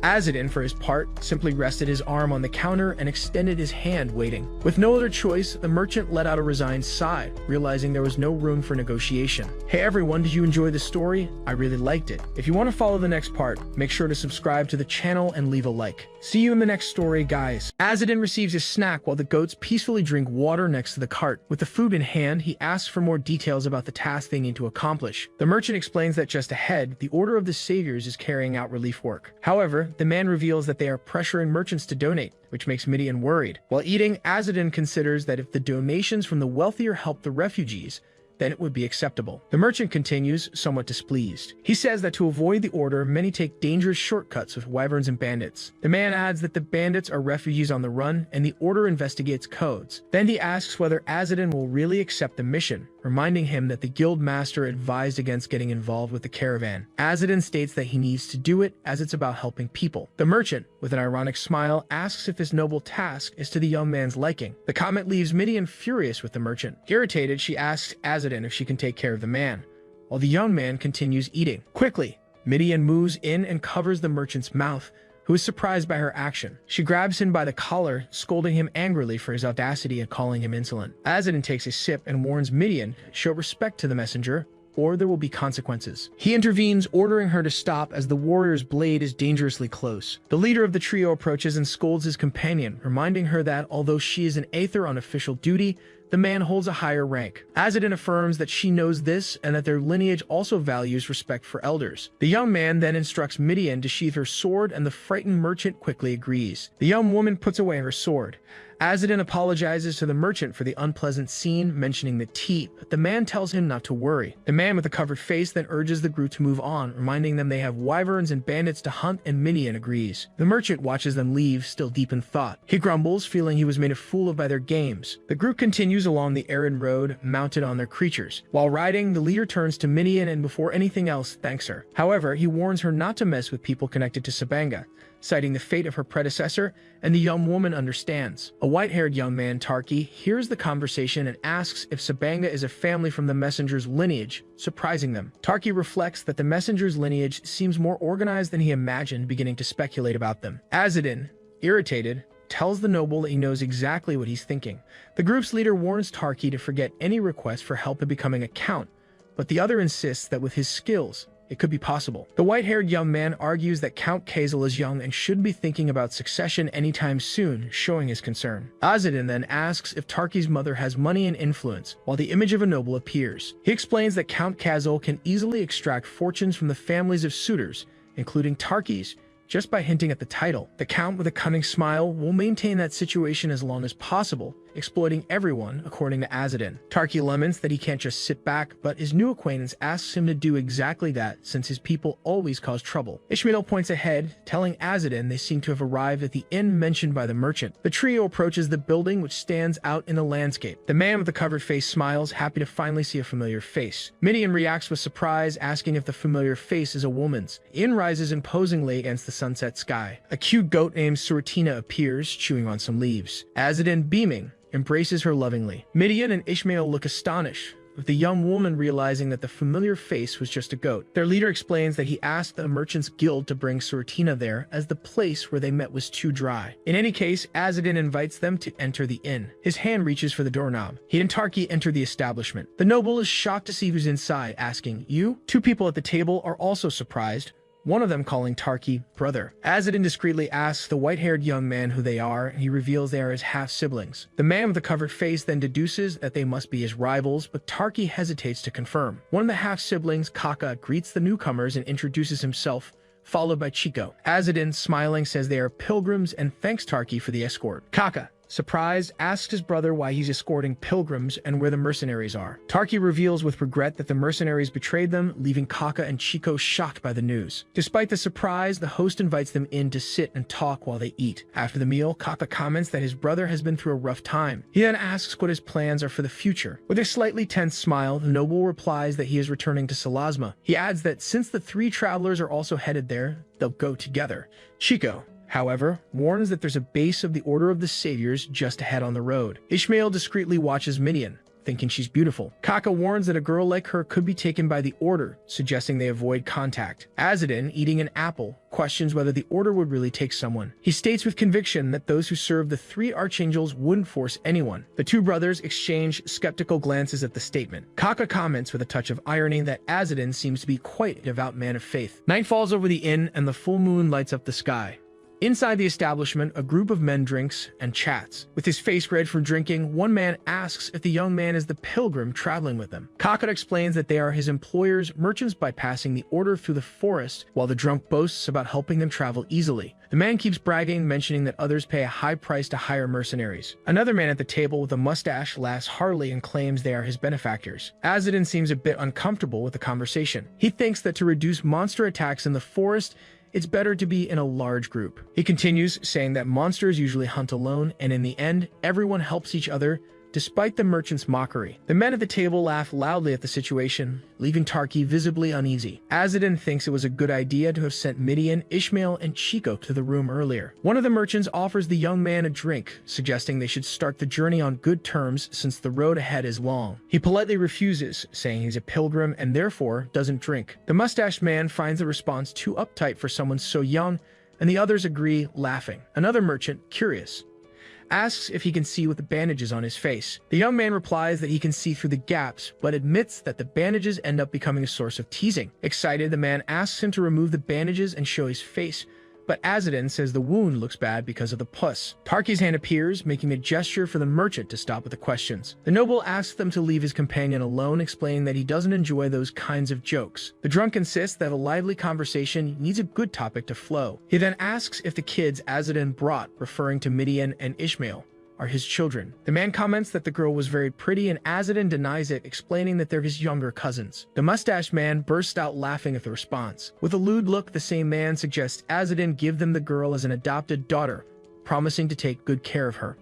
Azadin, for his part, simply rested his arm on the counter and extended his hand, waiting. With no other choice, the merchant let out a resigned sigh, realizing there was no room for negotiation. Hey everyone, did you enjoy the story? I really liked it. If you want to follow the next part, make sure to subscribe to the channel and leave a like. See you in the next story, guys. Azadin receives his snack while the goats peacefully drink water next to the cart. With the food in hand, he asks for more details about the task they need to accomplish. The merchant explains that just ahead, the Order of the Saviors is carrying out relief work. However, the man reveals that they are pressuring merchants to donate, which makes Midian worried. While eating, Azadin considers that if the donations from the wealthier help the refugees, then it would be acceptable. The merchant continues, somewhat displeased. He says that to avoid the order, many take dangerous shortcuts with wyverns and bandits. The man adds that the bandits are refugees on the run, and the order investigates codes. Then he asks whether Azadin will really accept the mission, reminding him that the guild master advised against getting involved with the caravan. Azadin states that he needs to do it as it's about helping people. The merchant, with an ironic smile, asks if this noble task is to the young man's liking. The comment leaves Midian furious with the merchant. Irritated, she asks Azadin if she can take care of the man, while the young man continues eating. Quickly, Midian moves in and covers the merchant's mouth, who is surprised by her action. She grabs him by the collar, scolding him angrily for his audacity and calling him insolent. Azadin takes a sip and warns Midian, show respect to the messenger, or there will be consequences. He intervenes, ordering her to stop as the warrior's blade is dangerously close. The leader of the trio approaches and scolds his companion, reminding her that although she is an Aether on official duty, the man holds a higher rank. Azadin affirms that she knows this and that their lineage also values respect for elders. The young man then instructs Midian to sheath her sword, and the frightened merchant quickly agrees. The young woman puts away her sword. Azadin apologizes to the merchant for the unpleasant scene, mentioning the tea, but the man tells him not to worry. The man with the covered face then urges the group to move on, reminding them they have wyverns and bandits to hunt, and Midian agrees. The merchant watches them leave, still deep in thought. He grumbles, feeling he was made a fool of by their games. The group continues along the arid road, mounted on their creatures. While riding, the leader turns to Midian and before anything else, thanks her. However, he warns her not to mess with people connected to Sabanga, citing the fate of her predecessor, and the young woman understands. A white-haired young man, Tarki, hears the conversation and asks if Sabanga is a family from the messenger's lineage, surprising them. Tarki reflects that the messenger's lineage seems more organized than he imagined, beginning to speculate about them. Azadin, irritated, tells the noble that he knows exactly what he's thinking. The group's leader warns Tarki to forget any request for help in becoming a count, but the other insists that with his skills, it could be possible. The white-haired young man argues that Count Kazel is young and shouldn't be thinking about succession anytime soon, showing his concern. Azadin then asks if Tarki's mother has money and influence, while the image of a noble appears. He explains that Count Kazel can easily extract fortunes from the families of suitors, including Tarki's, just by hinting at the title. The Count, with a cunning smile, will maintain that situation as long as possible, exploiting everyone, according to Azadin. Tarki laments that he can't just sit back, but his new acquaintance asks him to do exactly that, since his people always cause trouble. Ishmael points ahead, telling Azadin they seem to have arrived at the inn mentioned by the merchant. The trio approaches the building, which stands out in the landscape. The man with the covered face smiles, happy to finally see a familiar face. Midian reacts with surprise, asking if the familiar face is a woman's. The inn rises imposingly against the sunset sky. A cute goat named Suratina appears, chewing on some leaves. Azadin, beaming, embraces her lovingly. Midian and Ishmael look astonished, with the young woman realizing that the familiar face was just a goat. Their leader explains that he asked the merchants guild to bring Suratina there, as the place where they met was too dry. In any case, Azadin invites them to enter the inn. His hand reaches for the doorknob. He and Tarki enter the establishment. The noble is shocked to see who's inside, asking, "You?" Two people at the table are also surprised, one of them calling Tarki brother. Azadin discreetly asks the white-haired young man who they are, and he reveals they are his half-siblings. The man with the covered face then deduces that they must be his rivals, but Tarki hesitates to confirm. One of the half-siblings, Kaka, greets the newcomers and introduces himself, followed by Chico. Azadin, smiling, says they are pilgrims and thanks Tarki for the escort. Kaka, surprised, asks his brother why he's escorting pilgrims and where the mercenaries are. Tarki reveals with regret that the mercenaries betrayed them, leaving Kaka and Chico shocked by the news. Despite the surprise, the host invites them in to sit and talk while they eat. After the meal, Kaka comments that his brother has been through a rough time. He then asks what his plans are for the future. With a slightly tense smile, the noble replies that he is returning to Salasma. He adds that since the three travelers are also headed there, they'll go together. Chico, however, warns that there's a base of the Order of the Saviors just ahead on the road. Ishmael discreetly watches Midian, thinking she's beautiful. Kaka warns that a girl like her could be taken by the Order, suggesting they avoid contact. Azadin, eating an apple, questions whether the Order would really take someone. He states with conviction that those who serve the three archangels wouldn't force anyone. The two brothers exchange skeptical glances at the statement. Kaka comments with a touch of irony that Azadin seems to be quite a devout man of faith. Night falls over the inn and the full moon lights up the sky. Inside the establishment, a group of men drinks and chats. With his face red from drinking, one man asks if the young man is the pilgrim traveling with them. Kaka explains that they are his employer's merchants bypassing the order through the forest, while the drunk boasts about helping them travel easily. The man keeps bragging, mentioning that others pay a high price to hire mercenaries. Another man at the table with a mustache laughs heartily and claims they are his benefactors. Azadin seems a bit uncomfortable with the conversation. He thinks that to reduce monster attacks in the forest, it's better to be in a large group. He continues, saying that monsters usually hunt alone, and in the end, everyone helps each other, despite the merchant's mockery. The men at the table laugh loudly at the situation, leaving Tarki visibly uneasy. Azadin thinks it was a good idea to have sent Midian, Ishmael, and Chico to the room earlier. One of the merchants offers the young man a drink, suggesting they should start the journey on good terms since the road ahead is long. He politely refuses, saying he's a pilgrim and therefore doesn't drink. The mustached man finds the response too uptight for someone so young, and the others agree, laughing. Another merchant, curious, asks if he can see with the bandages on his face. The young man replies that he can see through the gaps, but admits that the bandages end up becoming a source of teasing. Excited, the man asks him to remove the bandages and show his face, but Azadin says the wound looks bad because of the pus. Tarki's hand appears, making a gesture for the merchant to stop with the questions. The noble asks them to leave his companion alone, explaining that he doesn't enjoy those kinds of jokes. The drunk insists that a lively conversation needs a good topic to flow. He then asks if the kids Azadin brought, referring to Midian and Ishmael, are his children. The man comments that the girl was very pretty and Azadin denies it, explaining that they're his younger cousins. The mustached man bursts out laughing at the response. With a lewd look, the same man suggests Azadin give them the girl as an adopted daughter, promising to take good care of her.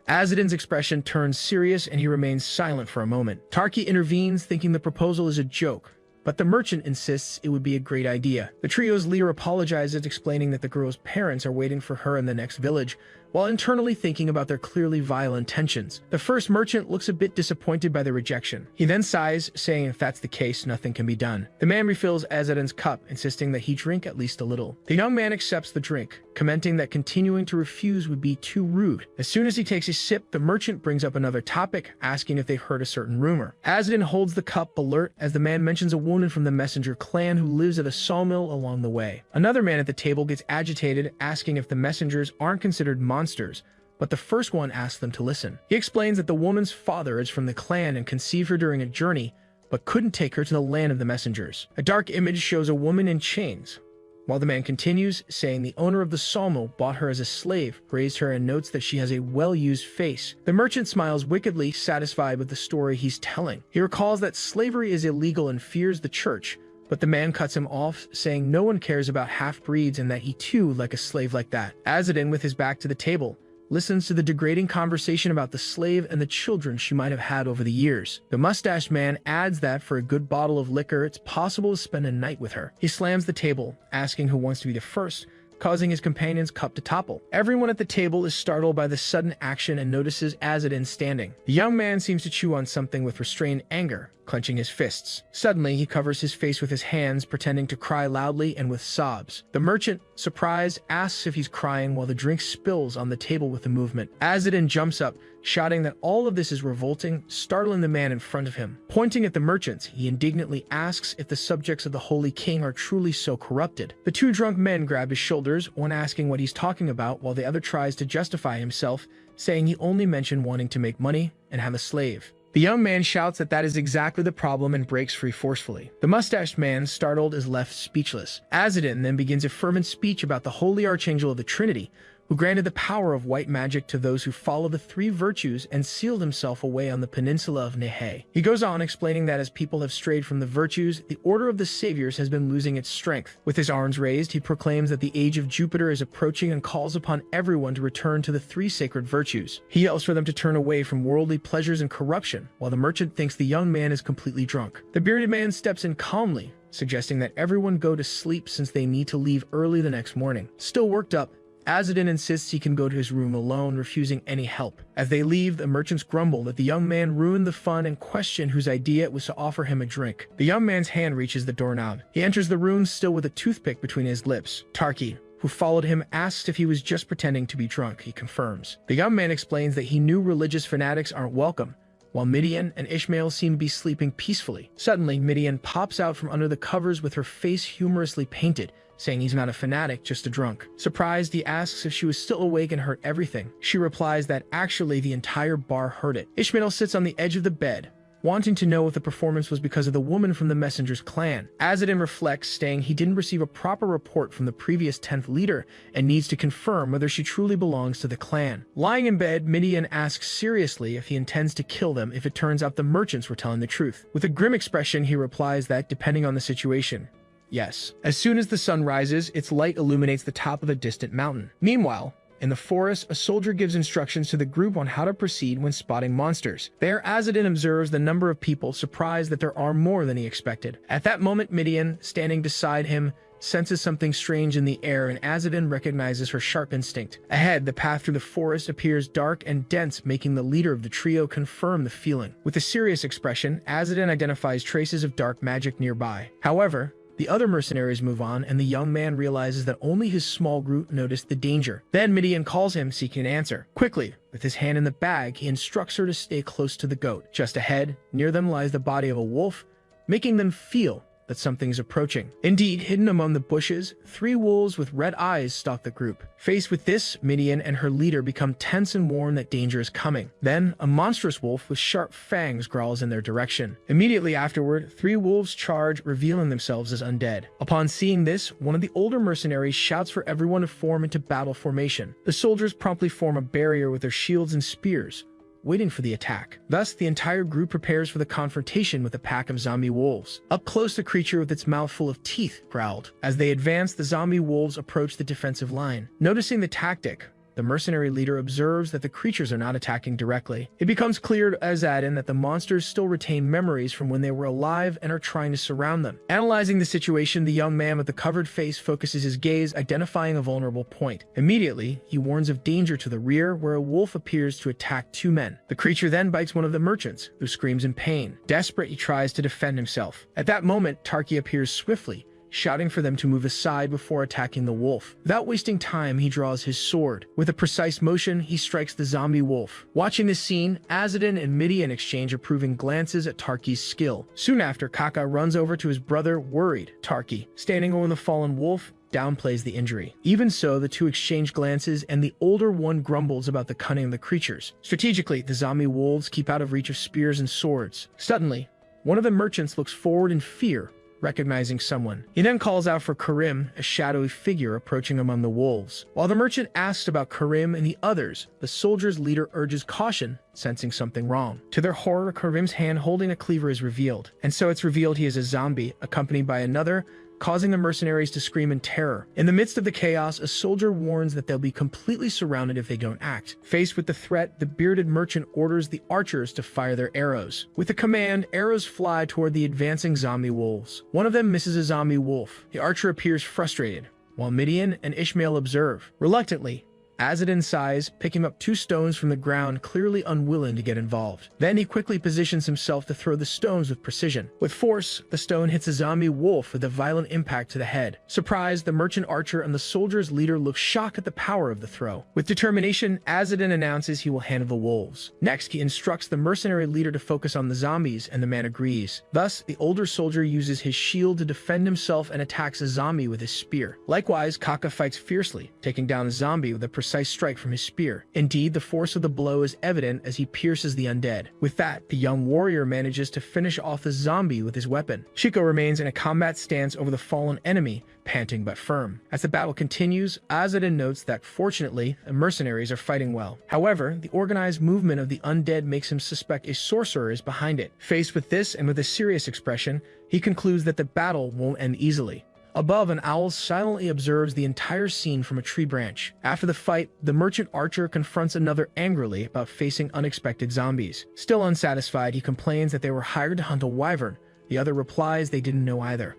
Azadin's expression turns serious and he remains silent for a moment. Tarki intervenes, thinking the proposal is a joke, but the merchant insists it would be a great idea. The trio's leader apologizes, explaining that the girl's parents are waiting for her in the next village, while internally thinking about their clearly vile intentions. The first merchant looks a bit disappointed by the rejection. He then sighs, saying if that's the case, nothing can be done. The man refills Azadin's cup, insisting that he drink at least a little. The young man accepts the drink, commenting that continuing to refuse would be too rude. As soon as he takes a sip, the merchant brings up another topic, asking if they heard a certain rumor. Azadin holds the cup alert as the man mentions a woman from the messenger clan who lives at a sawmill along the way. Another man at the table gets agitated, asking if the messengers aren't considered monsters, but the first one asks them to listen. He explains that the woman's father is from the clan and conceived her during a journey, but couldn't take her to the land of the messengers. A dark image shows a woman in chains, while the man continues, saying the owner of the sawmill bought her as a slave, raised her, and notes that she has a well-used face. The merchant smiles wickedly, satisfied with the story he's telling. He recalls that slavery is illegal and fears the church, but the man cuts him off, saying no one cares about half-breeds and that he too would like a slave like that. Azadin, with his back to the table, listens to the degrading conversation about the slave and the children she might have had over the years. The mustached man adds that for a good bottle of liquor, it's possible to spend a night with her. He slams the table, asking who wants to be the first, causing his companion's cup to topple. Everyone at the table is startled by the sudden action and notices Azadin standing. The young man seems to chew on something with restrained anger, clenching his fists. Suddenly, he covers his face with his hands, pretending to cry loudly and with sobs. The merchant, surprised, asks if he's crying while the drink spills on the table with the movement. Azadin jumps up, shouting that all of this is revolting, startling the man in front of him. Pointing at the merchants, he indignantly asks if the subjects of the Holy King are truly so corrupted. The two drunk men grab his shoulders, one asking what he's talking about, while the other tries to justify himself, saying he only mentioned wanting to make money and have a slave. The young man shouts that is exactly the problem and breaks free forcefully. The mustached man, startled, is left speechless. Azadin then begins a fervent speech about the holy archangel of the Trinity, who granted the power of white magic to those who follow the three virtues and sealed himself away on the peninsula of Nehe. He goes on explaining that as people have strayed from the virtues, the order of the saviors has been losing its strength. With his arms raised, he proclaims that the age of Jupiter is approaching and calls upon everyone to return to the three sacred virtues. He yells for them to turn away from worldly pleasures and corruption, while the merchant thinks the young man is completely drunk. The bearded man steps in calmly, suggesting that everyone go to sleep since they need to leave early the next morning. Still worked up, Azadin insists he can go to his room alone, refusing any help. As they leave, the merchants grumble that the young man ruined the fun and question whose idea it was to offer him a drink. The young man's hand reaches the doorknob. He enters the room still with a toothpick between his lips. Tarki, who followed him, asks if he was just pretending to be drunk. He confirms. The young man explains that he knew religious fanatics aren't welcome, while Midian and Ishmael seem to be sleeping peacefully. Suddenly, Midian pops out from under the covers with her face humorously painted, saying he's not a fanatic, just a drunk. Surprised, he asks if she was still awake and heard everything. She replies that actually the entire bar heard it. Ishmael sits on the edge of the bed, wanting to know if the performance was because of the woman from the messenger's clan. Azadin reflects, saying he didn't receive a proper report from the previous 10th leader and needs to confirm whether she truly belongs to the clan. Lying in bed, Midian asks seriously if he intends to kill them if it turns out the merchants were telling the truth. With a grim expression, he replies that, depending on the situation, yes. As soon as the sun rises, its light illuminates the top of a distant mountain. Meanwhile, in the forest, a soldier gives instructions to the group on how to proceed when spotting monsters. There, Azadin observes the number of people, surprised that there are more than he expected. At that moment, Midian, standing beside him, senses something strange in the air, and Azadin recognizes her sharp instinct. Ahead, the path through the forest appears dark and dense, making the leader of the trio confirm the feeling. With a serious expression, Azadin identifies traces of dark magic nearby. However, the other mercenaries move on, and the young man realizes that only his small group noticed the danger. Then Midian calls him, seeking an answer. Quickly, with his hand in the bag, he instructs her to stay close to the goat. Just ahead, near them lies the body of a wolf, making them feel that something is approaching. Indeed, hidden among the bushes, 3 wolves with red eyes stalk the group. Faced with this, Midian and her leader become tense and warn that danger is coming. Then, a monstrous wolf with sharp fangs growls in their direction. Immediately afterward, 3 wolves charge, revealing themselves as undead. Upon seeing this, one of the older mercenaries shouts for everyone to form into battle formation. The soldiers promptly form a barrier with their shields and spears, waiting for the attack. Thus, the entire group prepares for the confrontation with a pack of zombie wolves. Up close, the creature with its mouth full of teeth growled. As they advance, the zombie wolves approach the defensive line. Noticing the tactic, the mercenary leader observes that the creatures are not attacking directly. It becomes clear to Azadin that the monsters still retain memories from when they were alive and are trying to surround them. Analyzing the situation, the young man with the covered face focuses his gaze, identifying a vulnerable point. Immediately, he warns of danger to the rear, where a wolf appears to attack 2 men. The creature then bites one of the merchants, who screams in pain. Desperate, he tries to defend himself. At that moment, Tarki appears swiftly, shouting for them to move aside before attacking the wolf. Without wasting time, he draws his sword. With a precise motion, he strikes the zombie wolf. Watching this scene, Azadin and Midian exchange approving glances at Tarki's skill. Soon after, Kaka runs over to his brother, worried. Tarki, standing over the fallen wolf, downplays the injury. Even so, the two exchange glances, and the older one grumbles about the cunning of the creatures. Strategically, the zombie wolves keep out of reach of spears and swords. Suddenly, one of the merchants looks forward in fear, recognizing someone. He then calls out for Karim, a shadowy figure approaching among the wolves. While the merchant asks about Karim and the others, the soldier's leader urges caution, sensing something wrong. To their horror, Karim's hand holding a cleaver is revealed, and so it's revealed he is a zombie, accompanied by another, causing the mercenaries to scream in terror. In the midst of the chaos, a soldier warns that they'll be completely surrounded if they don't act. Faced with the threat, the bearded merchant orders the archers to fire their arrows. With the command, arrows fly toward the advancing zombie wolves. One of them misses a zombie wolf. The archer appears frustrated, while Midian and Ishmael observe. Reluctantly, Azadin sighs, picking up 2 stones from the ground, clearly unwilling to get involved. Then he quickly positions himself to throw the stones with precision. With force, the stone hits a zombie wolf with a violent impact to the head. Surprised, the merchant archer and the soldier's leader look shocked at the power of the throw. With determination, Azadin announces he will handle the wolves. Next, he instructs the mercenary leader to focus on the zombies, and the man agrees. Thus, the older soldier uses his shield to defend himself and attacks a zombie with his spear. Likewise, Kaka fights fiercely, taking down a zombie with a precise strike from his spear. Indeed, the force of the blow is evident as he pierces the undead. With that, the young warrior manages to finish off the zombie with his weapon. Shiko remains in a combat stance over the fallen enemy, panting but firm. As the battle continues, Azadin notes that, fortunately, the mercenaries are fighting well. However, the organized movement of the undead makes him suspect a sorcerer is behind it. Faced with this and with a serious expression, he concludes that the battle won't end easily. Above, an owl silently observes the entire scene from a tree branch. After the fight, the merchant archer confronts another angrily about facing unexpected zombies. Still unsatisfied, he complains that they were hired to hunt a wyvern. The other replies they didn't know either.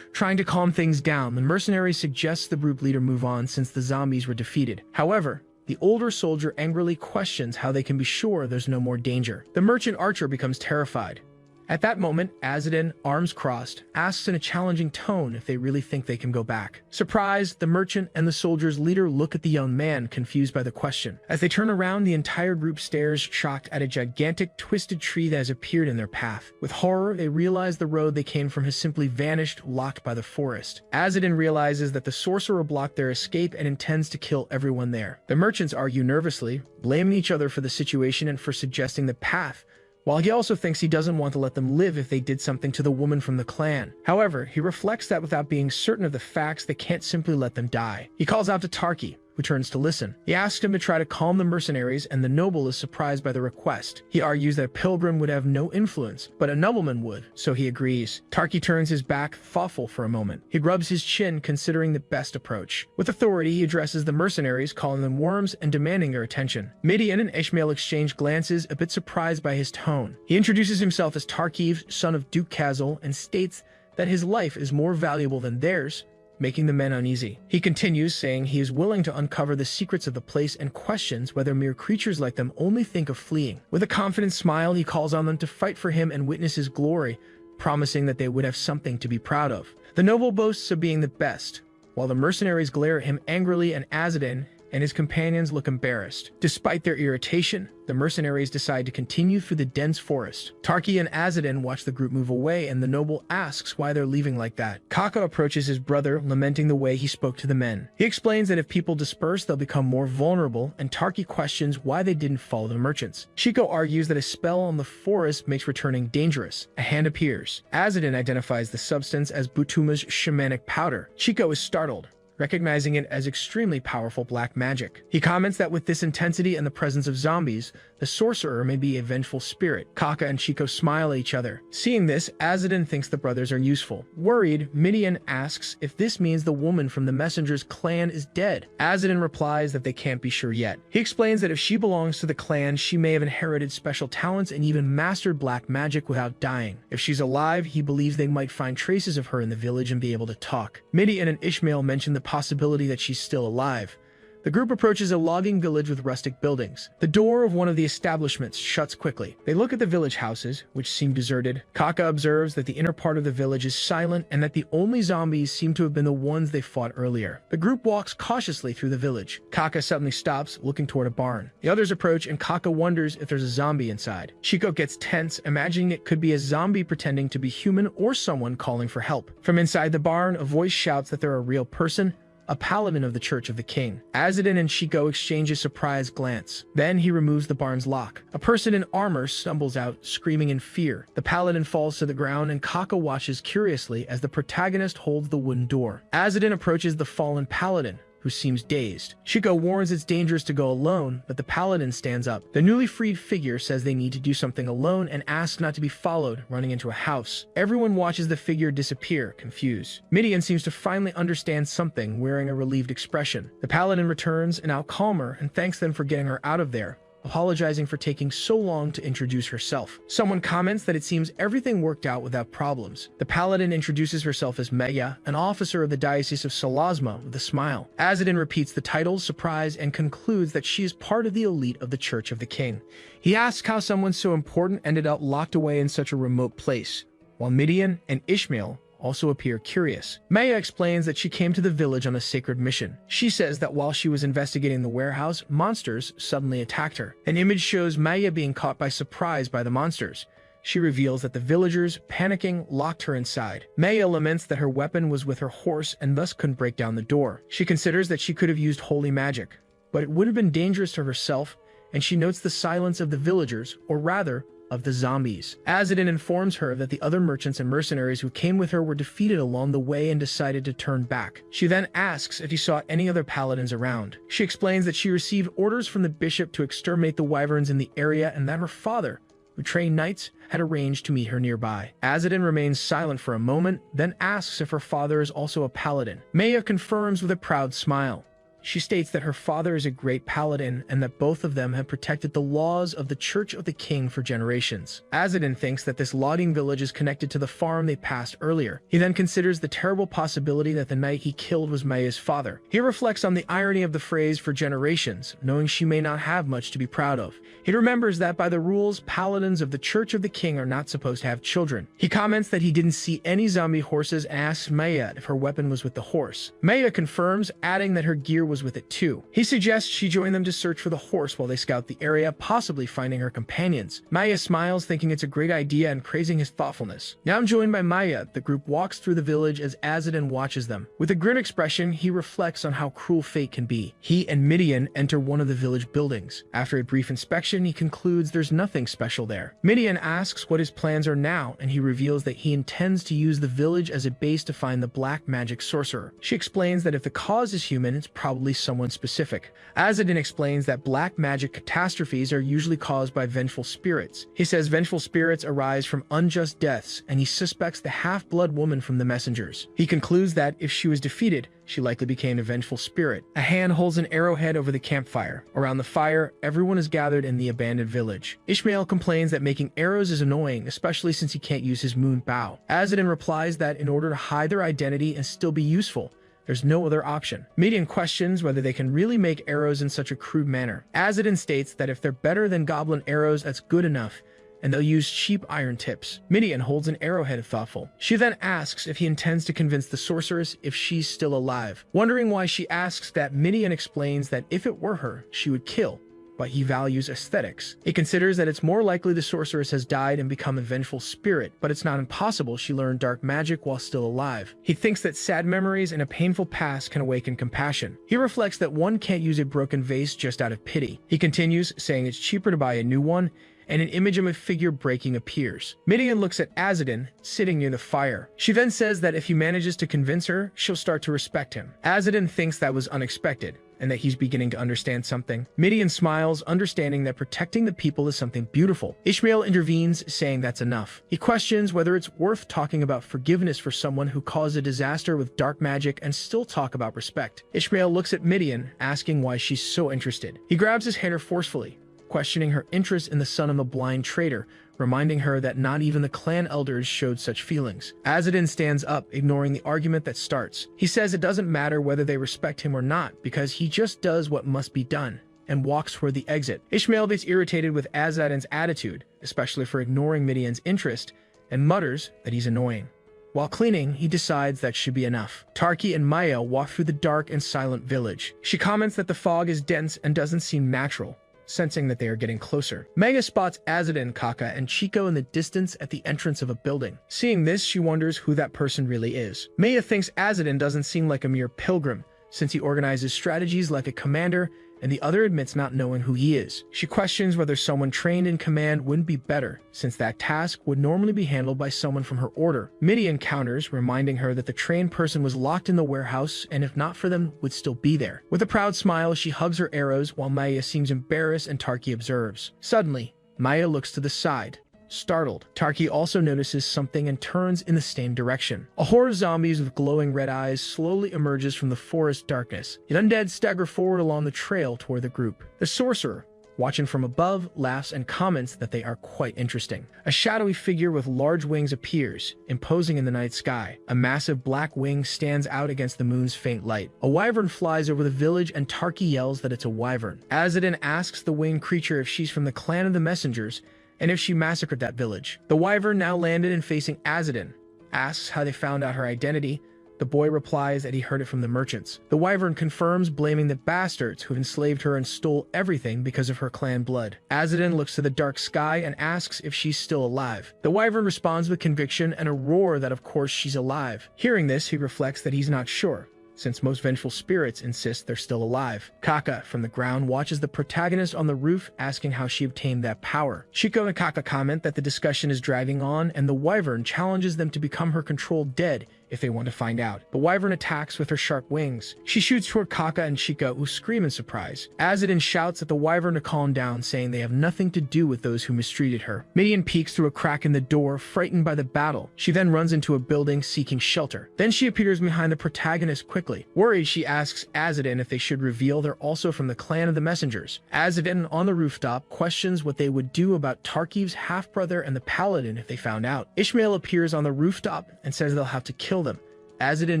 Trying to calm things down, the mercenary suggests the group leader move on since the zombies were defeated. However, the older soldier angrily questions how they can be sure there's no more danger. The merchant archer becomes terrified. At that moment, Azadin, arms crossed, asks in a challenging tone if they really think they can go back. Surprised, the merchant and the soldier's leader look at the young man, confused by the question. As they turn around, the entire group stares, shocked at a gigantic, twisted tree that has appeared in their path. With horror, they realize the road they came from has simply vanished, locked by the forest. Azadin realizes that the sorcerer blocked their escape and intends to kill everyone there. The merchants argue nervously, blaming each other for the situation and for suggesting the path, while he also thinks he doesn't want to let them live if they did something to the woman from the clan. However, he reflects that without being certain of the facts, they can't simply let them die. He calls out to Tarki, who turns to listen. He asks him to try to calm the mercenaries, and the noble is surprised by the request. He argues that a pilgrim would have no influence, but a nobleman would, so he agrees. Tarki turns his back, thoughtful for a moment. He rubs his chin, considering the best approach. With authority, he addresses the mercenaries, calling them worms and demanding their attention. Midian and Ishmael exchange glances, a bit surprised by his tone. He introduces himself as Tarkiv, son of Duke Kazal, and states that his life is more valuable than theirs, making the men uneasy. He continues, saying he is willing to uncover the secrets of the place and questions whether mere creatures like them only think of fleeing. With a confident smile, he calls on them to fight for him and witness his glory, promising that they would have something to be proud of. The noble boasts of being the best, while the mercenaries glare at him angrily, and Azadin and his companions look embarrassed. Despite their irritation, the mercenaries decide to continue through the dense forest. Tarki and Azadin watch the group move away, and the noble asks why they're leaving like that. Kaka approaches his brother, lamenting the way he spoke to the men. He explains that if people disperse, they'll become more vulnerable, and Tarki questions why they didn't follow the merchants. Shiko argues that a spell on the forest makes returning dangerous. A hand appears. Azadin identifies the substance as Butuma's shamanic powder. Shiko is startled, recognizing it as extremely powerful black magic. He comments that with this intensity and the presence of zombies, the sorcerer may be a vengeful spirit. Kaka and Shiko smile at each other. Seeing this, Azadin thinks the brothers are useful. Worried, Midian asks if this means the woman from the messenger's clan is dead. Azadin replies that they can't be sure yet. He explains that if she belongs to the clan, she may have inherited special talents and even mastered black magic without dying. If she's alive, he believes they might find traces of her in the village and be able to talk. Midian and Ishmael mention the possibility that she's still alive. The group approaches a logging village with rustic buildings. The door of one of the establishments shuts quickly. They look at the village houses, which seem deserted. Kaka observes that the inner part of the village is silent and that the only zombies seem to have been the ones they fought earlier. The group walks cautiously through the village. Kaka suddenly stops, looking toward a barn. The others approach, and Kaka wonders if there's a zombie inside. Shiko gets tense, imagining it could be a zombie pretending to be human or someone calling for help. From inside the barn, a voice shouts that they're a real person, a paladin of the Church of the King. Azadin and Shiko exchange a surprised glance. Then he removes the barn's lock. A person in armor stumbles out, screaming in fear. The paladin falls to the ground, and Kaka watches curiously as the protagonist holds the wooden door. Azadin approaches the fallen paladin, who seems dazed. Shiko warns it's dangerous to go alone, but the paladin stands up. The newly freed figure says they need to do something alone and asks not to be followed, running into a house. Everyone watches the figure disappear, confused. Midian seems to finally understand something, wearing a relieved expression. The paladin returns, now calmer, and thanks them for getting her out of there, apologizing for taking so long to introduce herself. Someone comments that it seems everything worked out without problems. The paladin introduces herself as Mega, an officer of the Diocese of Salasma, with a smile. Azadin repeats the title, surprised, and concludes that she is part of the elite of the Church of the King. He asks how someone so important ended up locked away in such a remote place, while Midian and Ishmael also appear curious. Maya explains that she came to the village on a sacred mission. She says that while she was investigating the warehouse, monsters suddenly attacked her. An image shows Maya being caught by surprise by the monsters. She reveals that the villagers, panicking, locked her inside. Maya laments that her weapon was with her horse and thus couldn't break down the door. She considers that she could have used holy magic. but it would have been dangerous to herself, and she notes the silence of the villagers, or rather, of the zombies. Azadin informs her that the other merchants and mercenaries who came with her were defeated along the way and decided to turn back. She then asks if he saw any other paladins around. She explains that she received orders from the bishop to exterminate the wyverns in the area and that her father, who trained knights, had arranged to meet her nearby. Azadin remains silent for a moment, then asks if her father is also a paladin. Maya confirms with a proud smile. She states that her father is a great paladin and that both of them have protected the laws of the Church of the King for generations. Azadin thinks that this logging village is connected to the farm they passed earlier. He then considers the terrible possibility that the knight he killed was Maya's father. He reflects on the irony of the phrase "for generations," knowing she may not have much to be proud of. He remembers that by the rules, paladins of the Church of the King are not supposed to have children. He comments that he didn't see any zombie horses and asks Maya if her weapon was with the horse. Maya confirms, adding that her gear was with it too. He suggests she join them to search for the horse while they scout the area, possibly finding her companions. Maya smiles, thinking it's a great idea and praising his thoughtfulness. Now joined by Maya, the group walks through the village as Azadin watches them. With a grim expression, he reflects on how cruel fate can be. He and Midian enter one of the village buildings. After a brief inspection, he concludes there's nothing special there. Midian asks what his plans are now, and he reveals that he intends to use the village as a base to find the black magic sorcerer. She explains that if the cause is human, it's probably someone specific. Azadin explains that black magic catastrophes are usually caused by vengeful spirits. He says vengeful spirits arise from unjust deaths, and he suspects the half-blood woman from the messengers. He concludes that if she was defeated, she likely became a vengeful spirit. A hand holds an arrowhead over the campfire. Around the fire, everyone is gathered in the abandoned village. Ishmael complains that making arrows is annoying, especially since he can't use his moon bow. Azadin replies that in order to hide their identity and still be useful, there's no other option. Midian questions whether they can really make arrows in such a crude manner. Azadin states that if they're better than goblin arrows, that's good enough, and they'll use cheap iron tips. Midian holds an arrowhead thoughtful. She then asks if he intends to convince the sorceress if she's still alive. Wondering why she asks that, Midian explains that if it were her, she would kill, but he values aesthetics. He considers that it's more likely the sorceress has died and become a vengeful spirit, but it's not impossible she learned dark magic while still alive. He thinks that sad memories and a painful past can awaken compassion. He reflects that one can't use a broken vase just out of pity. He continues, saying it's cheaper to buy a new one, and an image of a figure breaking appears. Midian looks at Azadin, sitting near the fire. She then says that if he manages to convince her, she'll start to respect him. Azadin thinks that was unexpected, and that he's beginning to understand something. Midian smiles, understanding that protecting the people is something beautiful. Ishmael intervenes, saying that's enough. He questions whether it's worth talking about forgiveness for someone who caused a disaster with dark magic and still talk about respect. Ishmael looks at Midian, asking why she's so interested. He grabs his hair forcefully, questioning her interest in the son of a blind trader, reminding her that not even the clan elders showed such feelings. Azadin stands up, ignoring the argument that starts. He says it doesn't matter whether they respect him or not, because he just does what must be done, and walks toward the exit. Ishmael gets irritated with Azadin's attitude, especially for ignoring Midian's interest, and mutters that he's annoying. While cleaning, he decides that should be enough. Tarki and Maya walk through the dark and silent village. She comments that the fog is dense and doesn't seem natural, sensing that they are getting closer. Mega spots Azadin, Kaka, and Chico in the distance at the entrance of a building. Seeing this, she wonders who that person really is. Maya thinks Azadin doesn't seem like a mere pilgrim, since he organizes strategies like a commander, and the other admits not knowing who he is. She questions whether someone trained in command wouldn't be better, since that task would normally be handled by someone from her order. Midian counters, reminding her that the trained person was locked in the warehouse, and if not for them, would still be there. With a proud smile, she hugs her arrows while Maya seems embarrassed and Tarki observes. Suddenly, Maya looks to the side. Startled, Tarki also notices something and turns in the same direction. A horde of zombies with glowing red eyes slowly emerges from the forest darkness. The undead stagger forward along the trail toward the group. The sorcerer, watching from above, laughs and comments that they are quite interesting. A shadowy figure with large wings appears, imposing in the night sky. A massive black wing stands out against the moon's faint light. A wyvern flies over the village and Tarki yells that it's a wyvern. Azadin asks the winged creature if she's from the clan of the messengers, and if she massacred that village. The wyvern, now landed and facing Azadin, asks how they found out her identity. The boy replies that he heard it from the merchants. The wyvern confirms, blaming the bastards who enslaved her and stole everything because of her clan blood. Azadin looks to the dark sky and asks if she's still alive. The wyvern responds with conviction and a roar that of course she's alive. Hearing this, he reflects that he's not sure, since most vengeful spirits insist they're still alive. Kaka, from the ground, watches the protagonist on the roof, asking how she obtained that power. Shiko and Kaka comment that the discussion is dragging on, and the wyvern challenges them to become her controlled dead if they want to find out. The wyvern attacks with her sharp wings. She shoots toward Kaka and Shika, who scream in surprise. Azadin shouts at the wyvern to calm down, saying they have nothing to do with those who mistreated her. Midian peeks through a crack in the door, frightened by the battle. She then runs into a building, seeking shelter. Then she appears behind the protagonist quickly. Worried, she asks Azadin if they should reveal they're also from the clan of the messengers. Azadin, on the rooftop, questions what they would do about Tarkiv's half-brother and the paladin if they found out. Ishmael appears on the rooftop and says they'll have to kill them. Azadin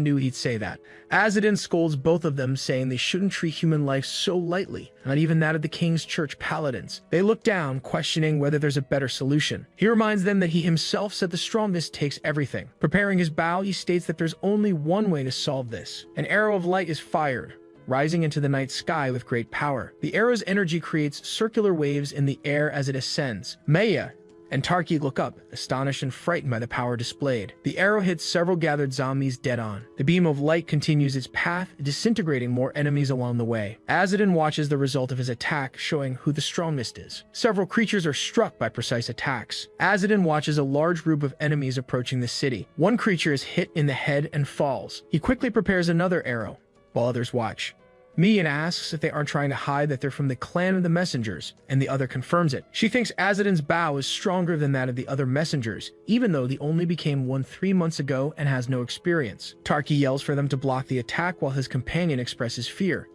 knew he'd say that. Azadin scolds both of them, saying they shouldn't treat human life so lightly, not even that of the King's Church paladins. They look down, questioning whether there's a better solution. He reminds them that he himself said the strongest takes everything. Preparing his bow, he states that there's only one way to solve this. An arrow of light is fired, rising into the night sky with great power. The arrow's energy creates circular waves in the air as it ascends. Maya and Tarki look up, astonished and frightened by the power displayed. The arrow hits several gathered zombies dead on. The beam of light continues its path, disintegrating more enemies along the way. Azadin watches the result of his attack, showing who the strongest is. Several creatures are struck by precise attacks. Azadin watches a large group of enemies approaching the city. One creature is hit in the head and falls. He quickly prepares another arrow, while others watch. Mian asks if they aren't trying to hide that they're from the clan of the messengers, and the other confirms it. She thinks Azadin's bow is stronger than that of the other messengers, even though he only became one 3 months ago and has no experience. Tarki yells for them to block the attack while his companion expresses fear.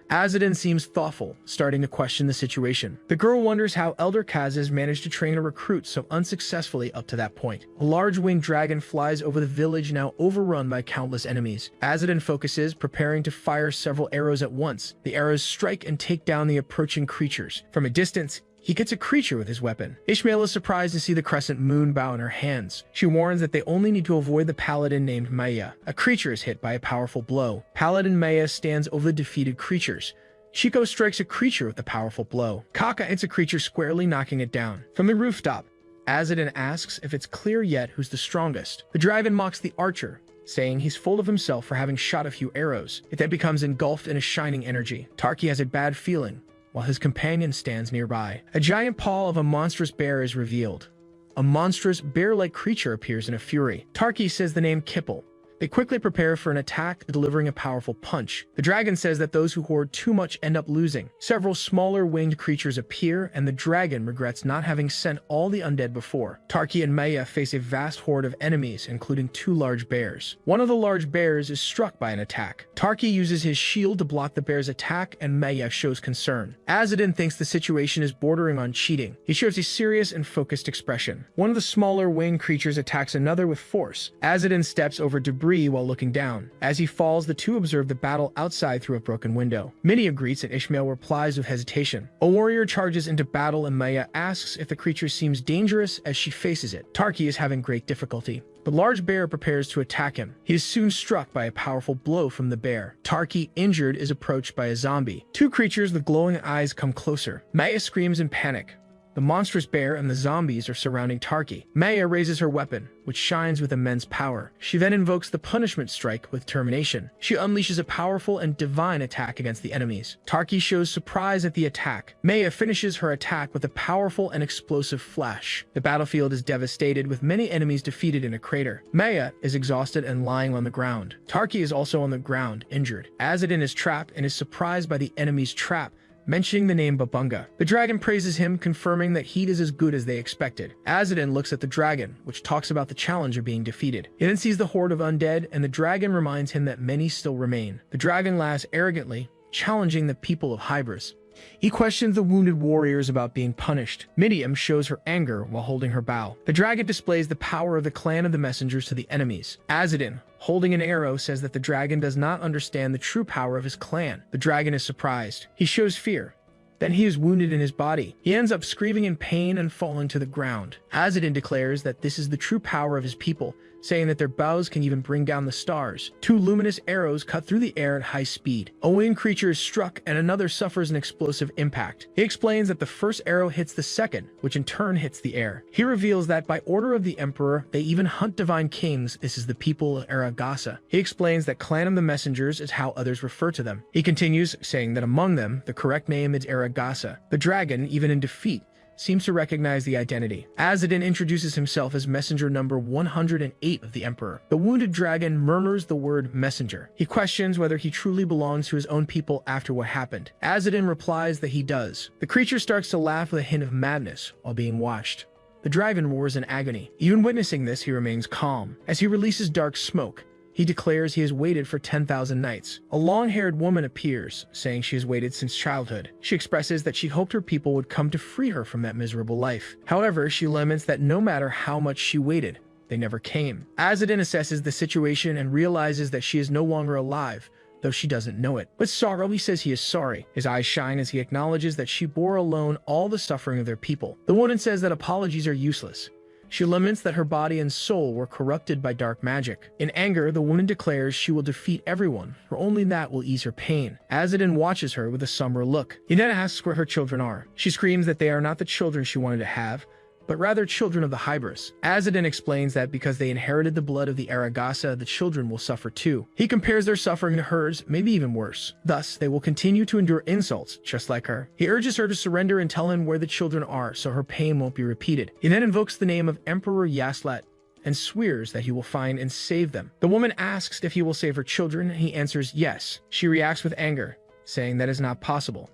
Azadin seems thoughtful, starting to question the situation. The girl wonders how Elder Kaz managed to train a recruit so unsuccessfully up to that point. A large winged dragon flies over the village, now overrun by countless enemies. Azadin focuses, preparing to fire several arrows at once. The arrows strike and take down the approaching creatures. From a distance, he gets a creature with his weapon. Ishmael is surprised to see the crescent moon bow in her hands. She warns that they only need to avoid the paladin named Maya. A creature is hit by a powerful blow. Paladin Maya stands over the defeated creatures. Shiko strikes a creature with a powerful blow. Kaka hits a creature squarely, knocking it down. From the rooftop, Azadin asks if it's clear yet who's the strongest. The dragon mocks the archer, saying he's full of himself for having shot a few arrows. It then becomes engulfed in a shining energy. Tarki has a bad feeling, while his companion stands nearby. A giant paw of a monstrous bear is revealed. A monstrous bear-like creature appears in a fury. Tarki says the name Kipple. They quickly prepare for an attack, delivering a powerful punch. The dragon says that those who hoard too much end up losing. Several smaller winged creatures appear, and the dragon regrets not having sent all the undead before. Tarki and Maya face a vast horde of enemies, including 2 large bears. One of the large bears is struck by an attack. Tarki uses his shield to block the bear's attack, and Maya shows concern. Azadin thinks the situation is bordering on cheating. He shows a serious and focused expression. One of the smaller winged creatures attacks another with force. Azadin steps over debris while looking down. As he falls, the two observe the battle outside through a broken window. Midia greets and Ishmael replies with hesitation. A warrior charges into battle and Maya asks if the creature seems dangerous as she faces it. Tarki is having great difficulty. The large bear prepares to attack him. He is soon struck by a powerful blow from the bear. Tarki, injured, is approached by a zombie. 2 creatures with glowing eyes come closer. Maya screams in panic. The monstrous bear and the zombies are surrounding Tarki. Maya raises her weapon, which shines with immense power. She then invokes the punishment strike with determination. She unleashes a powerful and divine attack against the enemies. Tarki shows surprise at the attack. Maya finishes her attack with a powerful and explosive flash. The battlefield is devastated, with many enemies defeated in a crater. Maya is exhausted and lying on the ground. Tarki is also on the ground, injured. Azadin is trapped and is surprised by the enemy's trap, mentioning the name Babunga. The dragon praises him, confirming that he is as good as they expected. Azadin looks at the dragon, which talks about the challenger being defeated. He then sees the horde of undead, and the dragon reminds him that many still remain. The dragon laughs arrogantly, challenging the people of Hybris. He questions the wounded warriors about being punished. Midiam shows her anger while holding her bow. The dragon displays the power of the clan of the messengers to the enemies. Azadin, holding an arrow, says that the dragon does not understand the true power of his clan. The dragon is surprised. He shows fear. Then he is wounded in his body. He ends up screaming in pain and falling to the ground. Azadin declares that this is the true power of his people, saying that their bows can even bring down the stars. Two luminous arrows cut through the air at high speed. A winged creature is struck and another suffers an explosive impact. He explains that the first arrow hits the second, which in turn hits the air. He reveals that by order of the emperor, they even hunt divine kings. This is the people of Aragasa. He explains that clan of the messengers is how others refer to them. He continues, saying that among them, the correct name is Aragasa. The dragon, even in defeat, seems to recognize the identity. Azadin introduces himself as messenger number 108 of the Emperor. The wounded dragon murmurs the word messenger. He questions whether he truly belongs to his own people after what happened. Azadin replies that he does. The creature starts to laugh with a hint of madness while being watched. The dragon roars in agony. Even witnessing this, he remains calm. As he releases dark smoke, he declares he has waited for 10,000 nights. A long-haired woman appears, saying she has waited since childhood. She expresses that she hoped her people would come to free her from that miserable life. However, she laments that no matter how much she waited, they never came. Azadin assesses the situation and realizes that she is no longer alive, though she doesn't know it. With sorrow, he says he is sorry. His eyes shine as he acknowledges that she bore alone all the suffering of their people. The woman says that apologies are useless. She laments that her body and soul were corrupted by dark magic. In anger, the woman declares she will defeat everyone, for only that will ease her pain. Azadin watches her with a somber look. He then asks where her children are. She screams that they are not the children she wanted to have, but rather children of the Hybris. Azadin explains that because they inherited the blood of the Aragasa, the children will suffer too. He compares their suffering to hers, maybe even worse. Thus, they will continue to endure insults, just like her. He urges her to surrender and tell him where the children are, so her pain won't be repeated. He then invokes the name of Emperor Yaslat and swears that he will find and save them. The woman asks if he will save her children, and he answers yes. She reacts with anger, saying that is not possible.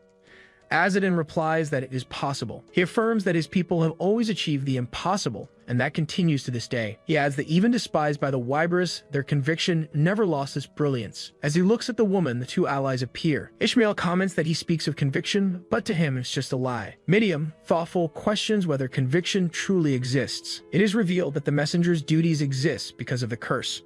Azadin replies that it is possible. He affirms that his people have always achieved the impossible, and that continues to this day. He adds that even despised by the Wybris, their conviction never lost its brilliance. As he looks at the woman, the two allies appear. Ishmael comments that he speaks of conviction, but to him it's just a lie. Midiam, thoughtful, questions whether conviction truly exists. It is revealed that the messenger's duties exist because of the curse.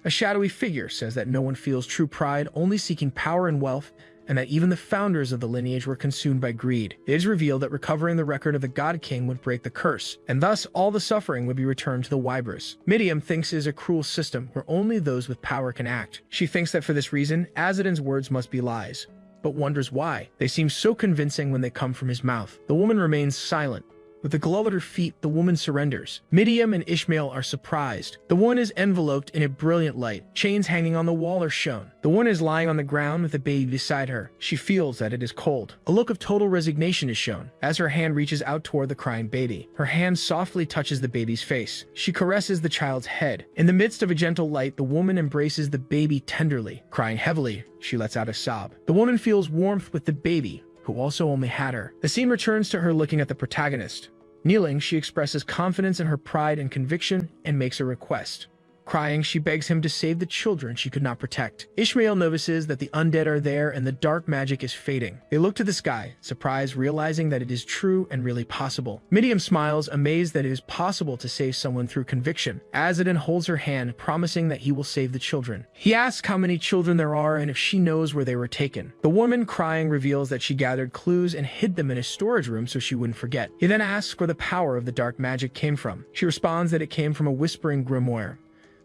A shadowy figure says that no one feels true pride, only seeking power and wealth, and that even the founders of the lineage were consumed by greed. It is revealed that recovering the record of the God King would break the curse, and thus all the suffering would be returned to the Wybris. Midiam thinks it is a cruel system where only those with power can act. She thinks that for this reason, Azadin's words must be lies, but wonders why. They seem so convincing when they come from his mouth. The woman remains silent. With a glow at her feet, the woman surrenders. Midiam and Ishmael are surprised. The one is enveloped in a brilliant light. Chains hanging on the wall are shown. The one is lying on the ground with a baby beside her. She feels that it is cold. A look of total resignation is shown as her hand reaches out toward the crying baby. Her hand softly touches the baby's face. She caresses the child's head. In the midst of a gentle light, the woman embraces the baby tenderly. Crying heavily, she lets out a sob. The woman feels warmth with the baby, who also only had her. The scene returns to her looking at the protagonist. Kneeling, she expresses confidence in her pride and conviction and makes a request. Crying, she begs him to save the children she could not protect. Ishmael notices that the undead are there and the dark magic is fading. They look to the sky, surprised, realizing that it is true and really possible. Midiam smiles, amazed that it is possible to save someone through conviction. Azadin holds her hand, promising that he will save the children. He asks how many children there are and if she knows where they were taken. The woman, crying, reveals that she gathered clues and hid them in a storage room so she wouldn't forget. He then asks where the power of the dark magic came from. She responds that it came from a whispering grimoire.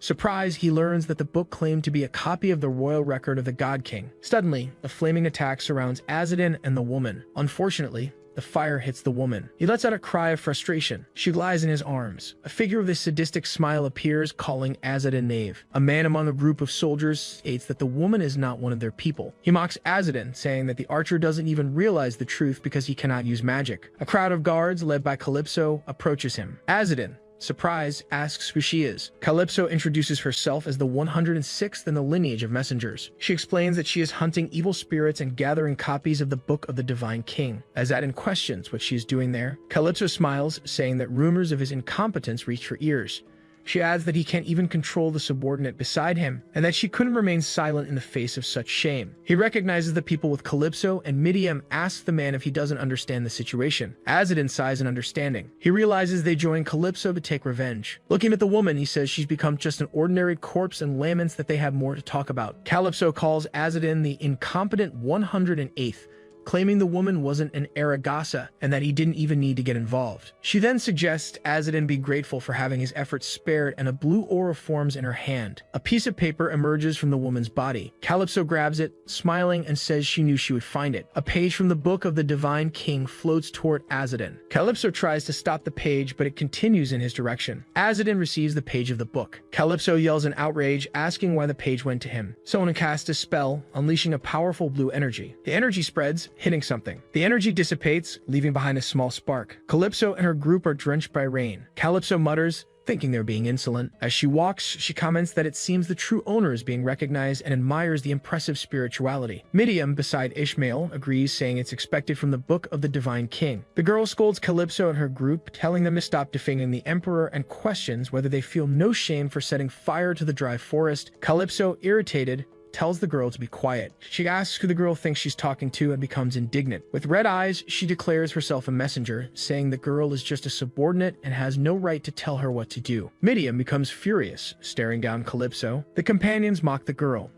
Surprised, he learns that the book claimed to be a copy of the royal record of the God King. Suddenly, a flaming attack surrounds Azadin and the woman. Unfortunately, the fire hits the woman. He lets out a cry of frustration. She lies in his arms. A figure with a sadistic smile appears, calling Azadin knave. A man among a group of soldiers states that the woman is not one of their people. He mocks Azadin, saying that the archer doesn't even realize the truth because he cannot use magic. A crowd of guards, led by Calypso, approaches him. Azadin, surprised, asks who she is. Calypso introduces herself as the 106th in the lineage of messengers. She explains that she is hunting evil spirits and gathering copies of the Book of the Divine King. Azadin questions what she is doing there. Calypso smiles, saying that rumors of his incompetence reached her ears. She adds that he can't even control the subordinate beside him, and that she couldn't remain silent in the face of such shame. He recognizes the people with Calypso, and Midiam asks the man if he doesn't understand the situation. Azadin sighs in understanding. He realizes they join Calypso to take revenge. Looking at the woman, he says she's become just an ordinary corpse and laments that they have more to talk about. Calypso calls Azadin the incompetent 108th, claiming the woman wasn't an Aragasa and that he didn't even need to get involved. She then suggests Azadin be grateful for having his efforts spared, and a blue aura forms in her hand. A piece of paper emerges from the woman's body. Calypso grabs it, smiling, and says she knew she would find it. A page from the Book of the Divine King floats toward Azadin. Calypso tries to stop the page, but it continues in his direction. Azadin receives the page of the book. Calypso yells in outrage, asking why the page went to him. Someone casts a spell, unleashing a powerful blue energy. The energy spreads, hitting something. The energy dissipates, leaving behind a small spark. Calypso and her group are drenched by rain. Calypso mutters, thinking they're being insolent. As she walks, she comments that it seems the true owner is being recognized and admires the impressive spirituality. Midian, beside Ishmael, agrees, saying it's expected from the Book of the Divine King. The girl scolds Calypso and her group, telling them to stop defaming the Emperor, and questions whether they feel no shame for setting fire to the dry forest. Calypso, irritated, tells the girl to be quiet. She asks who the girl thinks she's talking to and becomes indignant. With red eyes, she declares herself a messenger, saying the girl is just a subordinate and has no right to tell her what to do. Midian becomes furious, staring down Calypso. The companions mock the girl.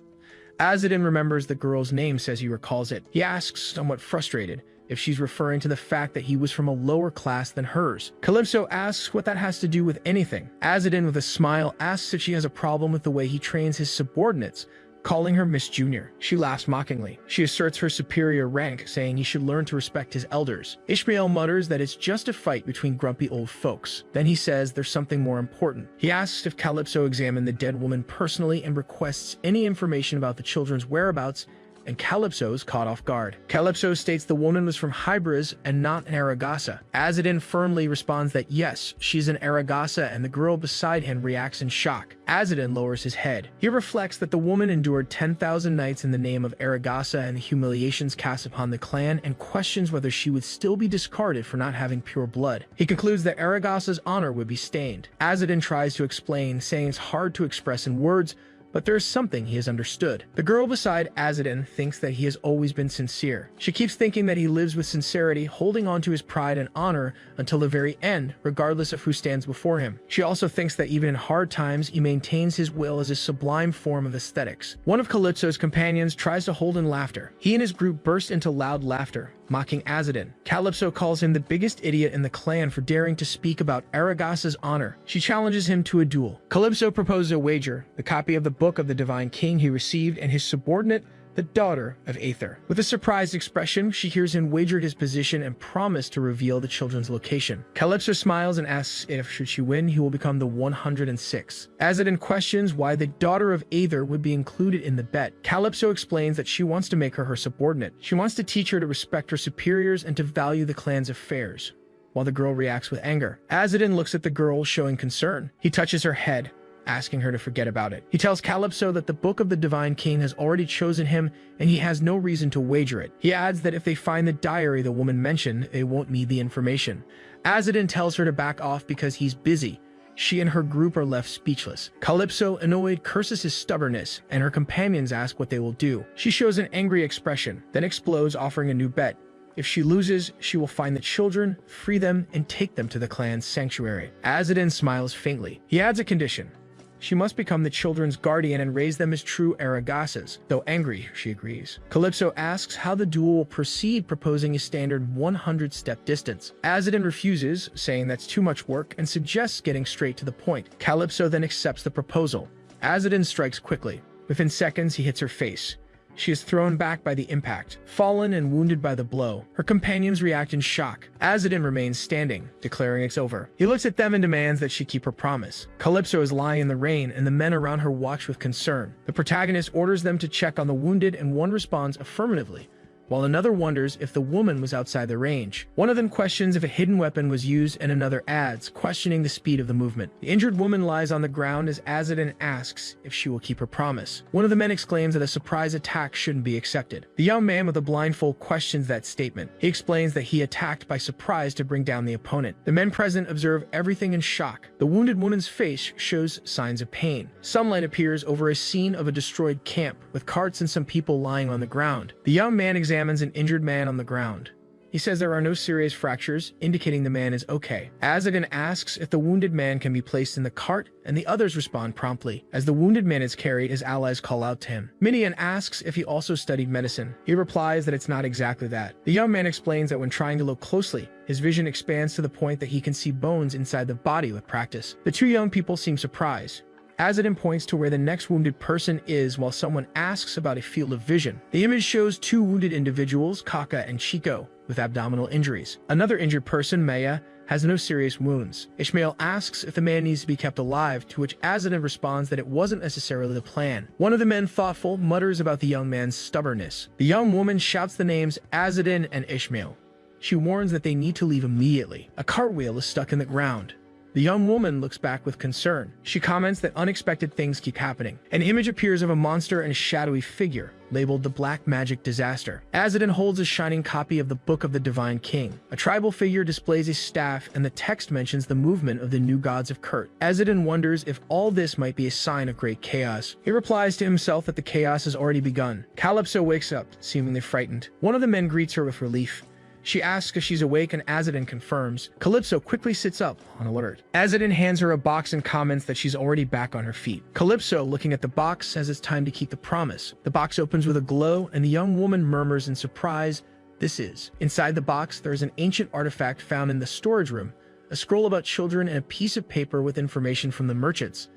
Azadin remembers the girl's name, says he recalls it. He asks, somewhat frustrated, if she's referring to the fact that he was from a lower class than hers. Calypso asks what that has to do with anything. Azadin, with a smile, asks if she has a problem with the way he trains his subordinates, calling her Miss Junior. She laughs mockingly. She asserts her superior rank, saying he should learn to respect his elders. Ishmael mutters that it's just a fight between grumpy old folks. Then he says there's something more important. He asks if Calypso examined the dead woman personally and requests any information about the children's whereabouts, and Calypso is caught off guard. Calypso states the woman was from Hybris and not an Aragasa. Azadin firmly responds that yes, she's an Aragasa, and the girl beside him reacts in shock. Azadin lowers his head. He reflects that the woman endured 10,000 nights in the name of Aragasa and the humiliations cast upon the clan, and questions whether she would still be discarded for not having pure blood. He concludes that Aragasa's honor would be stained. Azadin tries to explain, saying it's hard to express in words, but there is something he has understood. The girl beside Azadin thinks that he has always been sincere. She keeps thinking that he lives with sincerity, holding on to his pride and honor until the very end, regardless of who stands before him. She also thinks that even in hard times, he maintains his will as a sublime form of aesthetics. One of Calypso's companions tries to hold in laughter. He and his group burst into loud laughter, mocking Azadin. Calypso calls him the biggest idiot in the clan for daring to speak about Aragasa's honor. She challenges him to a duel. Calypso proposes a wager, the copy of the Book of the Divine King he received, and his subordinate, the daughter of Aether. With a surprised expression, she hears him wager his position and promise to reveal the children's location. Calypso smiles and asks if, should she win, he will become the 106th. Azadin questions why the daughter of Aether would be included in the bet. Calypso explains that she wants to make her subordinate. She wants to teach her to respect her superiors and to value the clan's affairs, while the girl reacts with anger. Azadin looks at the girl, showing concern. He touches her head, asking her to forget about it. He tells Calypso that the Book of the Divine King has already chosen him and he has no reason to wager it. He adds that if they find the diary the woman mentioned, they won't need the information. Azadin tells her to back off because he's busy. She and her group are left speechless. Calypso, annoyed, curses his stubbornness, and her companions ask what they will do. She shows an angry expression, then explodes, offering a new bet. If she loses, she will find the children, free them, and take them to the clan's sanctuary. Azadin smiles faintly. He adds a condition. She must become the children's guardian and raise them as true Aragasas. Though angry, she agrees. Calypso asks how the duel will proceed, proposing a standard 100-step distance. Azadin refuses, saying that's too much work, and suggests getting straight to the point. Calypso then accepts the proposal. Azadin strikes quickly. Within seconds, he hits her face. She is thrown back by the impact, fallen and wounded by the blow. Her companions react in shock. Azadin remains standing, declaring it's over. He looks at them and demands that she keep her promise. Calypso is lying in the rain, and the men around her watch with concern. The protagonist orders them to check on the wounded, and one responds affirmatively, while another wonders if the woman was outside the range. One of them questions if a hidden weapon was used, and another adds, questioning the speed of the movement. The injured woman lies on the ground as Azadin asks if she will keep her promise. One of the men exclaims that a surprise attack shouldn't be accepted. The young man with the blindfold questions that statement. He explains that he attacked by surprise to bring down the opponent. The men present observe everything in shock. The wounded woman's face shows signs of pain. Sunlight appears over a scene of a destroyed camp, with carts and some people lying on the ground. The young man examines an injured man on the ground. He says there are no serious fractures, indicating the man is okay. Azadin asks if the wounded man can be placed in the cart, and the others respond promptly. As the wounded man is carried, his allies call out to him. Minion asks if he also studied medicine. He replies that it's not exactly that. The young man explains that when trying to look closely, his vision expands to the point that he can see bones inside the body with practice. The two young people seem surprised. Azadin points to where the next wounded person is while someone asks about a field of vision. The image shows two wounded individuals, Kaka and Chico, with abdominal injuries. Another injured person, Maya, has no serious wounds. Ishmael asks if the man needs to be kept alive, to which Azadin responds that it wasn't necessarily the plan. One of the men, thoughtful, mutters about the young man's stubbornness. The young woman shouts the names Azadin and Ishmael. She warns that they need to leave immediately. A cartwheel is stuck in the ground. The young woman looks back with concern. She comments that unexpected things keep happening. An image appears of a monster and a shadowy figure, labeled the Black Magic Disaster. Azadin holds a shining copy of the Book of the Divine King. A tribal figure displays a staff, and the text mentions the movement of the new gods of Kurt. Azadin wonders if all this might be a sign of great chaos. He replies to himself that the chaos has already begun. Calypso wakes up, seemingly frightened. One of the men greets her with relief. She asks if she's awake, and Azadin confirms. Calypso quickly sits up, on alert. Azadin hands her a box and comments that she's already back on her feet. Calypso, looking at the box, says it's time to keep the promise. The box opens with a glow, and the young woman murmurs in surprise, "This is." Inside the box, there is an ancient artifact found in the storage room, a scroll about children and a piece of paper with information from the merchants.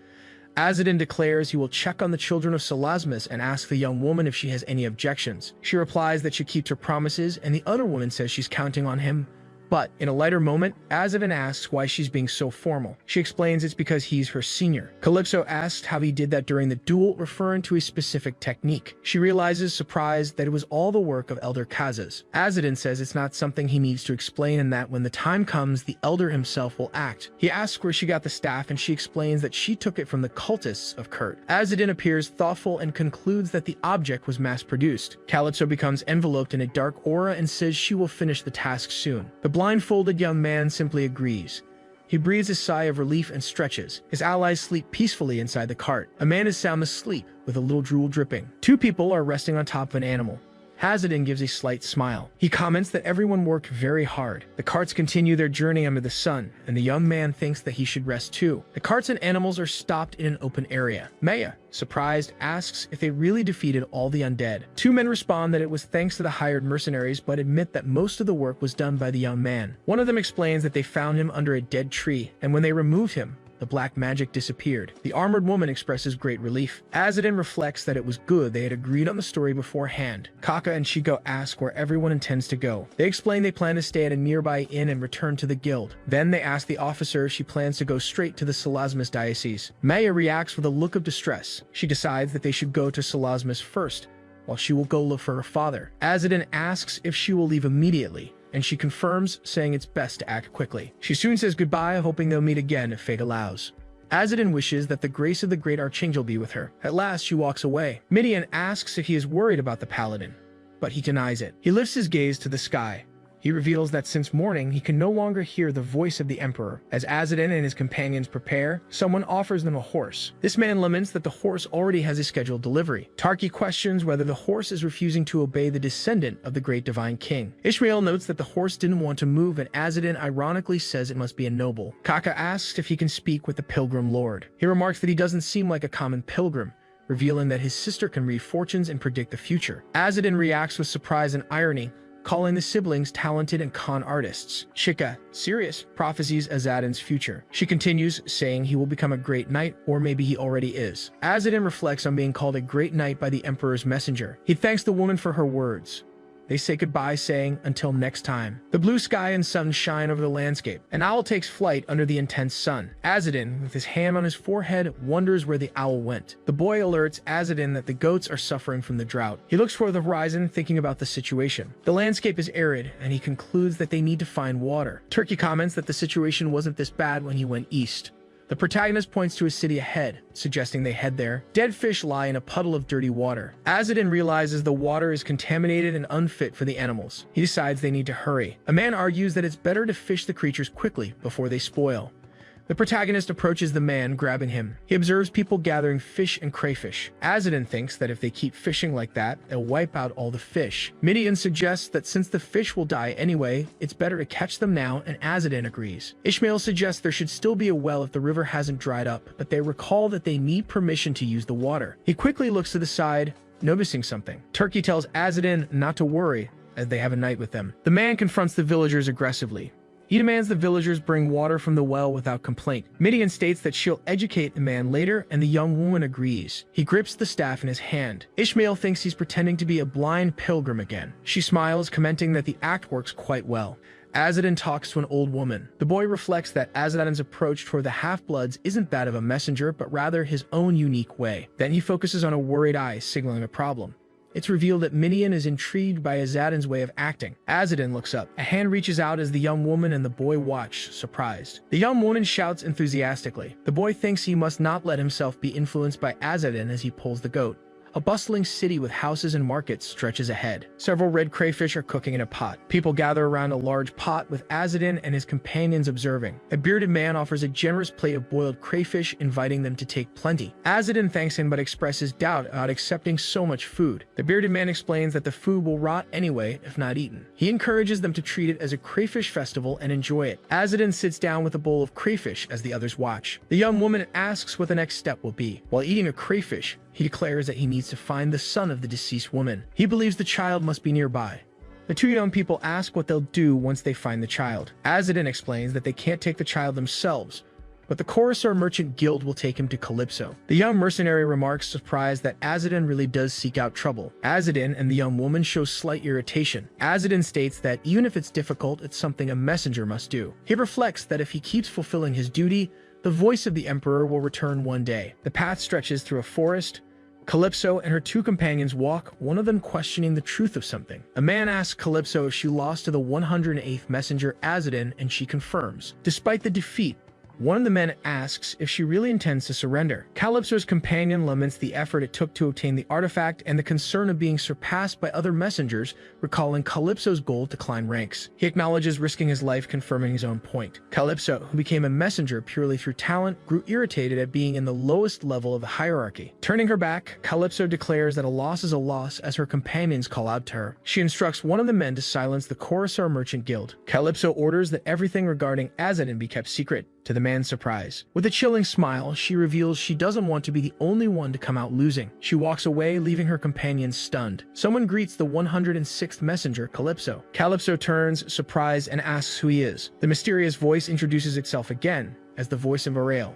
Azadin declares he will check on the children of Salasmus and ask the young woman if she has any objections. She replies that she keeps her promises, and the other woman says she's counting on him. But, in a lighter moment, Azadin asks why she's being so formal. She explains it's because he's her senior. Calypso asks how he did that during the duel, referring to a specific technique. She realizes, surprised, that it was all the work of Elder Kazas. Azadin says it's not something he needs to explain, and that when the time comes, the Elder himself will act. He asks where she got the staff, and she explains that she took it from the cultists of Kurt. Azadin appears thoughtful and concludes that the object was mass-produced. Calypso becomes enveloped in a dark aura and says she will finish the task soon. The blindfolded young man simply agrees. He breathes a sigh of relief and stretches. His allies sleep peacefully inside the cart. A man is sound asleep, with a little drool dripping. Two people are resting on top of an animal. Azadin gives a slight smile. He comments that everyone worked very hard. The carts continue their journey under the sun, and the young man thinks that he should rest too. The carts and animals are stopped in an open area. Maya, surprised, asks if they really defeated all the undead. Two men respond that it was thanks to the hired mercenaries, but admit that most of the work was done by the young man. One of them explains that they found him under a dead tree, and when they removed him, the black magic disappeared. The armored woman expresses great relief. Azadin reflects that it was good they had agreed on the story beforehand. Kaka and Chico ask where everyone intends to go. They explain they plan to stay at a nearby inn and return to the guild. Then they ask the officer if she plans to go straight to the Salasmus diocese. Maya reacts with a look of distress. She decides that they should go to Salasmus first, while she will go look for her father. Azadin asks if she will leave immediately, and she confirms, saying it's best to act quickly. She soon says goodbye, hoping they'll meet again if fate allows. Azadin wishes that the grace of the great archangel be with her. At last, she walks away. Midian asks if he is worried about the paladin, but he denies it. He lifts his gaze to the sky. He reveals that since morning, he can no longer hear the voice of the emperor. As Azadin and his companions prepare, someone offers them a horse. This man laments that the horse already has a scheduled delivery. Tarki questions whether the horse is refusing to obey the descendant of the great divine king. Ishmael notes that the horse didn't want to move, and Azadin ironically says it must be a noble. Kaka asks if he can speak with the pilgrim lord. He remarks that he doesn't seem like a common pilgrim, revealing that his sister can read fortunes and predict the future. Azadin reacts with surprise and irony, calling the siblings talented and con artists. Chica, serious, prophesies Azadin's future. She continues, saying he will become a great knight, or maybe he already is. Azadin reflects on being called a great knight by the emperor's messenger. He thanks the woman for her words. They say goodbye, saying, until next time. The blue sky and sun shine over the landscape. An owl takes flight under the intense sun. Azadin, with his hand on his forehead, wonders where the owl went. The boy alerts Azadin that the goats are suffering from the drought. He looks toward the horizon, thinking about the situation. The landscape is arid, and he concludes that they need to find water. Turkey comments that the situation wasn't this bad when he went east. The protagonist points to a city ahead, suggesting they head there. Dead fish lie in a puddle of dirty water. Azadin realizes the water is contaminated and unfit for the animals. He decides they need to hurry. A man argues that it's better to fish the creatures quickly before they spoil. The protagonist approaches the man, grabbing him. He observes people gathering fish and crayfish. Azadin thinks that if they keep fishing like that, they'll wipe out all the fish. Midian suggests that since the fish will die anyway, it's better to catch them now, and Azadin agrees. Ishmael suggests there should still be a well if the river hasn't dried up, but they recall that they need permission to use the water. He quickly looks to the side, noticing something. Turkey tells Azadin not to worry, as they have a night with them. The man confronts the villagers aggressively. He demands the villagers bring water from the well without complaint. Midian states that she'll educate the man later, and the young woman agrees. He grips the staff in his hand. Ishmael thinks he's pretending to be a blind pilgrim again. She smiles, commenting that the act works quite well. Azadin talks to an old woman. The boy reflects that Azadin's approach toward the half-bloods isn't that of a messenger, but rather his own unique way. Then he focuses on a worried eye, signaling a problem. It's revealed that Midian is intrigued by Azadin's way of acting. Azadin looks up. A hand reaches out as the young woman and the boy watch, surprised. The young woman shouts enthusiastically. The boy thinks he must not let himself be influenced by Azadin as he pulls the goat. A bustling city with houses and markets stretches ahead. Several red crayfish are cooking in a pot. People gather around a large pot with Azadin and his companions observing. A bearded man offers a generous plate of boiled crayfish, inviting them to take plenty. Azadin thanks him but expresses doubt about accepting so much food. The bearded man explains that the food will rot anyway if not eaten. He encourages them to treat it as a crayfish festival and enjoy it. Azadin sits down with a bowl of crayfish as the others watch. The young woman asks what the next step will be. While eating a crayfish, he declares that he needs to find the son of the deceased woman. He believes the child must be nearby. The two young people ask what they'll do once they find the child. Azadin explains that they can't take the child themselves, but the Corsair Merchant Guild will take him to Calypso. The young mercenary remarks, surprised that Azadin really does seek out trouble. Azadin and the young woman show slight irritation. Azadin states that even if it's difficult, it's something a messenger must do. He reflects that if he keeps fulfilling his duty, the voice of the Emperor will return one day. The path stretches through a forest. Calypso and her two companions walk, one of them questioning the truth of something. A man asks Calypso if she lost to the 108th messenger Azadin, and she confirms. Despite the defeat, one of the men asks if she really intends to surrender. Calypso's companion laments the effort it took to obtain the artifact and the concern of being surpassed by other messengers, recalling Calypso's goal to climb ranks. He acknowledges risking his life, confirming his own point. Calypso, who became a messenger purely through talent, grew irritated at being in the lowest level of the hierarchy. Turning her back, Calypso declares that a loss is a loss as her companions call out to her. She instructs one of the men to silence the Corsair Merchant Guild. Calypso orders that everything regarding Azadin be kept secret. To the man's surprise, with a chilling smile, she reveals she doesn't want to be the only one to come out losing. She walks away, leaving her companions stunned. Someone greets the 106th messenger, Calypso. Calypso turns, surprised, and asks who he is. The mysterious voice introduces itself again as the voice of Ariel.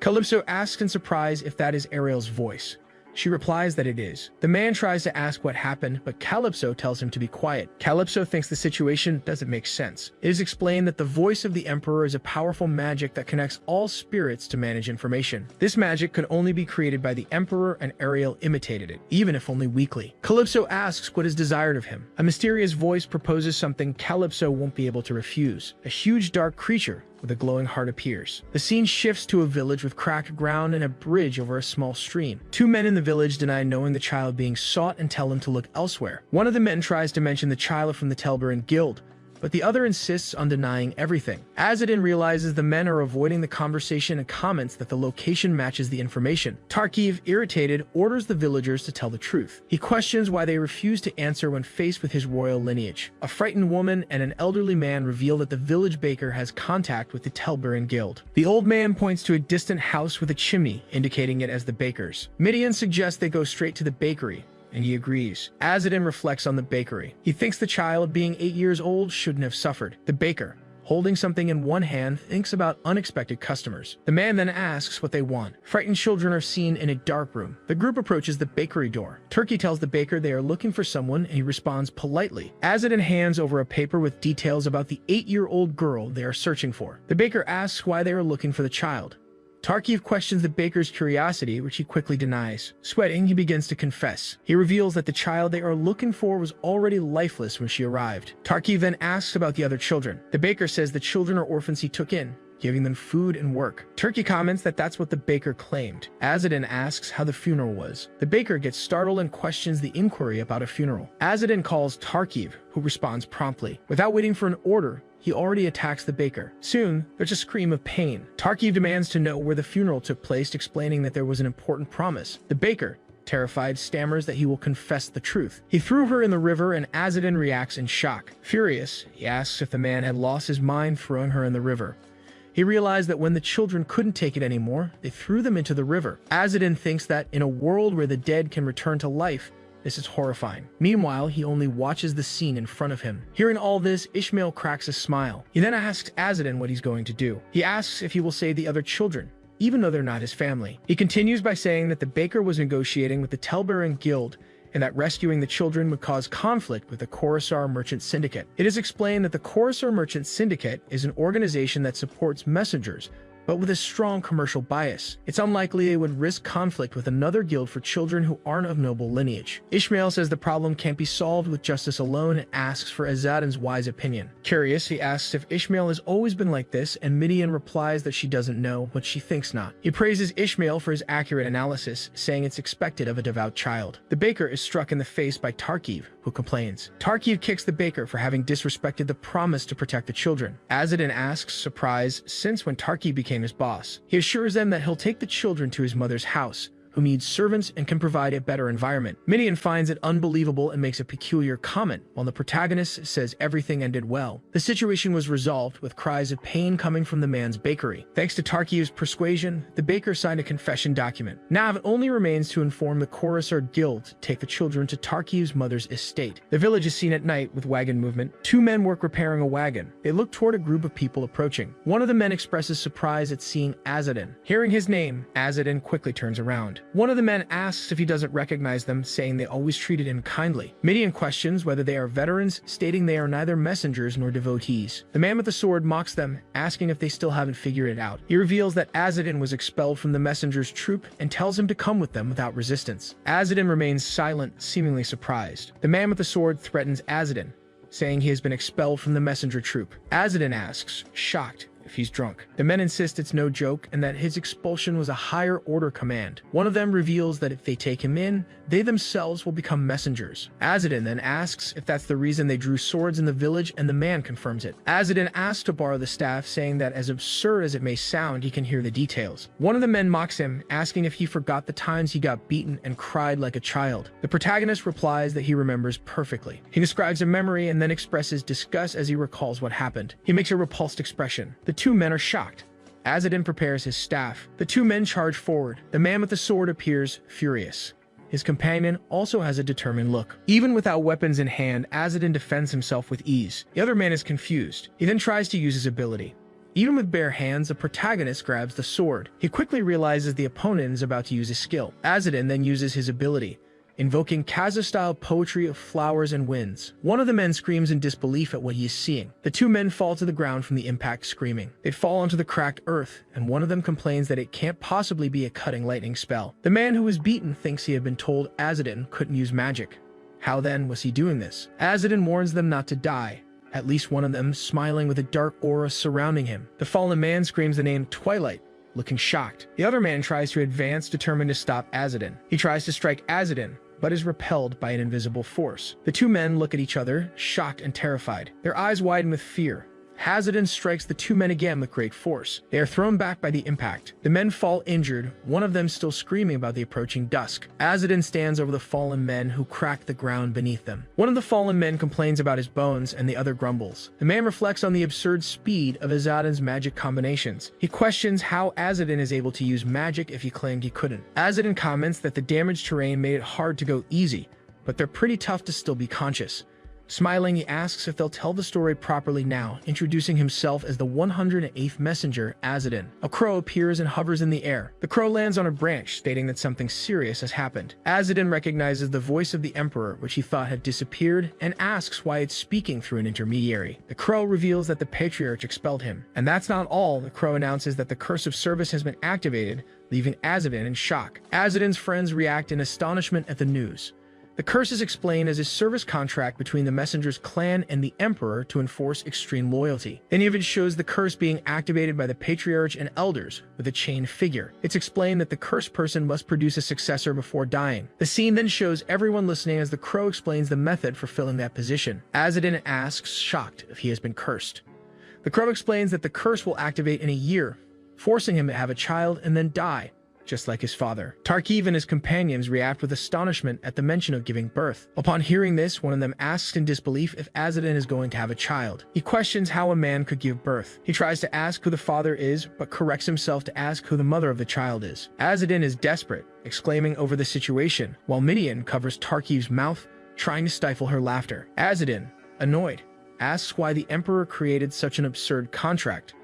Calypso asks in surprise if that is Ariel's voice. She replies that it is. The man tries to ask what happened, but Calypso tells him to be quiet. Calypso thinks the situation doesn't make sense. It is explained that the voice of the Emperor is a powerful magic that connects all spirits to manage information. This magic could only be created by the Emperor, and Ariel imitated it, even if only weakly. Calypso asks what is desired of him. A mysterious voice proposes something Calypso won't be able to refuse. A huge dark creature with a glowing heart appears. The scene shifts to a village with cracked ground and a bridge over a small stream. Two men in the village deny knowing the child being sought and tell him to look elsewhere. One of the men tries to mention the child from the Telbaran Guild, but the other insists on denying everything. Azadin realizes the men are avoiding the conversation and comments that the location matches the information. Tarkiv, irritated, orders the villagers to tell the truth. He questions why they refuse to answer when faced with his royal lineage. A frightened woman and an elderly man reveal that the village baker has contact with the Telbaran Guild. The old man points to a distant house with a chimney, indicating it as the baker's. Midian suggests they go straight to the bakery, and he agrees. Azadin reflects on the bakery. He thinks the child, being 8 years old, shouldn't have suffered. The baker, holding something in one hand, thinks about unexpected customers. The man then asks what they want. Frightened children are seen in a dark room. The group approaches the bakery door. Turkey tells the baker they are looking for someone, and he responds politely. Azadin hands over a paper with details about the 8-year-old girl they are searching for. The baker asks why they are looking for the child. Tarkiv questions the baker's curiosity, which he quickly denies. Sweating, he begins to confess. He reveals that the child they are looking for was already lifeless when she arrived. Tarkiv then asks about the other children. The baker says the children are orphans he took in, giving them food and work. Turkey comments that that's what the baker claimed. Azadin asks how the funeral was. The baker gets startled and questions the inquiry about a funeral. Azadin calls Tarkiv, who responds promptly. Without waiting for an order, he already attacks the baker. Soon, there's a scream of pain. Tarkiv demands to know where the funeral took place, explaining that there was an important promise. The baker, terrified, stammers that he will confess the truth. He threw her in the river, and Azadin reacts in shock. Furious, he asks if the man had lost his mind throwing her in the river. He realized that when the children couldn't take it anymore, they threw them into the river. Azadin thinks that in a world where the dead can return to life, this is horrifying. Meanwhile, he only watches the scene in front of him. Hearing all this, Ishmael cracks a smile. He then asks Azadin what he's going to do. He asks if he will save the other children, even though they're not his family. He continues by saying that the baker was negotiating with the Telbaran Guild and that rescuing the children would cause conflict with the Coruscant Merchant Syndicate. It is explained that the Coruscant Merchant Syndicate is an organization that supports messengers, but with a strong commercial bias. It's unlikely they would risk conflict with another guild for children who aren't of noble lineage. Ishmael says the problem can't be solved with justice alone and asks for Azadin's wise opinion. Curious, he asks if Ishmael has always been like this, and Midian replies that she doesn't know, but she thinks not. He praises Ishmael for his accurate analysis, saying it's expected of a devout child. The baker is struck in the face by Tarkiv, who complains. Tarkiv kicks the baker for having disrespected the promise to protect the children. Azadin asks, surprised, since when Tarkiv became his boss. He assures them that he'll take the children to his mother's house, who needs servants and can provide a better environment. Midian finds it unbelievable and makes a peculiar comment, while the protagonist says everything ended well. The situation was resolved with cries of pain coming from the man's bakery. Thanks to Tarkiv's persuasion, the baker signed a confession document. Now it only remains to inform the Coruscant Guild to take the children to Tarkiv's mother's estate. The village is seen at night with wagon movement. Two men work repairing a wagon. They look toward a group of people approaching. One of the men expresses surprise at seeing Azadin. Hearing his name, Azadin quickly turns around. One of the men asks if he doesn't recognize them, saying they always treated him kindly. Midian questions whether they are veterans, stating they are neither messengers nor devotees. The man with the sword mocks them, asking if they still haven't figured it out. He reveals that Azadin was expelled from the messenger's troop and tells him to come with them without resistance. Azadin remains silent, seemingly surprised. The man with the sword threatens Azadin, saying he has been expelled from the messenger troop. Azadin asks, shocked, if he's drunk. The men insist it's no joke and that his expulsion was a higher order command. One of them reveals that if they take him in, they themselves will become messengers. Azadin then asks if that's the reason they drew swords in the village, and the man confirms it. Azadin asks to borrow the staff, saying that as absurd as it may sound, he can hear the details. One of the men mocks him, asking if he forgot the times he got beaten and cried like a child. The protagonist replies that he remembers perfectly. He describes a memory and then expresses disgust as he recalls what happened. He makes a repulsed expression. The two men are shocked. Azadin prepares his staff. The two men charge forward. The man with the sword appears furious. His companion also has a determined look. Even without weapons in hand, Azadin defends himself with ease. The other man is confused. He then tries to use his ability. Even with bare hands, the protagonist grabs the sword. He quickly realizes the opponent is about to use his skill. Azadin then uses his ability, invoking Kaza-style poetry of flowers and winds. One of the men screams in disbelief at what he is seeing. The two men fall to the ground from the impact, screaming. They fall onto the cracked earth, and one of them complains that it can't possibly be a cutting lightning spell. The man who was beaten thinks he had been told Azadin couldn't use magic. How then was he doing this? Azadin warns them not to die, at least one of them smiling with a dark aura surrounding him. The fallen man screams the name Twilight, looking shocked. The other man tries to advance, determined to stop Azadin. He tries to strike Azadin, but is repelled by an invisible force. The two men look at each other, shocked and terrified. Their eyes widen with fear. Azadin strikes the two men again with great force. They are thrown back by the impact. The men fall injured, one of them still screaming about the approaching dusk. Azadin stands over the fallen men who crack the ground beneath them. One of the fallen men complains about his bones, and the other grumbles. The man reflects on the absurd speed of Azadin's magic combinations. He questions how Azadin is able to use magic if he claimed he couldn't. Azadin comments that the damaged terrain made it hard to go easy, but they're pretty tough to still be conscious. Smiling, he asks if they'll tell the story properly now, introducing himself as the 108th messenger, Azadin. A crow appears and hovers in the air. The crow lands on a branch, stating that something serious has happened. Azadin recognizes the voice of the emperor, which he thought had disappeared, and asks why it's speaking through an intermediary. The crow reveals that the patriarch expelled him. And that's not all. The crow announces that the curse of service has been activated, leaving Azadin in shock. Azadin's friends react in astonishment at the news. The curse is explained as a service contract between the messenger's clan and the emperor to enforce extreme loyalty. Then even shows the curse being activated by the patriarch and elders with a chained figure. It's explained that the cursed person must produce a successor before dying. The scene then shows everyone listening as the crow explains the method for filling that position. Azadin asks, shocked, if he has been cursed. The crow explains that the curse will activate in a year, forcing him to have a child and then die, just like his father. Tarkiv and his companions react with astonishment at the mention of giving birth. Upon hearing this, one of them asks in disbelief if Azadin is going to have a child. He questions how a man could give birth. He tries to ask who the father is, but corrects himself to ask who the mother of the child is. Azadin is desperate, exclaiming over the situation, while Midian covers Tarkiv's mouth, trying to stifle her laughter. Azadin, annoyed, asks why the Emperor created such an absurd contract.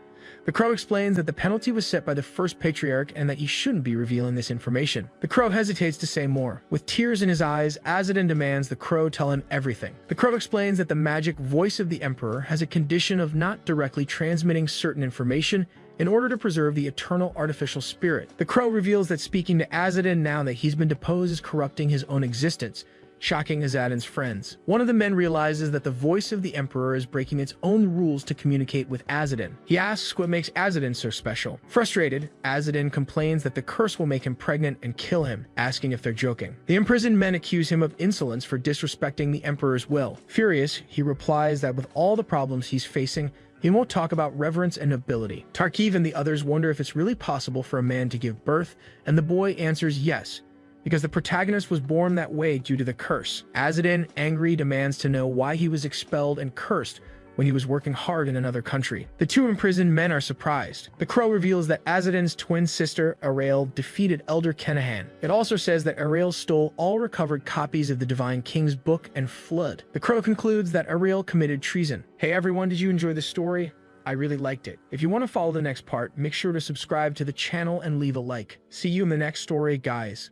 The crow explains that the penalty was set by the first patriarch and that he shouldn't be revealing this information. The crow hesitates to say more. With tears in his eyes, Azadin demands the crow tell him everything. The crow explains that the magic voice of the Emperor has a condition of not directly transmitting certain information in order to preserve the eternal artificial spirit. The crow reveals that speaking to Azadin now that he's been deposed is corrupting his own existence, shocking Azadin's friends. One of the men realizes that the voice of the Emperor is breaking its own rules to communicate with Azadin. He asks what makes Azadin so special. Frustrated, Azadin complains that the curse will make him pregnant and kill him, asking if they're joking. The imprisoned men accuse him of insolence for disrespecting the Emperor's will. Furious, he replies that with all the problems he's facing, he won't talk about reverence and nobility. Tarkiv and the others wonder if it's really possible for a man to give birth, and the boy answers yes, because the protagonist was born that way due to the curse. Azadin, angry, demands to know why he was expelled and cursed when he was working hard in another country. The two imprisoned men are surprised. The crow reveals that Azadin's twin sister, Arael, defeated Elder Kenahan. It also says that Arael stole all recovered copies of the Divine King's book and fled. The crow concludes that Arael committed treason. Hey everyone, did you enjoy the story? I really liked it. If you want to follow the next part, make sure to subscribe to the channel and leave a like. See you in the next story, guys.